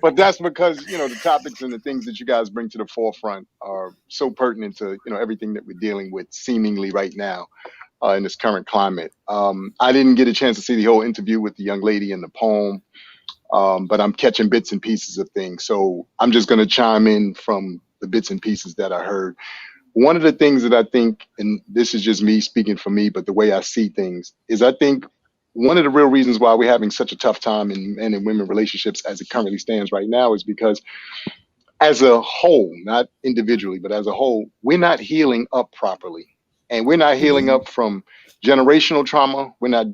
but that's because, the topics and the things that you guys bring to the forefront are so pertinent to, everything that we're dealing with seemingly right now in this current climate. I didn't get a chance to see the whole interview with the young lady in the poem, but I'm catching bits and pieces of things. So I'm just going to chime in from the bits and pieces that I heard. One of the things that I think, and this is just me speaking for me, but the way I see things is I think one of the real reasons why we're having such a tough time in men and women relationships as it currently stands right now is because as a whole, not individually, but as a whole, we're not healing up properly. And we're not healing up from generational trauma. We're not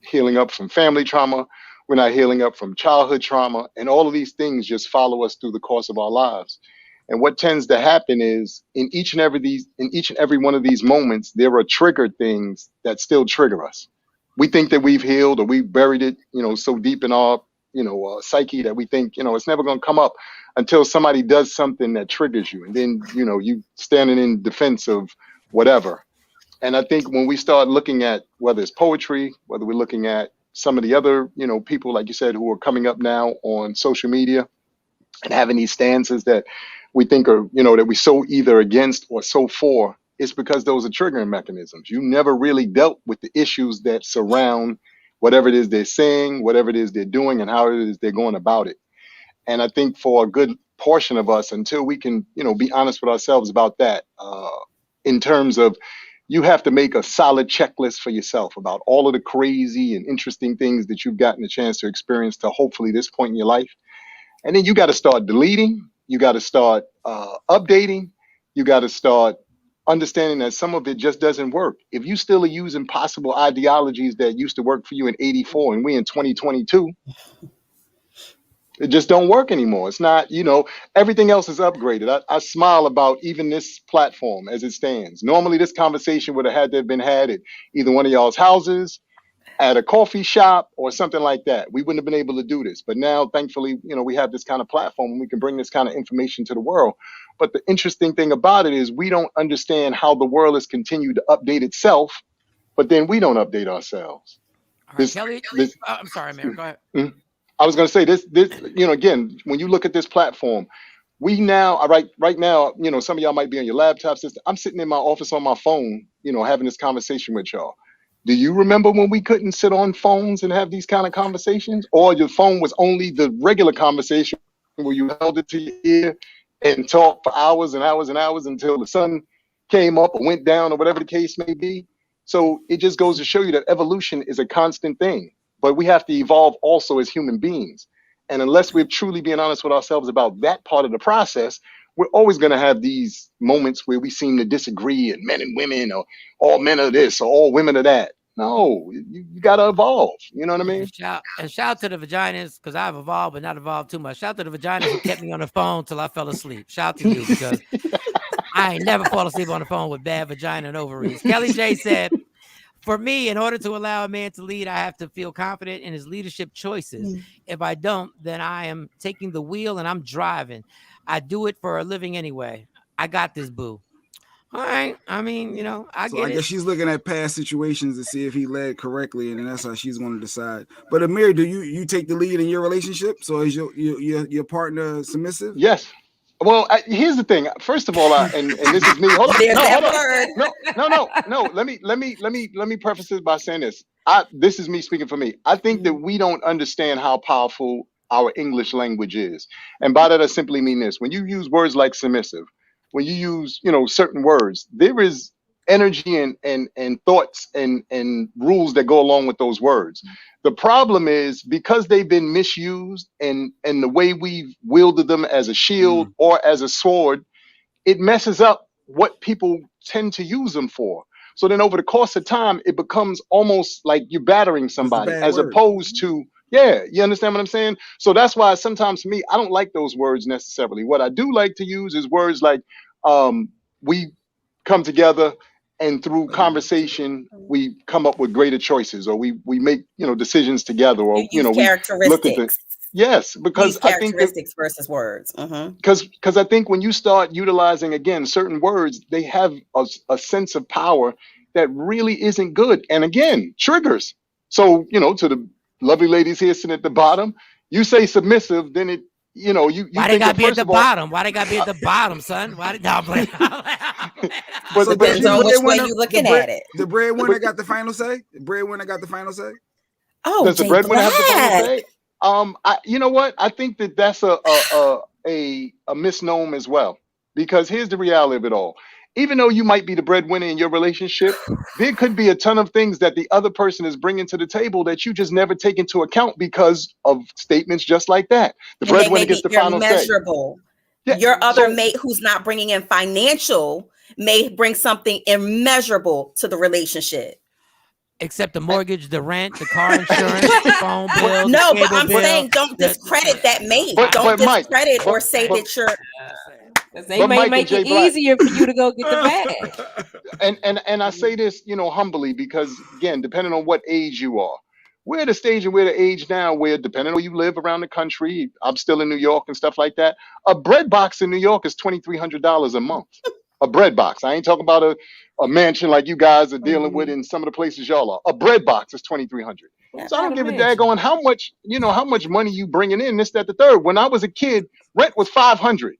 healing up from family trauma. We're not healing up from childhood trauma. And all of these things just follow us through the course of our lives. And what tends to happen is in each and every one of these moments, there are triggered things that still trigger us. We think that we've healed or we've buried it, so deep in our, psyche that we think, it's never going to come up until somebody does something that triggers you. And then, you standing in defense of whatever. And I think when we start looking at whether it's poetry, whether we're looking at some of the other, people, like you said, who are coming up now on social media and having these stances that we think are, that we so either against or so for, it's because those are triggering mechanisms. You never really dealt with the issues that surround whatever it is they're saying, whatever it is they're doing, and how it is they're going about it. And I think for a good portion of us, until we can, be honest with ourselves about that, in terms of you have to make a solid checklist for yourself about all of the crazy and interesting things that you've gotten a chance to experience to hopefully this point in your life. And then you got to start deleting. You got to start updating. You got to start understanding that some of it just doesn't work. If you still are using possible ideologies that used to work for you in 84 and we in 2022, it just don't work anymore. It's not, everything else is upgraded. I smile about even this platform as it stands. Normally this conversation would have had to have been had at either one of y'all's houses, at a coffee shop, or something like that. We wouldn't have been able to do this. But now, thankfully, we have this kind of platform and we can bring this kind of information to the world. But the interesting thing about it is we don't understand how the world has continued to update itself, but then we don't update ourselves. All right, Kelly, I'm sorry, Mary, go ahead. I was going to say this, again, when you look at this platform, we now, right now, some of y'all might be on your laptop system. I'm sitting in my office on my phone, having this conversation with y'all. Do you remember when we couldn't sit on phones and have these kind of conversations? Or your phone was only the regular conversation where you held it to your ear and talked for hours and hours and hours until the sun came up or went down or whatever the case may be? So it just goes to show you that evolution is a constant thing, but we have to evolve also as human beings. And unless we're truly being honest with ourselves about that part of the process, we're always going to have these moments where we seem to disagree, and men and women, or all men are this or all women are that. No, you got to evolve. You know what I mean? Shout out to the vaginas, because I've evolved, but not evolved too much. Shout out to the vaginas who kept me on the phone till I fell asleep. Shout out to you, because I ain't never fall asleep on the phone with bad vagina and ovaries. Kelly J said, for me, in order to allow a man to lead, I have to feel confident in his leadership choices. If I don't, then I am taking the wheel and I'm driving. I do it for a living anyway. I got this, boo. All right. I mean, I guess she's looking at past situations to see if he led correctly, and then that's how she's going to decide. But Amir, do you take the lead in your relationship? So is your partner submissive? Yes. Well, here's the thing. First of all, and this is me. Hold on. No. Let me preface this by saying this. This is me speaking for me. I think that we don't understand how powerful our English language is, and by that I simply mean this: when you use words like submissive, when you use certain words, there is energy and thoughts and rules that go along with those words. The problem is because they've been misused and the way we've wielded them as a shield or as a sword, it messes up what people tend to use them for. So then over the course of time, it becomes almost like you're battering somebody as opposed to, you understand what I'm saying? So that's why sometimes for me, I don't like those words necessarily. What I do like to use is words like we come together and through conversation, we come up with greater choices, or we make, decisions together, or, we look at the, because I think characteristics versus words. Because I think when you start utilizing, again, certain words, they have a sense of power that really isn't good. And again, triggers. So, to the lovely ladies here sitting at the bottom, you say submissive, then it, you why they gotta be at the bottom? Why they gotta be at the bottom, son? Why did y'all play? But so depends on which way you looking at it. The breadwinner got the final say. The breadwinner got the final say. Oh, does the breadwinner have the final say? You know what? I think that's a misnomer as well, because here's the reality of it all. Even though you might be the breadwinner in your relationship, there could be a ton of things that the other person is bringing to the table that you just never take into account because of statements just like that. The breadwinner gets the final say. Yeah, your other mate who's not bringing in financial may bring something immeasurable to the relationship. Except the mortgage, the rent, the car insurance, the phone bill. No, but I'm saying don't discredit that mate. Don't discredit or say that you're... They may make it easier for you to go get the bag. And I say this, humbly, because again, depending on what age you are, we're at a stage and we're at an age now where, depending on where you live around the country, I'm still in New York and stuff like that. A bread box in New York is $2,300 a month. A bread box. I ain't talking about a mansion like you guys are dealing with in some of the places y'all are. A bread box is $2,300. So I don't give a daggone how much, how much money you bringing in, this, that, the third. When I was a kid, rent was $500.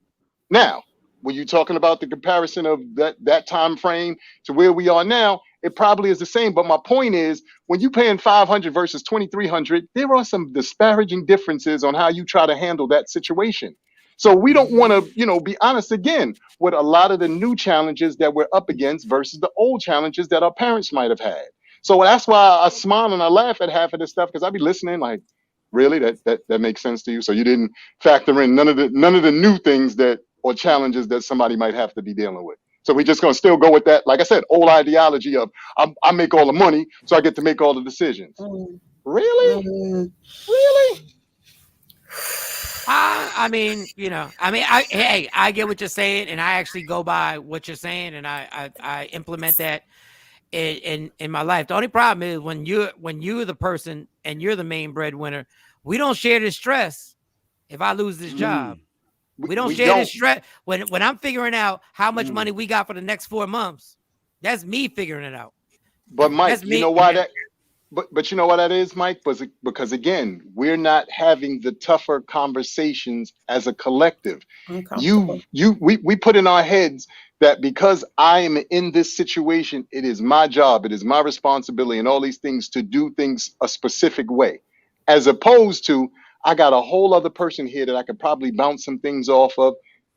Now, when you talking about the comparison of that time frame to where we are now, it probably is the same. But my point is, when you paying $500 versus $2,300, there are some disparaging differences on how you try to handle that situation. So we don't want to, be honest again with a lot of the new challenges that we're up against versus the old challenges that our parents might have had. So that's why I smile and I laugh at half of this stuff, because I be listening like, really, that makes sense to you? So you didn't factor in none of the new things or challenges that somebody might have to be dealing with. So we're just gonna still go with that, like I said, old ideology of I make all the money, so I get to make all the decisions. Really? Really? I get what you're saying, and I actually go by what you're saying, and I implement that in my life. The only problem is when you're the person and you're the main breadwinner, we don't share the stress. If I lose this job, we don't share the stress. When I'm figuring out how much money we got for the next 4 months, that's me figuring it out. But Mike, you know why that? But you know what that is, Mike? Because again, we're not having the tougher conversations as a collective. We put in our heads that because I am in this situation, it is my job, it is my responsibility, and all these things to do things a specific way, as opposed to I got a whole other person here that I could probably bounce some things off of.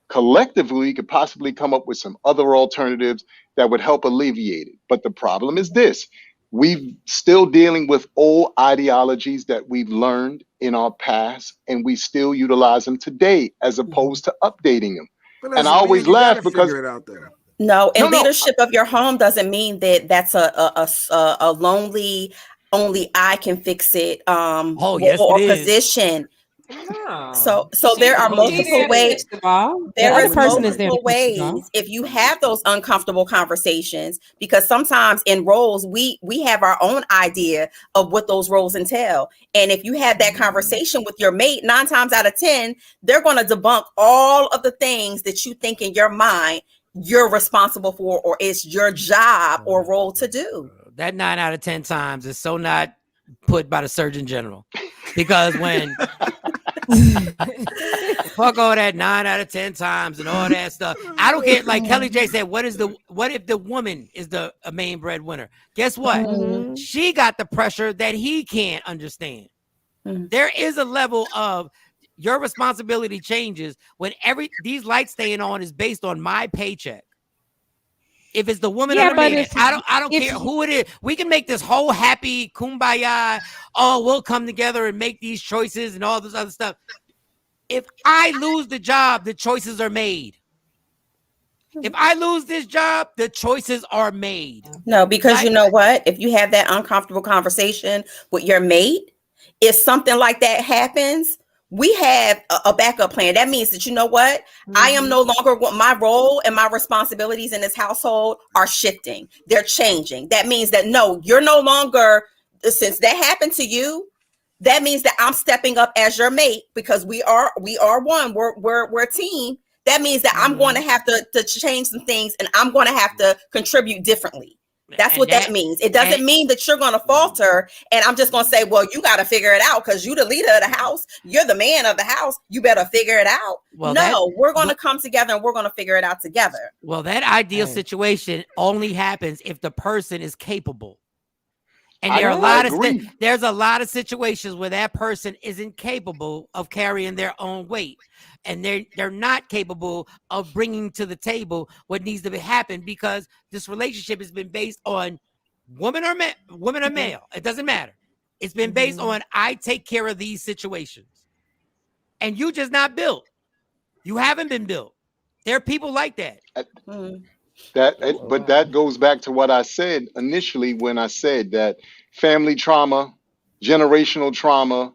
Collectively, we could possibly come up with some other alternatives that would help alleviate it. But the problem is this. We're still dealing with old ideologies that we've learned in our past, and we still utilize them today as opposed to updating them. And I always laugh because leadership of your home doesn't mean that that's a lonely, only I can fix it or position. So there are multiple ways. There are multiple ways if you have those uncomfortable conversations, because sometimes in roles we have our own idea of what those roles entail. And if you have that conversation with your mate, 9 times out of 10, they're going to debunk all of the things that you think in your mind you're responsible for, or it's your job or role to do. That 9 out of 10 times is so not put by the Surgeon General, because when fuck all that 9 out of 10 times and all that stuff. I don't care. Like Kelly J said, what if the woman is the main breadwinner? Guess what? She got the pressure that he can't understand. There is a level of your responsibility changes when these lights staying on is based on my paycheck. If it's the woman or the man, I don't care who it is. We can make this whole happy kumbaya. Oh, we'll come together and make these choices and all this other stuff. If I lose the job, the choices are made. If I lose this job, the choices are made. No, because you know what? If you have that uncomfortable conversation with your mate, if something like that happens, we have a backup plan. That means that, you know what? I am no longer, my role and my responsibilities in this household are shifting. They're changing. That means that, no, you're no longer, since that happened to you, that means that I'm stepping up as your mate, because we are one. We're a team. That means that I'm going to have to change some things, and I'm going to have to contribute differently. That's what that means. It doesn't mean that you're going to falter and I'm just going to say, well, you got to figure it out because you're the leader of the house. You're the man of the house. You better figure it out. Well, we're going to come together and we're going to figure it out together. Well, that ideal situation only happens if the person is capable. And there's a lot of situations where that person isn't capable of carrying their own weight. And they're not capable of bringing to the table what needs to happen, because this relationship has been based on woman or male. It doesn't matter. It's been based on I take care of these situations. And you just not built. You haven't been built. There are people like that. But that goes back to what I said initially when I said that family trauma, generational trauma,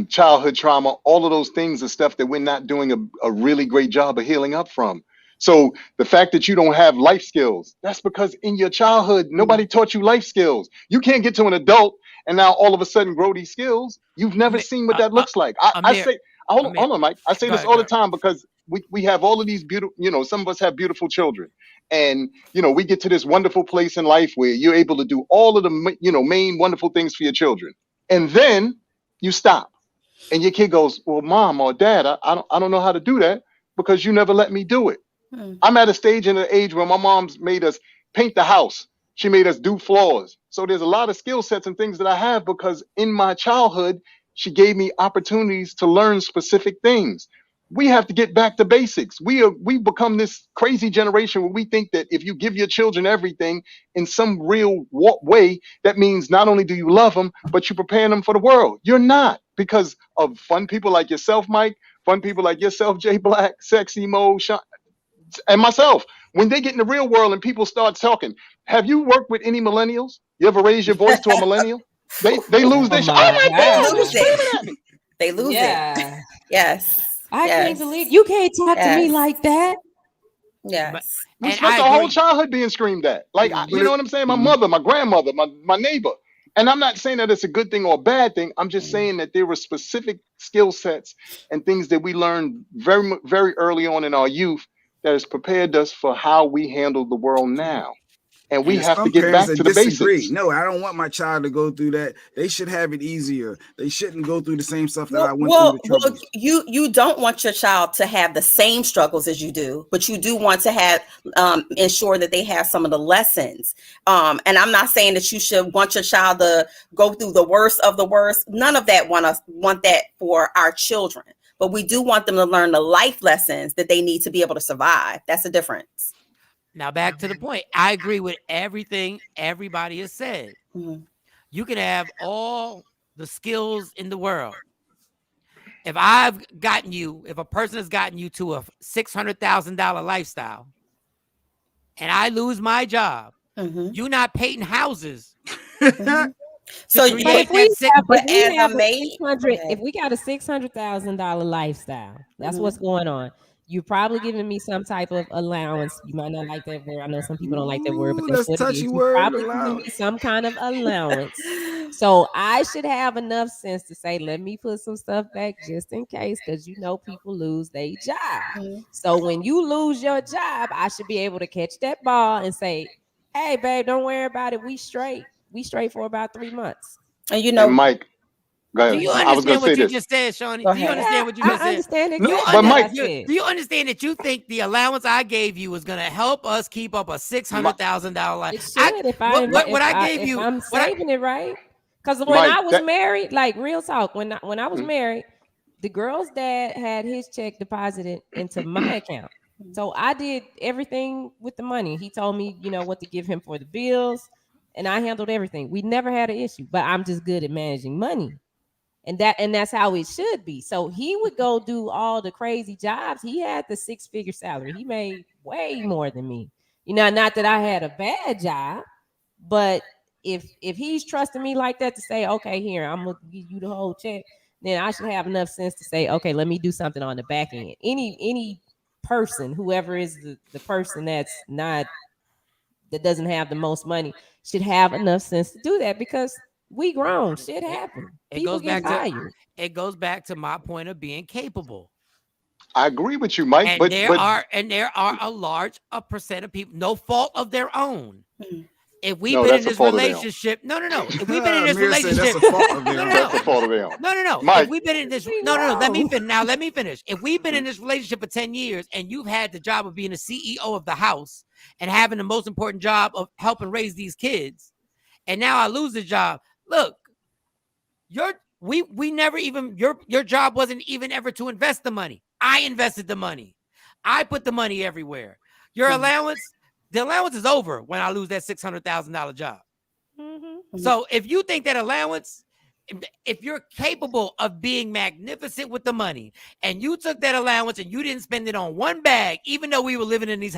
childhood trauma, all of those things are stuff that we're not doing a really great job of healing up from. So the fact that you don't have life skills, that's because in your childhood, nobody taught you life skills. You can't get to an adult and now all of a sudden grow these skills. You've never seen what that looks like. I say, hold on, Mike. I say this all the time because we have all of these beautiful, some of us have beautiful children. And, we get to this wonderful place in life where you're able to do all of the, main wonderful things for your children. And then you stop and your kid goes, well, mom or dad, I don't know how to do that because you never let me do it. I'm at a stage in the age where my mom's made us paint the house. She made us do floors. So there's a lot of skill sets and things that I have because in my childhood, she gave me opportunities to learn specific things. We have to get back to basics. We become this crazy generation where we think that if you give your children everything in some real way, that means not only do you love them, but you prepare them for the world. You're not, because of fun people like yourself, Mike, fun people like yourself, Jay Black, Sexy Mo, Shawn, and myself. When they get in the real world and people start talking, have you worked with any millennials? You ever raise your voice to a millennial? They lose their shit. Oh my God, you're screaming at me. They lose it. Yes. I can't believe you can't talk to me like that. Yes. We spent our whole childhood being screamed at. Like, you know what I'm saying? My mother, my grandmother, my neighbor. And I'm not saying that it's a good thing or a bad thing. I'm just saying that there were specific skill sets and things that we learned very, very early on in our youth that has prepared us for how we handle the world now. And we have to get back to the basics. No, I don't want my child to go through that. They should have it easier. They shouldn't go through the same stuff that I went through. Well, you don't want your child to have the same struggles as you do, but you do want to have ensure that they have some of the lessons. And I'm not saying that you should want your child to go through the worst of the worst. None of that want that for our children. But we do want them to learn the life lessons that they need to be able to survive. That's the difference. Now, back to the point. I agree with everything everybody has said. You can have all the skills in the world. If a person has gotten you to a $600,000 lifestyle and I lose my job, you're not painting houses. So if we got a $600,000 lifestyle, that's what's going on. You're probably giving me some type of allowance. You might not like that word. I know some people don't like that word, but that's what it is. You're probably giving me some kind of allowance. So I should have enough sense to say, let me put some stuff back just in case, because people lose their job. So when you lose your job, I should be able to catch that ball and say, hey, babe, don't worry about it. We straight for about 3 months. And and Mike, go ahead. Do you understand what you just said, Shawn? Do you understand what you just said? I understand exactly. But Mike, do you understand that you think the allowance I gave you is going to help us keep up a $600,000 life? It should. I'm saving it right. Because when I was married, like real talk, when I was married, the girl's dad had his check deposited into my account. So I did everything with the money. He told me, what to give him for the bills, and I handled everything. We never had an issue, but I'm just good at managing money. And that's how it should be. So he would go do all the crazy jobs. He had the 6-figure salary. He made way more than me. Not that I had a bad job, but if he's trusting me like that to say, okay, here, I'm gonna give you the whole check, then I should have enough sense to say, okay, let me do something on the back end. Any person, whoever is the person that doesn't have the most money, should have enough sense to do that, because we grown. Shit happens. It goes back to my point of being capable. I agree with you, Mike. And there are a large percent of people, no fault of their own. If we've been in this relationship, no. If we've been in this relationship, that's a fault of their own. No. Mike. If we've been in this, no. Let me finish. If we've been in this relationship for 10 years and you've had the job of being a CEO of the house and having the most important job of helping raise these kids, and now I lose the job. Look, your job wasn't even ever to invest the money. I invested the money. I put the money everywhere. Your allowance, the allowance is over when I lose that $600,000 job. So if you think that allowance, if you're capable of being magnificent with the money, and you took that allowance and you didn't spend it on one bag, even though we were living in this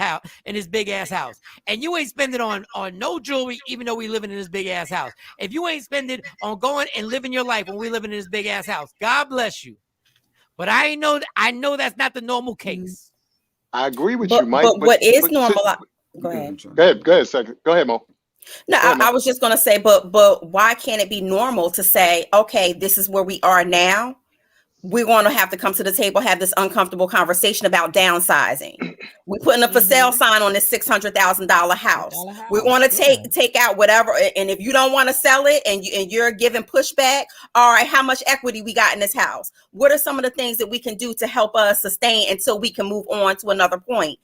big ass house, and you ain't spend it on no jewelry, even though we living in this big ass house, if you ain't spend it on going and living your life when we living in this big ass house, God bless you. But I know that's not the normal case. I agree with you, Mike. But what is normal? Go ahead. Go ahead, second. Go ahead, Mo. No, I was just going to say, but why can't it be normal to say, okay, this is where we are now, we're going to have to come to the table, have this uncomfortable conversation about downsizing. We're putting a for sale sign on this $600,000 house. We're going to take out whatever. And if you don't want to sell it and you're giving pushback, all right, how much equity we got in this house? What are some of the things that we can do to help us sustain until we can move on to another point?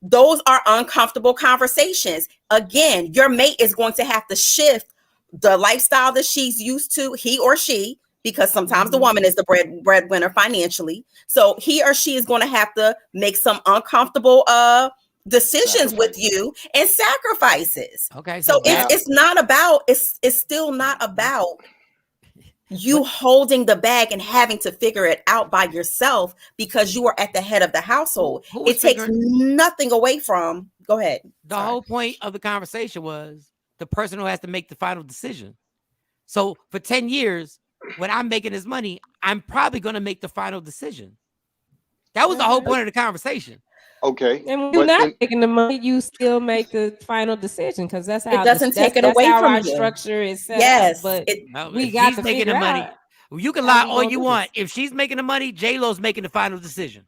Those are uncomfortable conversations. Again, your mate is going to have to shift the lifestyle that she's used to, he or she, because sometimes the woman is the breadwinner financially. So he or she is going to have to make some uncomfortable decisions with you and sacrifices. Okay. So it's not about, it's still not about you holding the bag and having to figure it out by yourself because you are at the head of the household. It takes nothing away from, go ahead. The whole point of the conversation was the person who has to make the final decision. So for 10 years, when I'm making this money, I'm probably going to make the final decision. That was the whole point of the conversation. Okay. And when you're not making the money, you still make the final decision because that's how it doesn't take it away from our you. Structure is set yes, up. But we got to making the money. You can lie all you want. If she's making the money, J-Lo's making the final decision.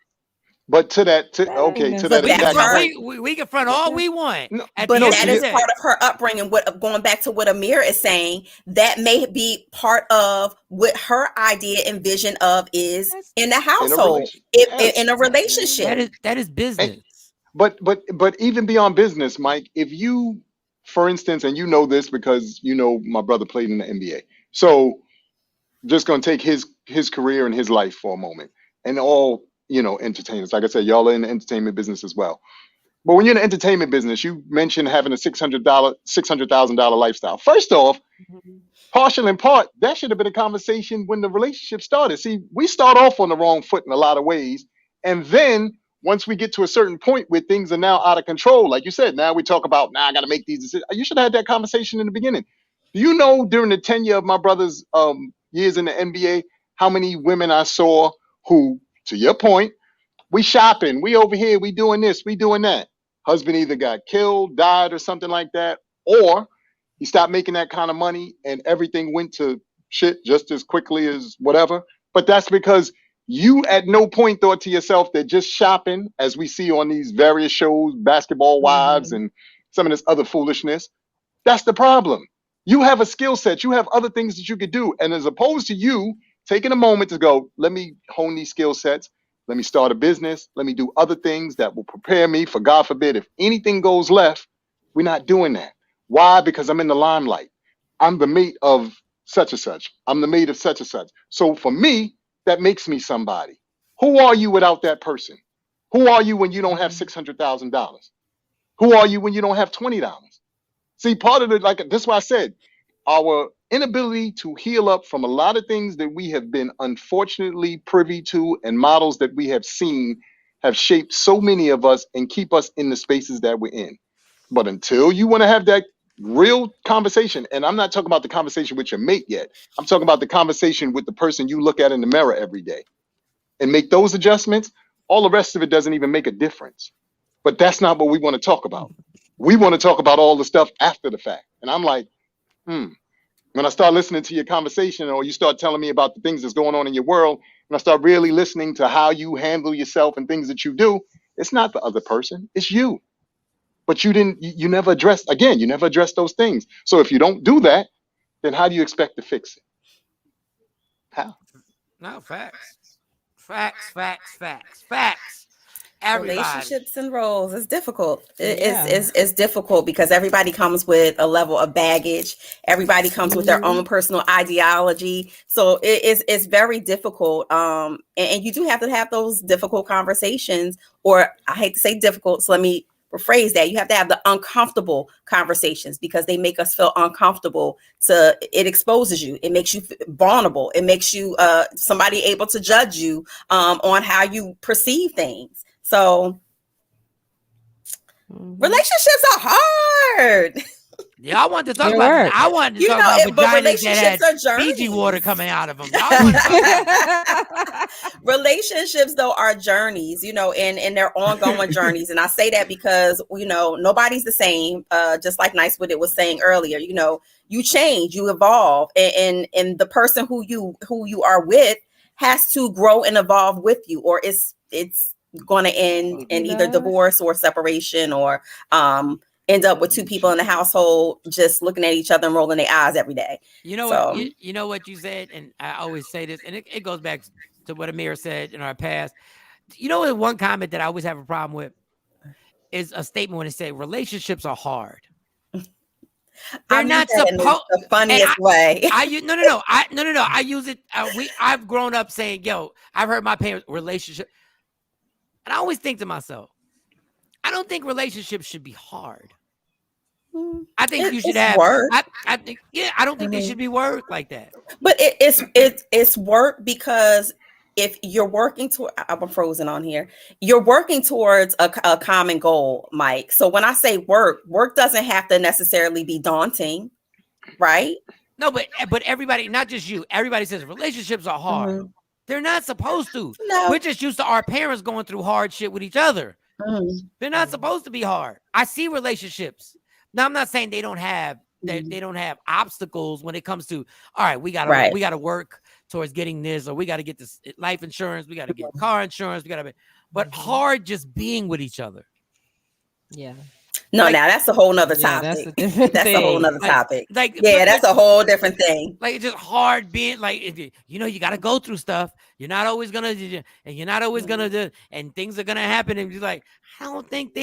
But to that exact point, we can front all we want. But that is part of her upbringing. What going back to what Amir is saying, that may be part of what her idea and vision of is in the household, in a relationship. That is business. But even beyond business, Mike, if you, for instance, and you know this because you know my brother played in the NBA, so just gonna take his career and his life for a moment, and all. Entertainers. Like I said, y'all are in the entertainment business as well. But when you're in the entertainment business, you mentioned having a $600,000 lifestyle. First off, partial in part, that should have been a conversation when the relationship started. See, we start off on the wrong foot in a lot of ways. And then once we get to a certain point where things are now out of control, like you said, now we talk about, I got to make these decisions. You should have had that conversation in the beginning. Do you know during the tenure of my brother's years in the NBA, how many women I saw who, to your point, we shopping, we over here, we doing this, we doing that. Husband either got killed, died, or something like that, or he stopped making that kind of money and everything went to shit just as quickly as whatever. But that's because you at no point thought to yourself that just shopping, as we see on these various shows, Basketball Wives and some of this other foolishness, that's the problem. You have a skill set, you have other things that you could do. And as opposed to you taking a moment to go, let me hone these skill sets. Let me start a business. Let me do other things that will prepare me for, God forbid, if anything goes left, we're not doing that. Why? Because I'm in the limelight. I'm the mate of such and such. I'm the mate of such and such. So for me, that makes me somebody. Who are you without that person? Who are you when you don't have $600,000? Who are you when you don't have $20? See, part of it, like this is why I said, our inability to heal up from a lot of things that we have been unfortunately privy to and models that we have seen have shaped so many of us and keep us in the spaces that we're in. But until you want to have that real conversation, and I'm not talking about the conversation with your mate yet, I'm talking about the conversation with the person you look at in the mirror every day and make those adjustments, all the rest of it doesn't even make a difference. But that's not what we want to talk about. We want to talk about all the stuff after the fact. And I'm like, when I start listening to your conversation or you start telling me about the things that's going on in your world, and I start really listening to how you handle yourself and things that you do, it's not the other person, it's you. But you never addressed those things. So if you don't do that, then how do you expect to fix it? How? No, facts. Everybody. Relationships and roles is difficult. It's difficult because everybody comes with a level of baggage. Everybody comes with their own personal ideology. So it's very difficult. And you do have to have those difficult conversations, or I hate to say difficult, so let me rephrase that. You have to have the uncomfortable conversations because they make us feel uncomfortable. It exposes you. It makes you vulnerable. It makes you somebody able to judge you on how you perceive things. So relationships are hard. Yeah, I wanted to talk about it. I wanted to talk about vaginas that had Fiji water coming out of them. Relationships, though, are journeys, and they're ongoing journeys. And I say that because, nobody's the same. Just like NyceWitIt was saying earlier, you change, you evolve, and the person who you are with has to grow and evolve with you, or it's going to end in either divorce or separation, or end up with two people in the household just looking at each other and rolling their eyes every day. You know So, what? You know what you said, and I always say this, and it goes back to what Amir said in our past. You know, one comment that I always have a problem with is a statement when it says relationships are hard. They're not supposed. The funniest way. I use it. I've grown up saying, "Yo," I've heard my parents relationship, and I always think to myself, I don't think relationships should be hard. I think you should have work. I think, I don't think they should be work like that. But it's work, because if you're working toward, I'm frozen on here. You're working towards a common goal, Mike. So when I say work doesn't have to necessarily be daunting, right? No, but everybody, not just you, everybody says relationships are hard. They're not supposed to. No. We're just used to our parents going through hard shit with each other. They're not supposed to be hard. I see relationships. Now, I'm not saying they don't have obstacles when it comes to, all right, we gotta work towards getting this, or we gotta get this life insurance, we gotta get car insurance, but hard just being with each other. Yeah. No, now that's a whole nother topic. That's a whole nother topic. That's a whole different thing. Like, it's just hard being like, you got to go through stuff. You're not always gonna, and you're not always gonna do, and things are gonna happen. And you're like, I don't think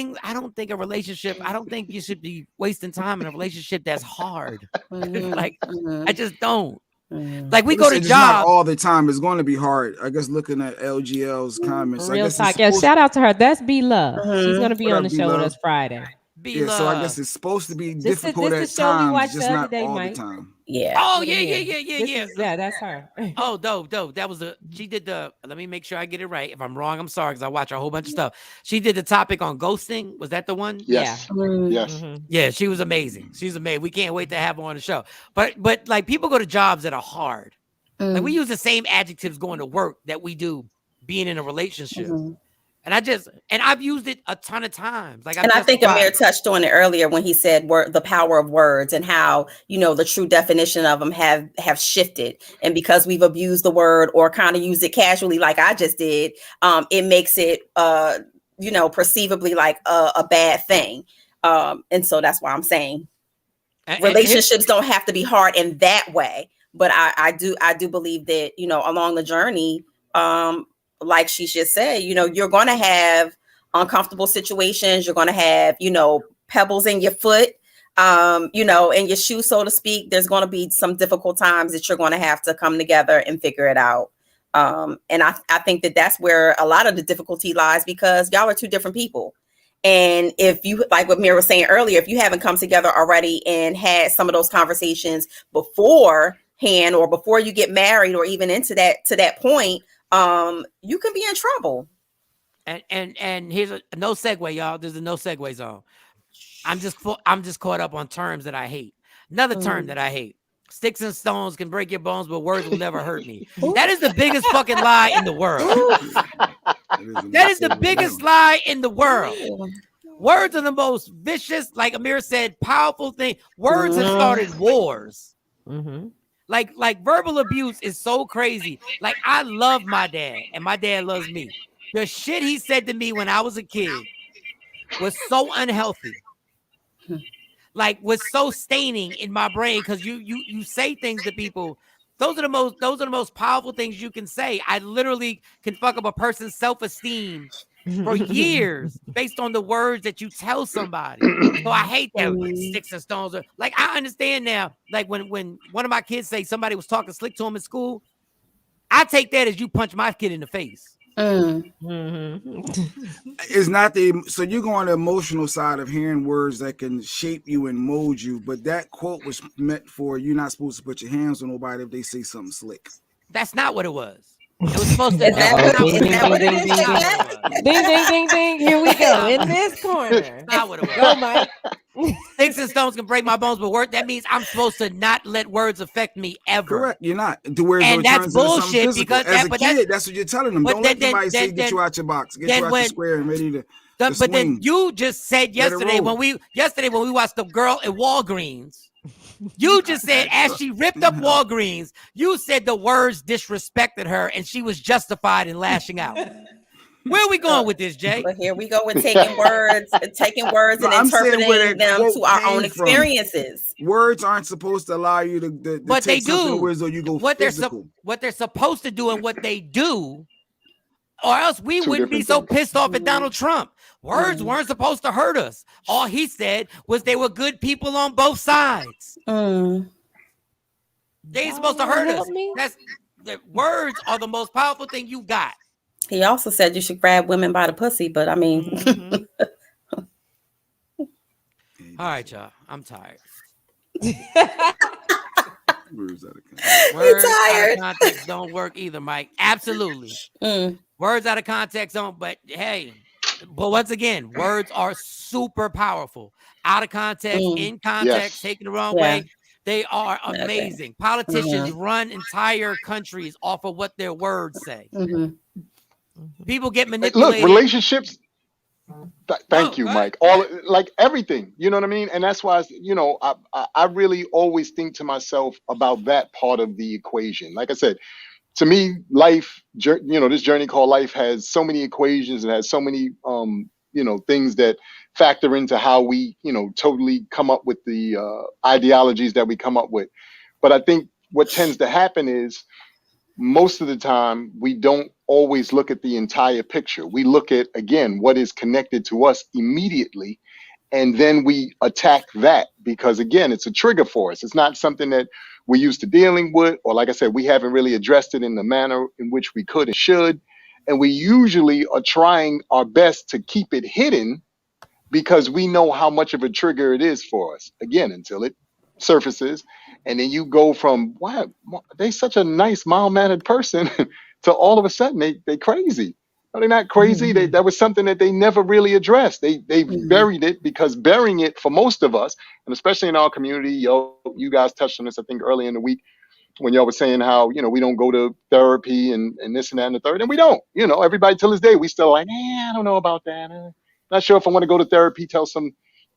a relationship. I don't think you should be wasting time in a relationship that's hard. I just don't. Like, we go to jobs not all the time. It's going to be hard. I guess looking at LGL's comments. Real talk. Yeah, shout out to her. That's B Love. She's going to be on the show with us Friday. So I guess it's supposed to be difficult at times, just not all the time. Yeah. Oh, yeah. Yeah, that's her. Oh, dope. That was she did let me make sure I get it right. If I'm wrong, I'm sorry, because I watch a whole bunch of stuff. She did the topic on ghosting. Was that the one? Yes. Yeah. Yes. Yeah, she was amazing. She's amazing. We can't wait to have her on the show. But like, people go to jobs that are hard. Like, we use the same adjectives going to work that we do being in a relationship. And I've used it a ton of times. Like, I think Amir touched on it earlier when he said the power of words, and how, the true definition of them have shifted. And because we've abused the word or kind of used it casually, like I just did, it makes it, perceivably like a bad thing. And so that's why I'm saying relationships don't have to be hard in that way. But I do believe that, along the journey, like she just said, you're going to have uncomfortable situations. You're going to have, pebbles in your foot, in your shoe, so to speak. There's going to be some difficult times that you're going to have to come together and figure it out. And I think that that's where a lot of the difficulty lies, because y'all are two different people. And if you, like what Mira was saying earlier, if you haven't come together already and had some of those conversations beforehand, or before you get married, or even to that point, you can be in trouble. And here's a no segue, y'all. There's a no segue zone. I'm just caught up on terms that I hate. Another term that I hate: sticks and stones can break your bones, but words will never hurt me. That is the biggest fucking lie in the world. That is the biggest lie in the world. Words are the most vicious, like Amir said, powerful thing. Words have started wars. Like verbal abuse is so crazy. Like, I love my dad, and my dad loves me. The shit he said to me when I was a kid was so unhealthy. Like, was so staining in my brain, because you say things to people. Those are the most powerful things you can say. I literally can fuck up a person's self-esteem for years based on the words that you tell somebody. So I hate that. Sticks and stones. Like, I understand now. Like, when one of my kids say somebody was talking slick to him in school, I take that as you punch my kid in the face. It's not so you go on the emotional side of hearing words that can shape you and mold you, but that quote was meant for you're not supposed to put your hands on nobody if they say something slick. That's not what it was. It was supposed to. Ding. Here we go in this corner. That's not what it was. Go, Mike. Sticks and stones can break my bones, but word, that means I'm supposed to not let words affect me ever. Correct. You're not. And that's bullshit, because as a kid, that's what you're telling them. Don't let somebody say get you out your box, get you out your square and ready to. But then you just said yesterday when we watched the girl at Walgreens You just said as she ripped up Walgreens, you said the words disrespected her and she was justified in lashing out. Where are we going with this, Jay? But here we go with taking words and interpreting them to our own experiences. Words aren't supposed to allow you to but take they do. Words or you go what physical. What they're supposed to do and what they do, or else we wouldn't be so pissed off at Donald Trump. Words weren't supposed to hurt us. All he said was they were good people on both sides. They ain't supposed to hurt us. The words are the most powerful thing you got. He also said you should grab women by the pussy, but I mean. All right, y'all. I'm tired. Words out of context. Out of context don't work either, Mike. Absolutely. Words out of context don't, but hey, but once again, words are super powerful. Out of context, in context, taken the wrong way. They are amazing. Politicians run entire countries off of what their words say. People get manipulated. Look, relationships. Thank you, Mike. All like everything, you know what I mean? And that's why, you know, I really always think to myself about that part of the equation. Like I said, to me, life, you know, this journey called life has so many equations and has so many, you know, things that factor into how we, you know, totally come up with the ideologies that we come up with. But I think what tends to happen is most of the time we don't always look at the entire picture. We look at, again, what is connected to us immediately, and then we attack that because, again, it's a trigger for us. It's not something that we're used to dealing with, or like I said, we haven't really addressed it in the manner in which we could and should. And we usually are trying our best to keep it hidden because we know how much of a trigger it is for us, again, until it surfaces. And then you go from, wow, they such a nice, mild-mannered person to all of a sudden they crazy. No, they're not crazy. That was something that they never really addressed. They buried it because burying it for most of us, and especially in our community, you guys touched on this, I think, earlier in the week when y'all were saying how, you know, we don't go to therapy and this and that and the third. And we don't, you know, everybody till this day, we still like, I don't know about that. Not sure if I want to go to therapy, tell some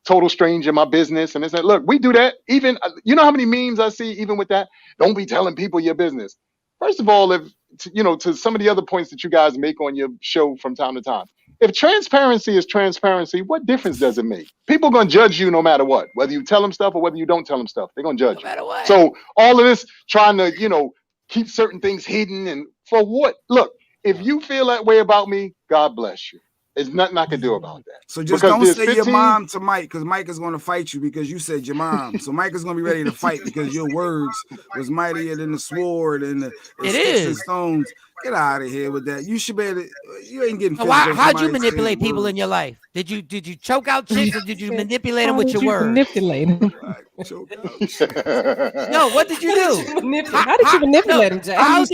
total stranger my business. And it's like, look, we do that. Even, you know how many memes I see even with that? Don't be telling people your business. First of all, if, you know, to some of the other points that you guys make on your show from time to time, if transparency is transparency, what difference does it make? People are going to judge you no matter what, whether you tell them stuff or whether you don't tell them stuff. They're going to judge you. So all of this trying to, you know, keep certain things hidden and for what? Look, if you feel that way about me, God bless you. There's nothing I can do about that. So just don't say your mom to Mike, because Mike is going to fight you because you said your mom. So Mike is going to be ready to fight because your words was mightier than the sword and the sticks and stones. Get out of here with that. You should be able to, you ain't getting. How'd you manipulate people in your life? Did you choke out chicks or did you manipulate them with your words? Manipulate them. No, what did you do? How did you manipulate them, Jay? How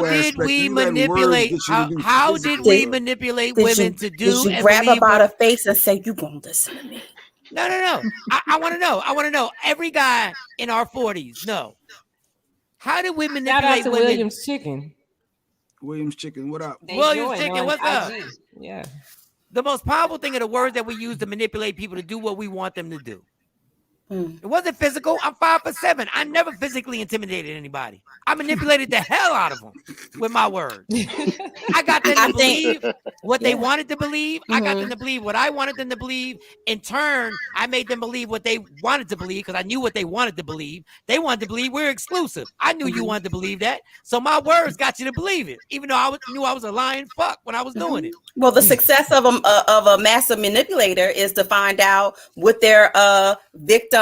did we manipulate? How did we manipulate women to do? Did you grab her by the face and say, "You gonna listen to me"? No. I want to know. I want to know. Every guy in our 40s, no. How did we manipulate women? Williams Chicken. Williams Chicken, what up? Williams Chicken, what's up? Yeah. The most powerful thing are the words that we use to manipulate people to do what we want them to do. It wasn't physical. I'm 5'7". I never physically intimidated anybody. I manipulated the hell out of them with my words. I got them to believe what they wanted to believe. I got them to believe what I wanted them to believe. In turn, I made them believe what they wanted to believe because I knew what they wanted to believe. They wanted to believe we're exclusive. I knew you wanted to believe that. So my words got you to believe it, even though I knew I was a lying fuck when I was doing it. Well, the success of a massive manipulator is to find out what their victim,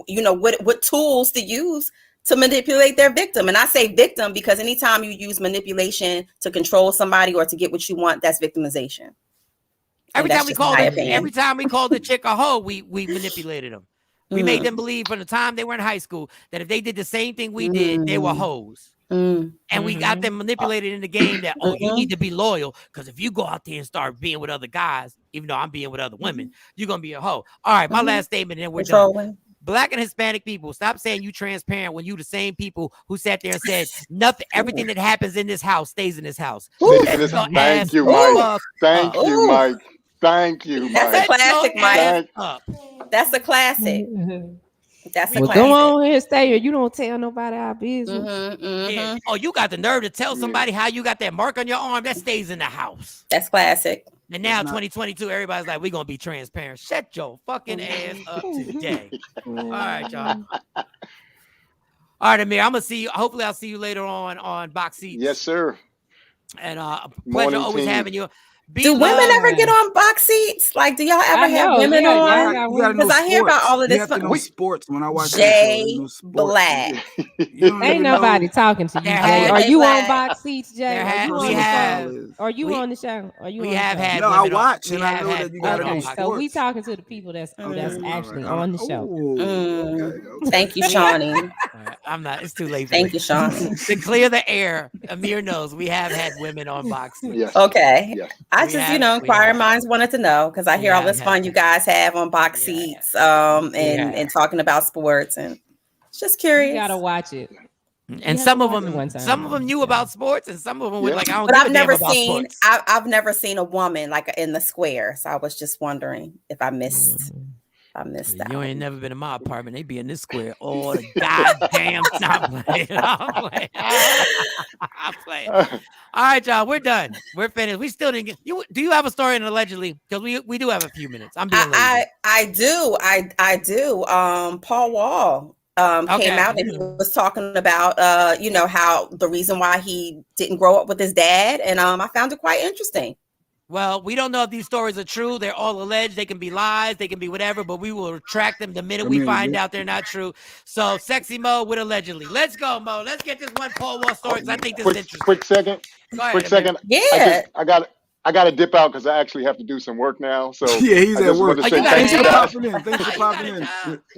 you know, what tools to use to manipulate their victim. And I say victim because anytime you use manipulation to control somebody or to get what you want, that's victimization. Every time we called the chick a hoe, we manipulated them. We made them believe from the time they were in high school that if they did the same thing we did, they were hoes. And we got them manipulated in the game that, you need to be loyal because if you go out there and start being with other guys, even though I'm being with other women, you're going to be a hoe. All right, my last statement and then we're done. Black and Hispanic people, stop saying you transparent when you the same people who sat there and said nothing, everything that happens in this house stays in this house. Thank you, Mike. Thank you, Mike. Thank you, Mike. That's a classic, Mike. That's a classic. That's a Well, classic. go on here, stay here. You don't tell nobody our business. Yeah. Oh, you got the nerve to tell somebody how you got that mark on your arm? That stays in the house. That's classic. And now 2022, everybody's like, we're gonna be transparent. Shut your fucking ass up today. All right, y'all. All right, Amir. I'm gonna see you. Hopefully, I'll see you later on Box Seats. Yes, sir. And pleasure Morning always team. having you. Do women ever get on box seats? Like, do y'all ever have women on? Because I hear about all of this. You have to know sports when I watch Jay that show, Black. Ain't nobody talking to you, Jay. Are you on Box Seats, Jay? Are you on the show? Are you on the show? Are you? We on have the had. show? No, I watch and I know that you got to know Okay, sports. so we talking to the people that's actually on the show. Thank you, Shawnee. I'm not. It's too late. Thank you, Shawn. To clear the air, Amir knows we have had women on Box Seats. Yes. Okay. Yes. I just, inquiring minds wanted to know because I hear all this fun you guys have on Box Seats and talking about sports, and just curious. You gotta watch it. And some of them knew about sports, and some of them were like, I don't but give I've a never damn about seen sports. I've never seen a woman like in the square, so I was just wondering if I missed that. You ain't never been in my apartment. They be in this square all the goddamn time. I'm playing. All right, y'all. We're done. We're finished. We still didn't get you. Do you have a story in allegedly? Because we do have a few minutes. I'm being lazy. I do. Paul Wall came out and he was talking about how the reason why he didn't grow up with his dad, and I found it quite interesting. Well, we don't know if these stories are true. They're all alleged. They can be lies. They can be whatever, but we will retract them the minute we find out they're not true. So, Sexy Mo with allegedly. Let's go, Mo. Let's get this one Paul Wall story because I think this is interesting. Quick second. Quick second. Yeah. I got to dip out because I actually have to do some work now. So yeah, he's at work. Thanks for popping in. Thanks for popping in.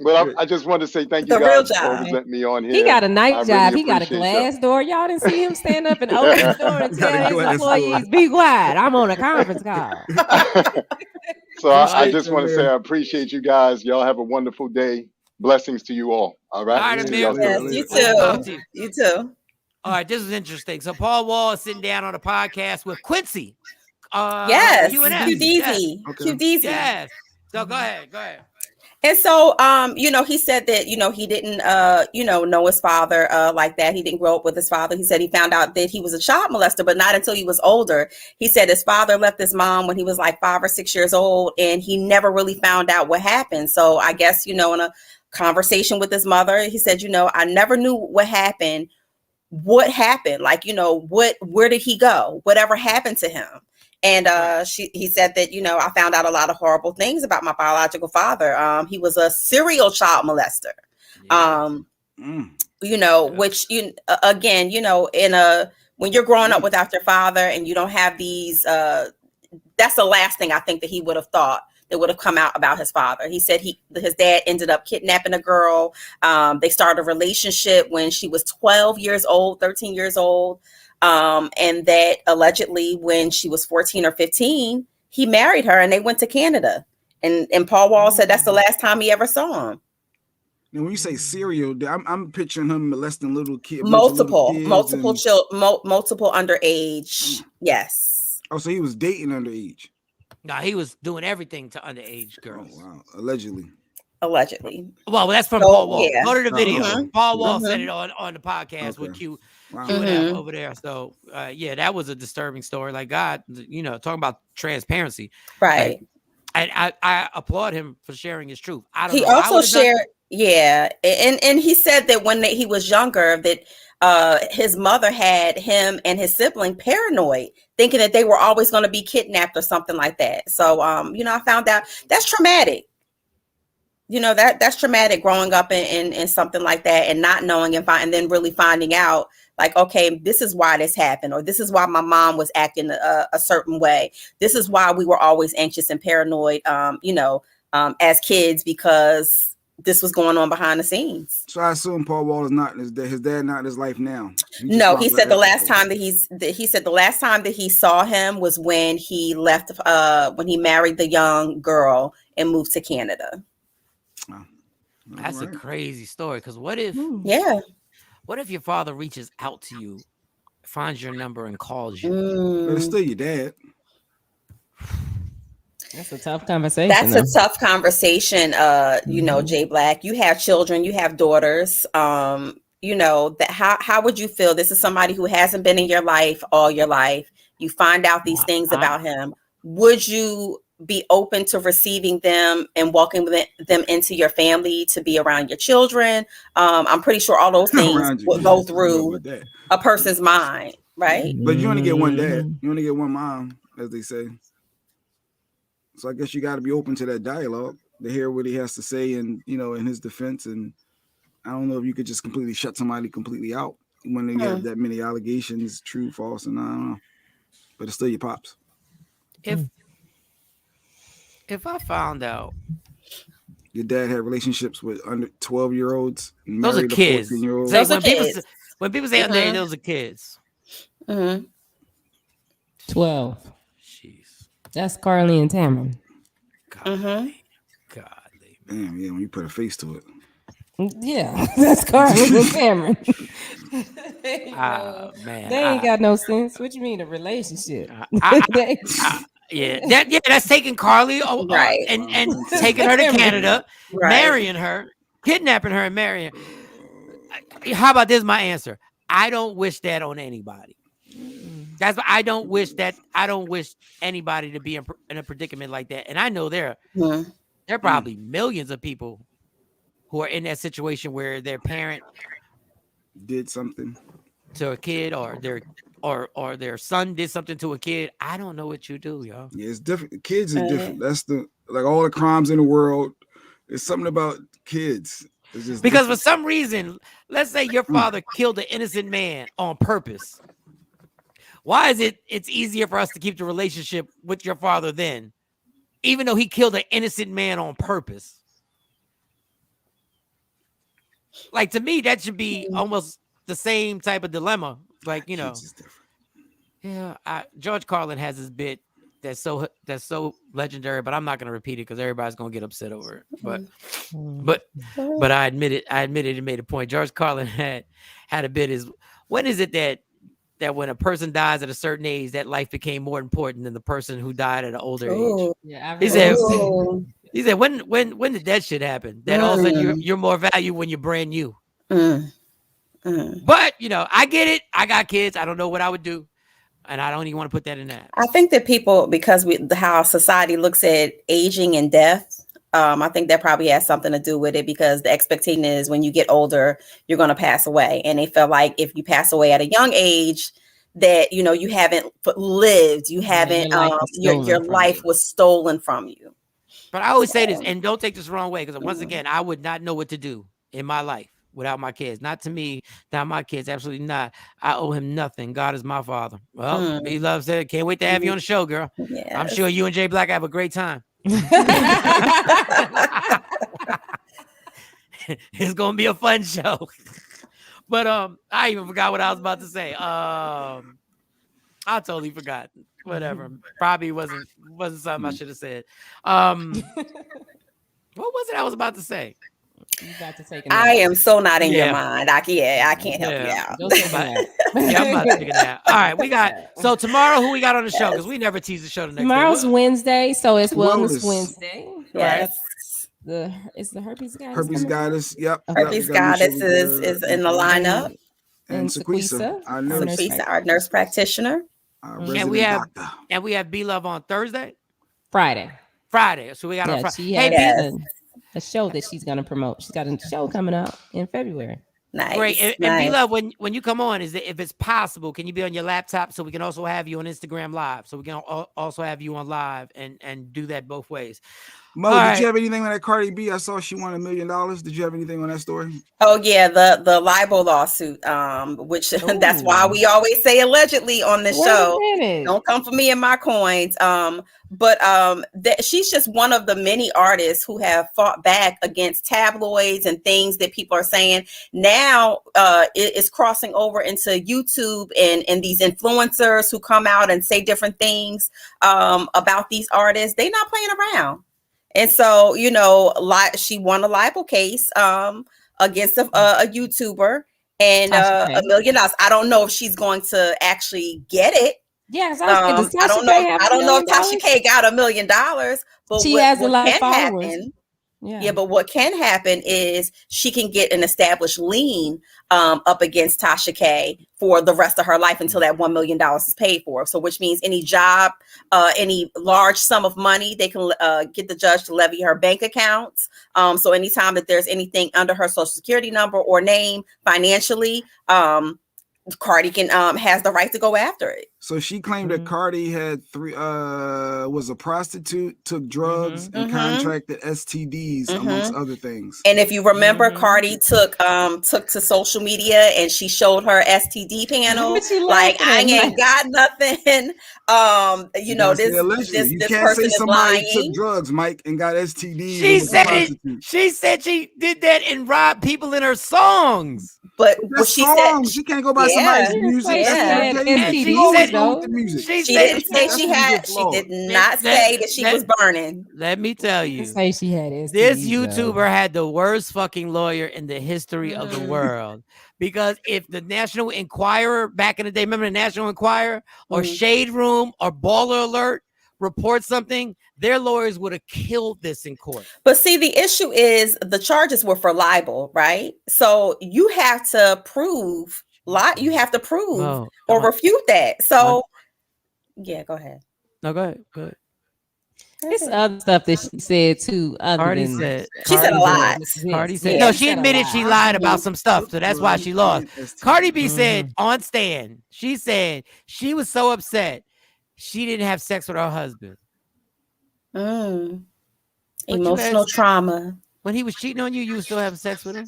Well, I just want to say thank you guys for presenting me on here. He got a night job. He got a glass door. Y'all didn't see him stand up and open the door and tell his employees, "Be quiet. I'm on a conference call." So I just want to say I appreciate you guys. Y'all have a wonderful day. Blessings to you all. All right. Yes, you too. You too. All right, this is interesting. So Paul Wall is sitting down on a podcast with Quincy. Yes, QDZ. QDZ. Yes. So go ahead. And so, he said that, he didn't, know his father like that. He didn't grow up with his father. He said he found out that he was a child molester, but not until he was older. He said his father left his mom when he was like 5 or 6 years old, and he never really found out what happened. So I guess, in a conversation with his mother, he said, I never knew what happened. What happened? Like, where did he go? Whatever happened to him? And he said that, I found out a lot of horrible things about my biological father. He was a serial child molester. Which again, when you're growing up without your father and you don't have these, that's the last thing I think that he would have thought that would have come out about his father. He said his dad ended up kidnapping a girl. They started a relationship when she was 13 years old. And that allegedly when she was 14 or 15, he married her and they went to Canada. And Paul Wall said that's the last time he ever saw him. Now, when you say serial, I'm picturing him molesting little kids. Multiple underage. Yes. Oh, so he was dating underage. No, he was doing everything to underage girls. Oh, wow. Allegedly. Well, that's from Paul Wall. Yeah. Go to the video. Paul Wall said it on the podcast with Q and F over there. So that was a disturbing story. Like God, talking about transparency. Right. And I applaud him for sharing his truth. I don't know. He also shared, and he said that when he was younger, that his mother had him and his sibling paranoid, thinking that they were always going to be kidnapped or something like that. So, I found out that's traumatic. That's traumatic growing up in something like that and not knowing and then really finding out like, okay, this is why this happened, or this is why my mom was acting a certain way. This is why we were always anxious and paranoid, as kids, because this was going on behind the scenes. So I assume Paul Wall is not his dad, not in his life now. No, he said the last time that he saw him was when he left, when he married the young girl and moved to Canada. That's a crazy story. Because what if your father reaches out to you, finds your number, and calls you? But it's still your dad. That's a tough conversation. That's a tough conversation. You know, Jay Black, you have children, you have daughters. You know, that how would you feel? This is somebody who hasn't been in your life all your life. You find out these things about him. Would you be open to receiving them and welcoming them into your family to be around your children? I'm pretty sure all those things will go through a person's mind, right? But you only get one dad. You only get one mom, as they say. So I guess you got to be open to that dialogue to hear what he has to say, and you know, in his defense. And I don't know if you could just completely shut somebody completely out when they have that many allegations, true, false, and I don't know. But it's still your pops. If I found out your dad had relationships with under 12-year-olds, those are kids. Those are kids. When people say underage, those are kids. 12. Jeez. That's Carly and Tamron. Godly. Damn, yeah, when you put a face to it. Yeah, that's Carly and Tamron. Man, they ain't got no sense. What you mean, a relationship? That's taking Carly and taking her to Canada, marrying her, kidnapping her, and marrying her. How about this? My answer: I don't wish that on anybody. That's why I don't wish anybody to be in a predicament like that. And I know there are probably millions of people who are in that situation where their parent did something to a kid, or their son did something to a kid. I don't know what you do, y'all. Yeah, it's different. Kids are different. That's like all the crimes in the world. It's something about kids. It's just because for some reason, let's say your father killed an innocent man on purpose. Why is it's easier for us to keep the relationship with your father then, even though he killed an innocent man on purpose? Like, to me, that should be almost the same type of dilemma. Like, you know, George Carlin has this bit that's so legendary, but I'm not going to repeat it because everybody's going to get upset over it. But I admit it. It made a point. George Carlin had a bit is, when is it that when a person dies at a certain age, that life became more important than the person who died at an older age? Yeah, he said, when did that shit happen? That all of a sudden you're more valued when you're brand new. But, you know, I get it. I got kids. I don't know what I would do. And I don't even want to put that in that. I think that people, because how society looks at aging and death, I think that probably has something to do with it, because the expectation is when you get older, you're going to pass away. And they feel like if you pass away at a young age, that, you know, you haven't lived, you haven't, your life was stolen from you. But I always say this, and don't take this the wrong way, because once again, I would not know what to do in my life without my kids. Not to me, not my kids, absolutely not. I owe him nothing. God is my father. Well, he loves it. Can't wait to have you on the show, girl. Yes. I'm sure you and Jay Black have a great time. It's gonna be a fun show. But I even forgot what I was about to say. I totally forgot. Whatever. Probably wasn't something I should have said. What was it I was about to say? I am so not in your mind. I can't help you out. I'm about to figure that out. All right, so tomorrow, who we got on the show? Because we never tease the show the next Tomorrow's day. Wednesday, so it's Wellness Wednesday. Yes. Is the Herpes Goddess? Herpes Goddess, yep. Herpes Goddess is in the lineup. And Sequisa, our nurse practitioner. And we have B Love on Thursday? Friday. So we got on Friday. She has a show that she's going to promote. She's got a show coming out in February. Nice. Great. And B Love, when you come on, if it's possible, can you be on your laptop so we can also have you on Instagram Live? So we can also have you on live and do that both ways. Mo, did you have anything on that Cardi B? I saw she won $1 million. Did you have anything on that story? Oh yeah, the libel lawsuit, which that's why we always say allegedly on the show. Don't come for me and my coins. But she's just one of the many artists who have fought back against tabloids and things that people are saying. Now it is crossing over into YouTube and these influencers who come out and say different things about these artists. They're not playing around. And so, you know, she won a libel case against a YouTuber and $1 million. I don't know if she's going to actually get it, Yeah, I don't know. I don't know if Tasha K got $1 million, but she has a lot of followers. Happen. Yeah, but what can happen is she can get an established lien up against Tasha K for the rest of her life until that $1 million is paid for. So, which means any job, any large sum of money, they can get the judge to levy her bank accounts. So, anytime that there's anything under her social security number or name financially, Cardi can has the right to go after it. So she claimed that Cardi had was a prostitute, took drugs, and contracted STDs amongst other things. And if you remember, Cardi took to social media and she showed her STD panel. Like, I ain't got nothing. You know, this person is lying. Took drugs, Mike, and got STDs. She said she did that and robbed people in her songs. But she said she can't go by somebody's music. She didn't say she had. She did not say that she was burning. Let me tell you, say she had STDs, this YouTuber had the worst fucking lawyer in the history of the world. Because if the National Enquirer back in the day, remember the National Enquirer or Shade Room or Baller Alert report something, their lawyers would have killed this in court. But see, the issue is the charges were for libel, right? So you have to prove you have to prove or refute that. So yeah, go ahead. No, go ahead. Go ahead. It's other stuff that she said too. Cardi said a lot. Cardi said no. She admitted she lied about some stuff, so that's why she lost. Cardi B said on stand, she said she was so upset she didn't have sex with her husband. Emotional trauma. When he was cheating on you, you were still having sex with him?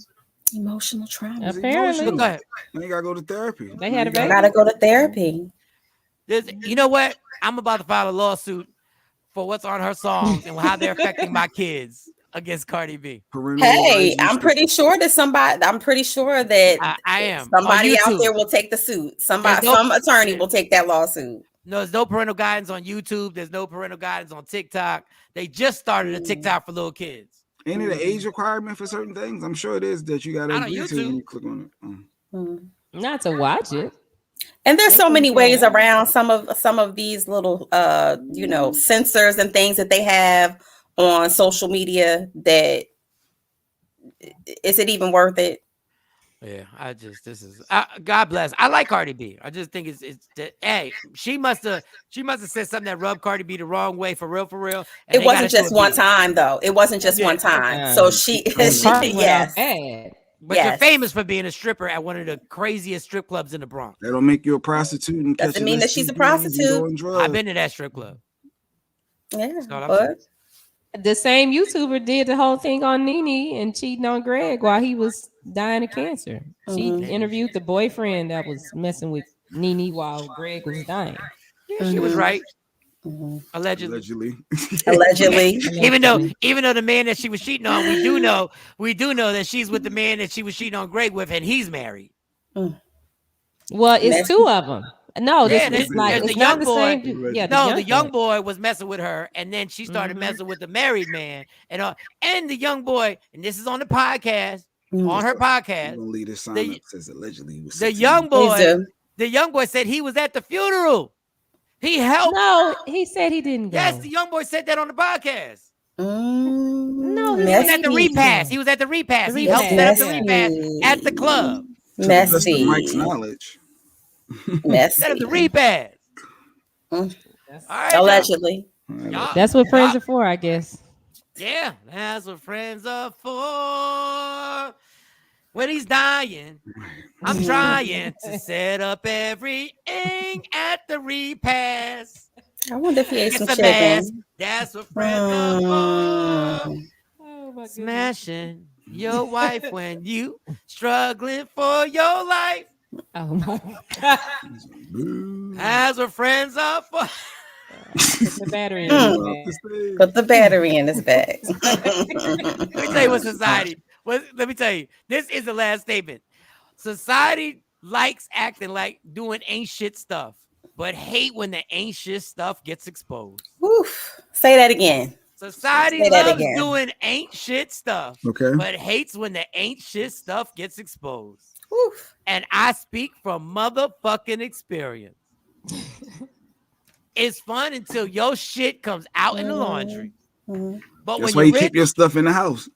Emotional trauma. Apparently. They gotta go to therapy. They had a baby. Gotta go to therapy. You know what? I'm about to file a lawsuit for what's on her songs and how they're affecting my kids against Cardi B. Hey, I'm pretty sure that I am. Somebody out there will take the suit. Some attorney will take that lawsuit. No, there's no parental guidance on YouTube. There's no parental guidance on TikTok. They just started a TikTok for little kids. Ain't it an age requirement for certain things? I'm sure it is that you got to agree to when you click on it. Not to watch it. And there's so many ways around some of these little censors and things that they have on social media. That is it even worth it? Yeah, God bless. I like Cardi B. I just think hey, she must have said something that rubbed Cardi B the wrong way for real. It wasn't just one time though. It wasn't just one time. So yes. But you're famous for being a stripper at one of the craziest strip clubs in the Bronx. That'll make you a prostitute and doesn't mean that she's a prostitute. I've been to that strip club. Yeah, but the same YouTuber did the whole thing on Nene and cheating on Greg while he was dying of cancer. She interviewed the boyfriend that was messing with Nene while Greg was dying. Yeah, she was right. Allegedly. even though the man that she was cheating on, we do know that she's with the man that she was cheating on Greg with, and he's married. Well, it's two of them. No, it's the young boy. The young boy was messing with her, and then she started messing with the married man, and the young boy. And this is on the podcast, on her podcast. Says allegedly. The young boy said he was at the funeral. He helped. No, he said he didn't go. Yes, the young boy said that on the podcast. No, he was at the repast. He helped set up the repast at the club. Messy. Mike's knowledge. Messy. Set up the repast. Allegedly. That's what friends are for, I guess. Yeah, that's what friends are for. When he's dying, I'm trying to set up everything at the repast. I wonder if he ate some chicken. That's what friends are for. Oh, smashing your wife when you struggling for your life. Oh my God. That's what friends are for. Put the battery in Put the battery in his bag. Let me tell you what society. Let me tell you, this is the last statement. Society likes acting like doing ain't shit stuff, but hate when the ain't shit stuff gets exposed. Oof. Say that again. Society loves doing ain't shit stuff, but hates when the ain't shit stuff gets exposed. Oof. And I speak from motherfucking experience. is fun until your shit comes out in the laundry. But that's when why you rich, keep your stuff in the house.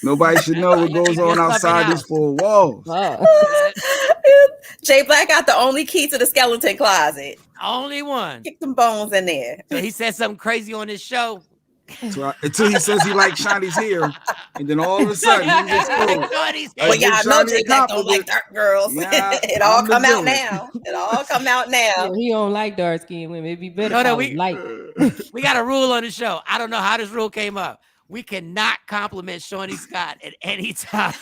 Nobody should know what goes on outside these four walls. Jay Black got the only key to the skeleton closet. Only one. Keep some bones in there. So he said something crazy on his show. Until he says he likes Shawnee's hair, and then all of a sudden he gets cold. Well, y'all know Jay Black don't like dark girls. Yeah, it all come out now. It all come out now. Yeah, he don't like dark skinned women. It'd be better. No, we got a rule on the show. I don't know how this rule came up. We cannot compliment Shawnee Scott at any time.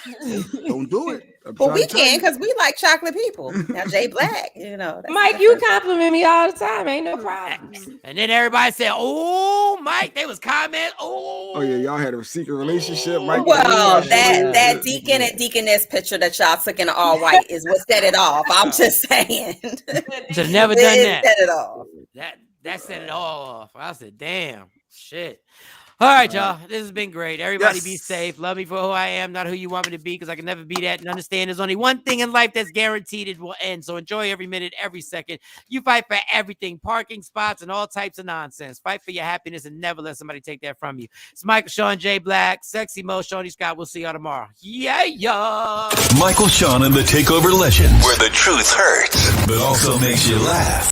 Don't do it. Well, we can because we like chocolate people. Now, Jay Black, Mike, you compliment me all the time. Ain't no problem. And then everybody said, "Oh, Mike," they was comment. Oh yeah, y'all had a secret relationship. Mike, well, that deacon and deaconess picture that y'all took in all white is what set it off. I'm just saying. Should have never done that. Set it off. That set it all off. I said, "Damn, shit." All right, y'all. This has been great. Everybody be safe. Love me for who I am, not who you want me to be, because I can never be that. And understand there's only one thing in life that's guaranteed it will end. So enjoy every minute, every second. You fight for everything, parking spots and all types of nonsense. Fight for your happiness and never let somebody take that from you. It's Michael, Shawn, Jay Black, Sexy Mo, Shawnee Scott. We'll see y'all tomorrow. Yeah. Michael, Shawn, and the Takeover Legends, where the truth hurts, but also makes you laugh.